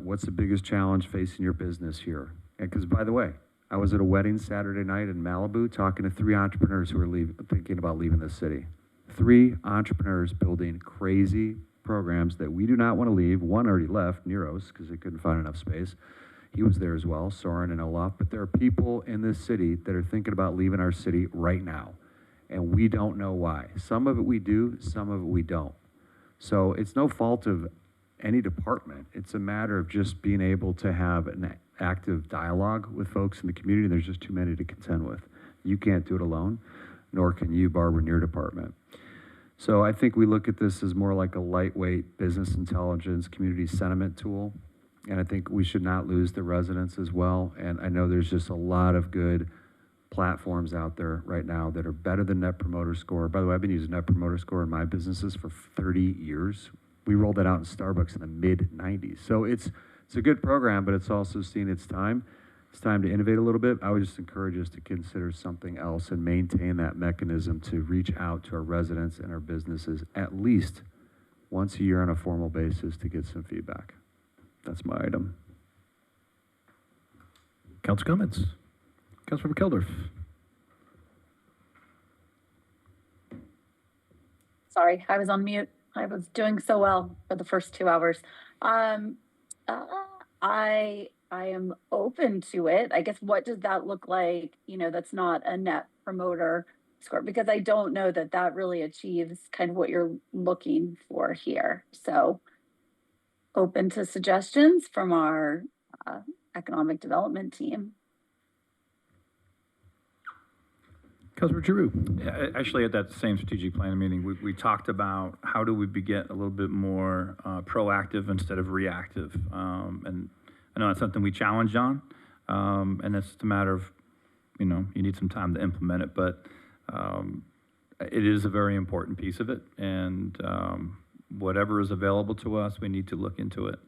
What's the biggest challenge facing your business here? And because, by the way, I was at a wedding Saturday night in Malibu talking to 3 entrepreneurs who are thinking about leaving the city. 3 entrepreneurs building crazy programs that we do not want to leave. One already left, Nero's, because they couldn't find enough space. He was there as well, Soren and Olaf. But there are people in this city that are thinking about leaving our city right now. And we don't know why. Some of it we do, some of it we don't. So it's no fault of any department. It's a matter of just being able to have an active dialogue with folks in the community. There's just too many to contend with. You can't do it alone, nor can you, Barbara, in your department. So I think we look at this as more like a lightweight business intelligence, community sentiment tool. And I think we should not lose the residents as well. And I know there's just a lot of good platforms out there right now that are better than Net Promoter Score. By the way, I've been using Net Promoter Score in my businesses for 30 years. We rolled that out in Starbucks in the mid-90s. So it's a good program, but it's also seen its time. It's time to innovate a little bit. I would just encourage us to consider something else and maintain that mechanism to reach out to our residents and our businesses at least once a year on a formal basis to get some feedback. That's my item. Council comments. Councilmember Keldorf. Sorry, I was on mute. I was doing so well for the first 2 hours. I am open to it. I guess, what does that look like? That's not a Net Promoter Score, because I don't know that that really achieves kind of what you're looking for here. So open to suggestions from our economic development team. Councilor Giroux. Yeah, actually, at that same strategic planning meeting, we talked about how do we get a little bit more proactive instead of reactive. And I know that's something we challenged on, and it's just a matter of, you need some time to implement it. But it is a very important piece of it, and whatever is available to us, we need to look into it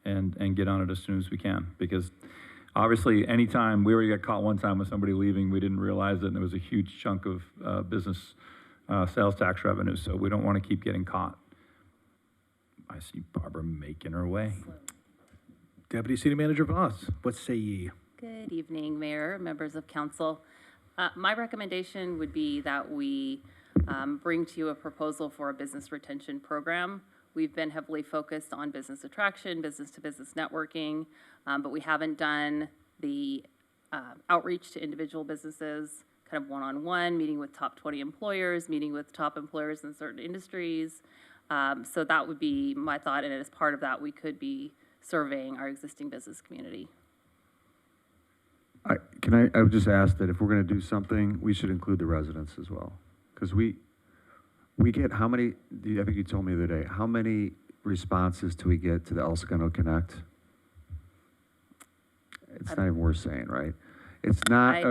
and get on it as soon as we can, because obviously, anytime, we already got caught one time with somebody leaving, we didn't realize it, and it was a huge chunk of business sales tax revenue, so we don't want to keep getting caught. I see Barbara making her way. Deputy City Manager Voss, what say ye? Good evening, Mayor, members of council. My recommendation would be that we bring to you a proposal for a business retention program. We've been heavily focused on business attraction, business-to-business networking, but we haven't done the outreach to individual businesses, kind of one-on-one, meeting with top 20 employers, meeting with top employers in certain industries. So that would be my thought, and as part of that, we could be surveying our existing business community. I would just ask that if we're going to do something, we should include the residents as well. Because we get how many, I think you told me the other day, how many responses do we get to the El Segundo Connect? It's not even worth saying, right? It's not,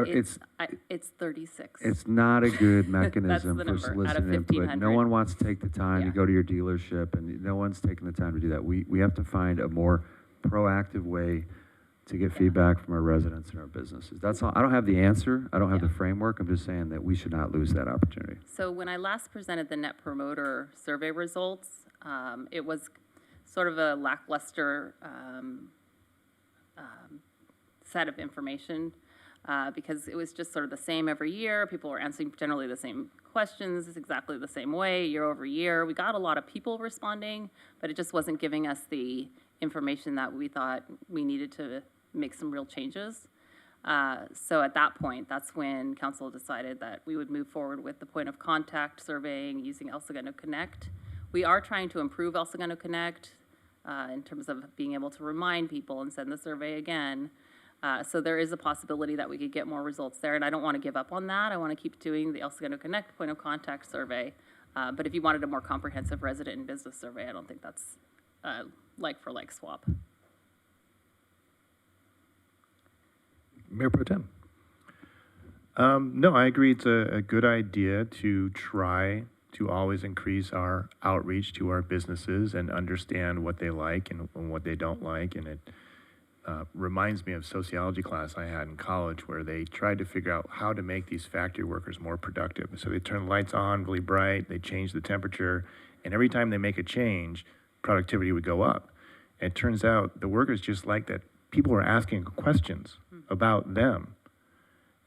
it's 36. it's not a good That's mechanism the for number, out of soliciting input. 1,500. No one wants to take the time Yeah. to go to your dealership, and no one's taking the time to do that. We have to find a more proactive way to get feedback from our residents and our businesses. That's all. I don't have the answer. I don't have the framework. I'm just saying that we should not lose that opportunity. So when I last presented the Net Promoter Survey results, it was sort of a lackluster set of information because it was just sort of the same every year. People were answering generally the same questions exactly the same way year over year. We got a lot of people responding, but it just wasn't giving us the information that we thought we needed to make some real changes. So at that point, that's when council decided that we would move forward with the point of contact surveying using El Segundo Connect. We are trying to improve El Segundo Connect in terms of being able to remind people and send the survey again. So there is a possibility that we could get more results there, and I don't want to give up on that. I want to keep doing the El Segundo Connect point of contact survey. But if you wanted a more comprehensive resident and business survey, I don't think that's like-for-like swap. Mayor Pro Tem. No, I agree. It's a good idea to try to always increase our outreach to our businesses and understand what they like and what they don't like. And it reminds me of sociology class I had in college where they tried to figure out how to make these factory workers more productive. So they turn the lights on really bright, they change the temperature, and every time they make a change, productivity would go up. And it turns out the workers just like that people are asking questions about them.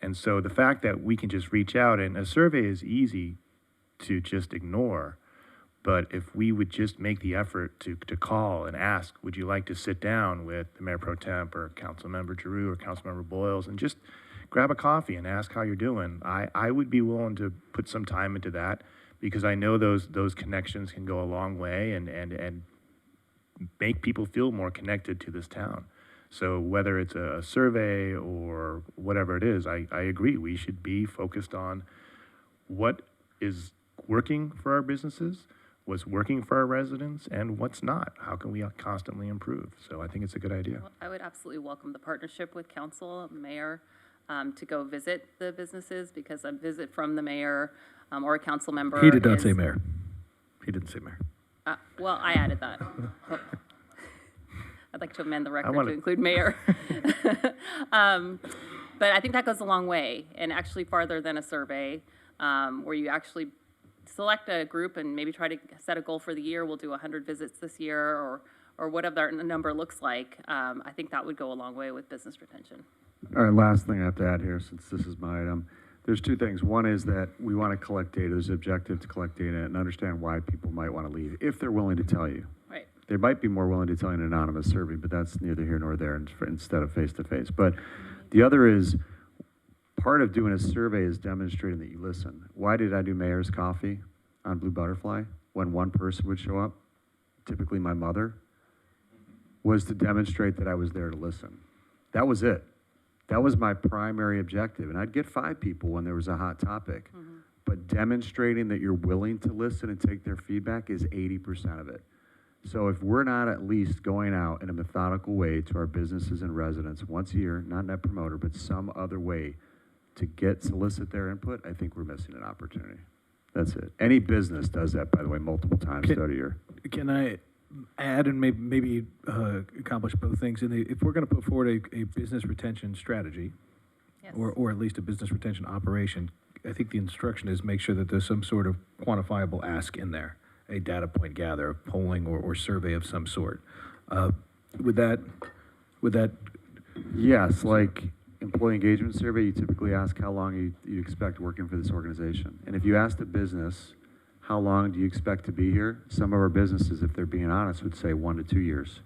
And so the fact that we can just reach out, and a survey is easy to just ignore, but if we would just make the effort to call and ask, would you like to sit down with the Mayor Pro Temp or Councilmember Giroux or Councilmember Boyles and just grab a coffee and ask how you're doing, I would be willing to put some time into that because I know those connections can go a long way and make people feel more connected to this town. So whether it's a survey or whatever it is, I agree. We should be focused on what is working for our businesses, what's working for our residents, and what's not. How can we constantly improve? So I think it's a good idea. Well, I would absolutely welcome the partnership with council, mayor, to go visit the businesses because a visit from the mayor or a council member. He did not say mayor. He didn't say mayor. Well, I added that. I'd like to amend the record to include mayor. But I think that goes a long way and actually farther than a survey where you actually select a group and maybe try to set a goal for the year. We'll do 100 visits this year or whatever the number looks like. I think that would go a long way with business retention. All right, last thing I have to add here, since this is my item. There's two things. One is that we want to collect data. There's an objective to collect data and understand why people might want to leave, if they're willing to tell you. Right. They might be more willing to tell you in an anonymous survey, but that's neither here nor there instead of face-to-face. But the other is, part of doing a survey is demonstrating that you listen. Why did I do Mayor's Coffee on Blue Butterfly when one person would show up, typically my mother, was to demonstrate that I was there to listen. That was it. That was my primary objective. And I'd get 5 people when there was a hot topic. But demonstrating that you're willing to listen and take their feedback is 80% of it. So if we're not at least going out in a methodical way to our businesses and residents once a year, not Net Promoter, but some other way to solicit their input, I think we're missing an opportunity. That's it. Any business does that, by the way, multiple times throughout a year. Can I add and maybe accomplish both things? If we're going to put forward a business retention strategy, or at least a business retention operation, I think the instruction is make sure that there's some sort of quantifiable ask in there, a data point gather, polling or survey of some sort. Would that? Yes, like employee engagement survey, you typically ask how long you expect working for this organization. And if you ask the business, how long do you expect to be here? Some of our businesses, if they're being honest, would say 1 to 2 years.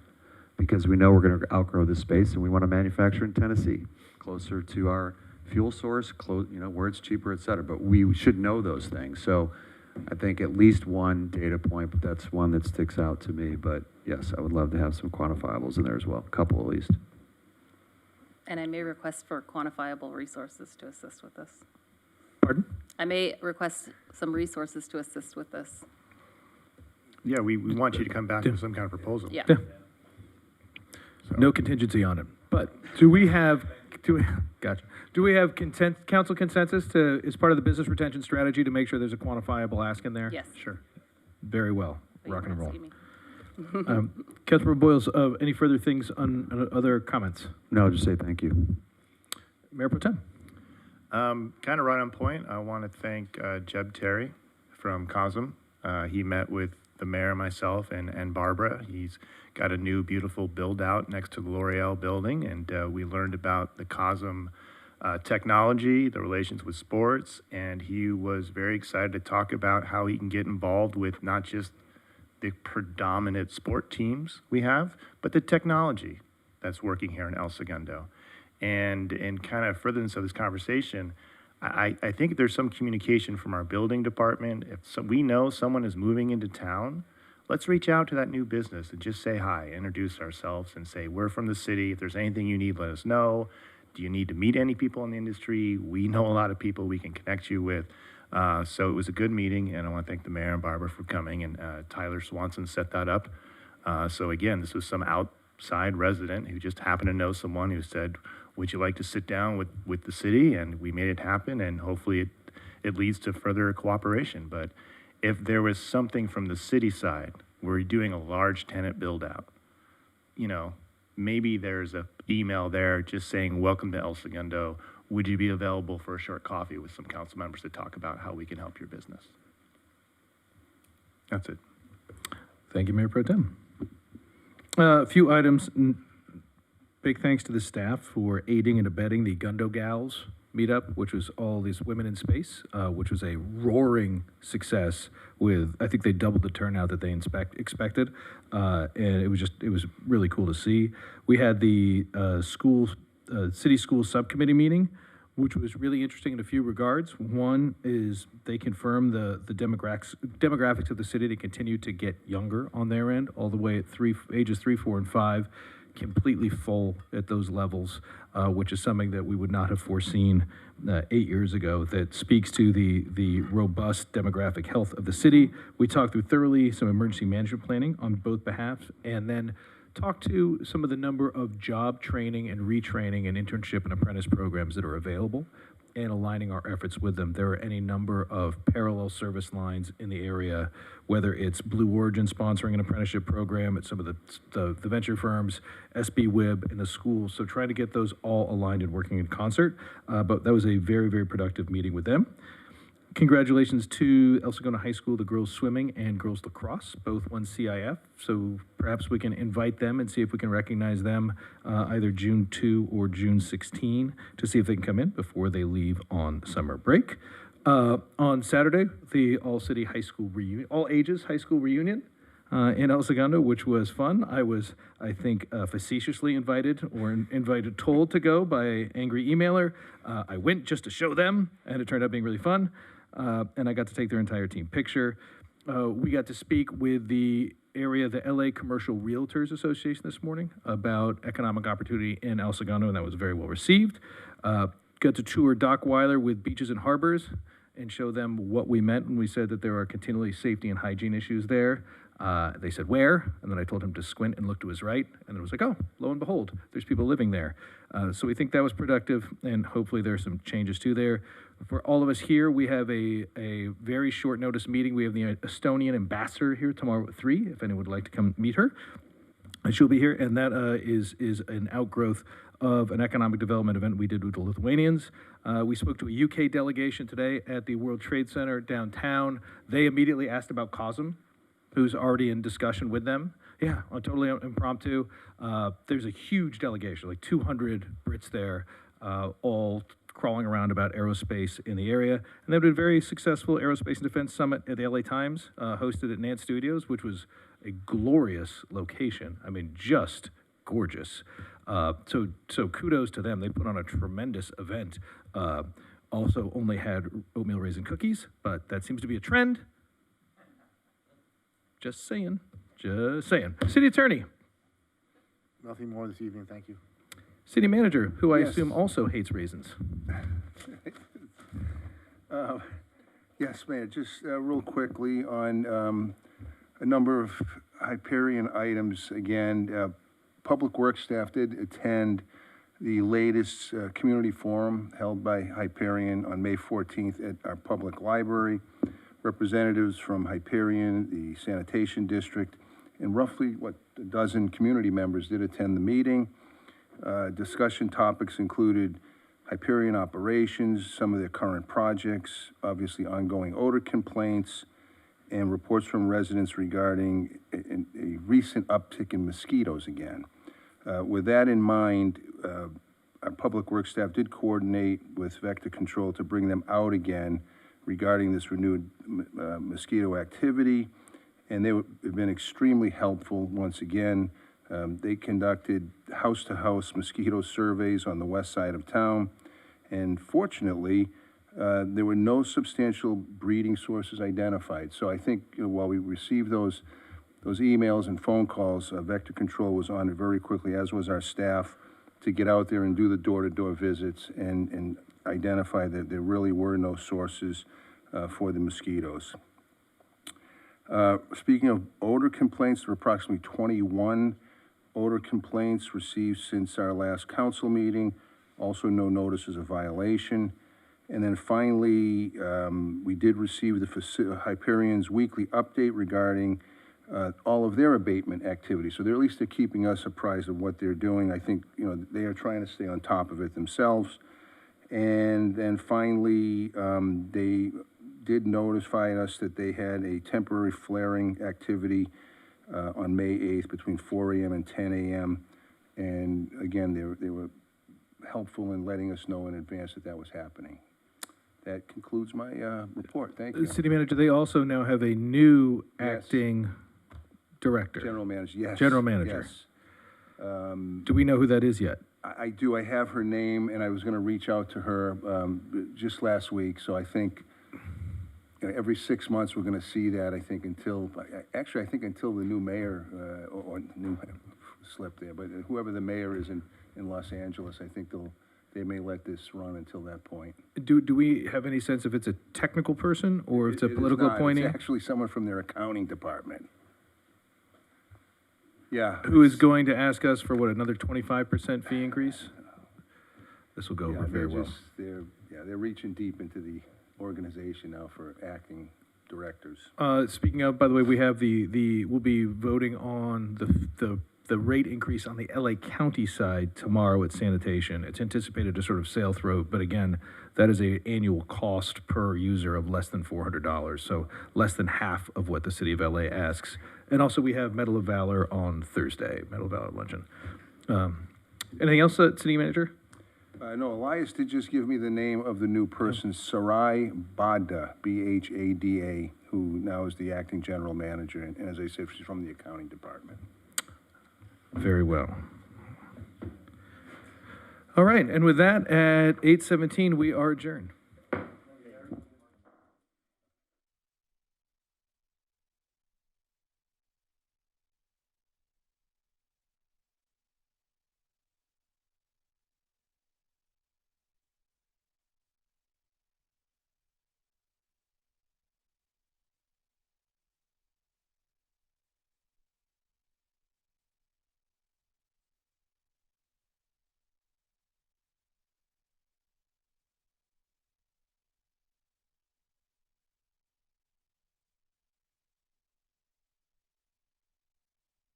Because we know we're going to outgrow this space and we want to manufacture in Tennessee, closer to our fuel source, where it's cheaper, et cetera. But we should know those things. So I think at least one data point, but that's one that sticks out to me. But yes, I would love to have some quantifiables in there as well, a couple at least. And I may request for quantifiable resources to assist with this. Pardon? I may request some resources to assist with this. Yeah, we want you to come back with some kind of proposal. Yeah. No contingency on it. But do we have council consensus as part of the business retention strategy to make sure there's a quantifiable ask in there? Yes. Sure. Very well. But Rock and roll. asking me. Councilmember Boyles, any further things on other comments? No, just say thank you. Mayor Pro Tem. Kind of right on point. I want to thank Jeb Terry from COSM. He met with the mayor, myself, and Barbara. He's got a new beautiful build out next to the L'Oreal building, and we learned about the COSM technology, the relations with sports, and he was very excited to talk about how he can get involved with not just the predominant sport teams we have, but the technology that's working here in El Segundo. And in kind of furtherance of this conversation, I think there's some communication from our building department. If we know someone is moving into town, let's reach out to that new business and just say hi, introduce ourselves and say, we're from the city. If there's anything you need, let us know. Do you need to meet any people in the industry? We know a lot of people we can connect you with. So it was a good meeting, and I want to thank the mayor and Barbara for coming, and Tyler Swanson set that up. So again, this was some outside resident who just happened to know someone who said, would you like to sit down with the city? And we made it happen, and hopefully it leads to further cooperation. But if there was something from the city side, we're doing a large tenant build out, maybe there's an email there just saying, welcome to El Segundo. Would you be available for a short coffee with some council members to talk about how we can help your business? That's it. Thank you, Mayor Pro Tem. A few items. Big thanks to the staff for aiding and abetting the Gundo Gals meetup, which was all these women in space, which was a roaring success with, I think they doubled the turnout that they expected. And it was really cool to see. We had the city school subcommittee meeting, which was really interesting in a few regards. One is they confirmed the demographics of the city to continue to get younger on their end, all the way at ages 3, 4, and 5, completely full at those levels, which is something that we would not have foreseen 8 years ago. That speaks to the robust demographic health of the city. We talked through thoroughly some emergency management planning on both behalves, and then talk to some of the number of job training and retraining and internship and apprentice programs that are available and aligning our efforts with them. There are any number of parallel service lines in the area, whether it's Blue Origin sponsoring an apprenticeship program at some of the venture firms, SB WIB, and the schools. So trying to get those all aligned and working in concert. But that was a very, very productive meeting with them. Congratulations to El Segundo High School, the girls swimming and girls lacrosse, both won CIF. So perhaps we can invite them and see if we can recognize them either June 2 or June 16 to see if they can come in before they leave on summer break. On Saturday, the all-city high school reunion, all ages high school reunion in El Segundo, which was fun. I was, I think, facetiously invited told to go by an angry emailer. I went just to show them, and it turned out being really fun. And I got to take their entire team picture. We got to speak with the LA Commercial Realtors Association this morning about economic opportunity in El Segundo, and that was very well received. Got to tour Doc Weiler with Beaches and Harbors and show them what we meant when we said that there are continually safety and hygiene issues there. They said, where? And then I told him to squint and look to his right. And it was like, oh, lo and behold, there's people living there. So we think that was productive, and hopefully there are some changes too there. For all of us here, we have a very short notice meeting. We have the Estonian ambassador here tomorrow at 3, if anyone would like to come meet her. And she'll be here, and that is an outgrowth of an economic development event we did with the Lithuanians. We spoke to a UK delegation today at the World Trade Center downtown. They immediately asked about COSM, who's already in discussion with them. Yeah, totally impromptu. There's a huge delegation, like 200 Brits there, all crawling around about aerospace in the area. And they had a very successful Aerospace and Defense Summit at the LA Times, hosted at Nant Studios, which was a glorious location. I mean, just gorgeous. So kudos to them. They put on a tremendous event. Also only had oatmeal raisin cookies, but that seems to be a trend. Just saying. Just saying. City Attorney. Nothing more this evening, thank you. City Manager, who I Yes. assume also hates raisins. Yes, Mayor, just real quickly on a number of Hyperion items. Again, Public Works staff did attend the latest community forum held by Hyperion on May 14th at our public library. Representatives from Hyperion, the Sanitation District, and roughly, a dozen community members did attend the meeting. Discussion topics included Hyperion operations, some of their current projects, obviously ongoing odor complaints, and reports from residents regarding a recent uptick in mosquitoes again. With that in mind, our Public Works staff did coordinate with Vector Control to bring them out again regarding this renewed mosquito activity, and they've been extremely helpful once again. They conducted house-to-house mosquito surveys on the west side of town, and fortunately, there were no substantial breeding sources identified. So I think while we received those emails and phone calls, Vector Control was on it very quickly, as was our staff, to get out there and do the door-to-door visits and identify that there really were no sources for the mosquitoes. Speaking of odor complaints, there were approximately 21 odor complaints received since our last council meeting. Also, no notices of violation. And then finally, we did receive the Hyperion's weekly update regarding all of their abatement activities. So they're at least they're keeping us apprised of what they're doing. I think, they are trying to stay on top of it themselves. And then finally, they did notify us that they had a temporary flaring activity on May 8th between 4 a.m. and 10 a.m. And again, they were helpful in letting us know in advance that was happening. That concludes my report. Thank you. City Manager, they also now have a new acting director. General manager, yes. General manager. Yes. Do we know who that is yet? I do. I have her name, and I was going to reach out to her just last week. So I think every 6 months we're going to see that. I think until the new mayor or new slip there, but whoever the mayor is in Los Angeles, I think they may let this run until that point. Do we have any sense if it's a technical person or if it's a political appointee? It's actually someone from their accounting department. Yeah. Who is going to ask us for, another 25% fee increase? This will go over very well. They're reaching deep into the organization now for acting directors. Speaking of, by the way, we have we'll be voting on the rate increase on the LA County side tomorrow at sanitation. It's anticipated to sort of sail through, but again, that is an annual cost per user of less than $400, so less than half of what the city of LA asks. And also we have Medal of Valor on Thursday, Medal of Valor luncheon. Anything else, City Manager? No, Elias did just give me the name of the new person, Sarai Bada, B-H-A-D-A, who now is the acting general manager, and as I said, she's from the accounting department. Very well. All right, and with that, at 8:17, we are adjourned.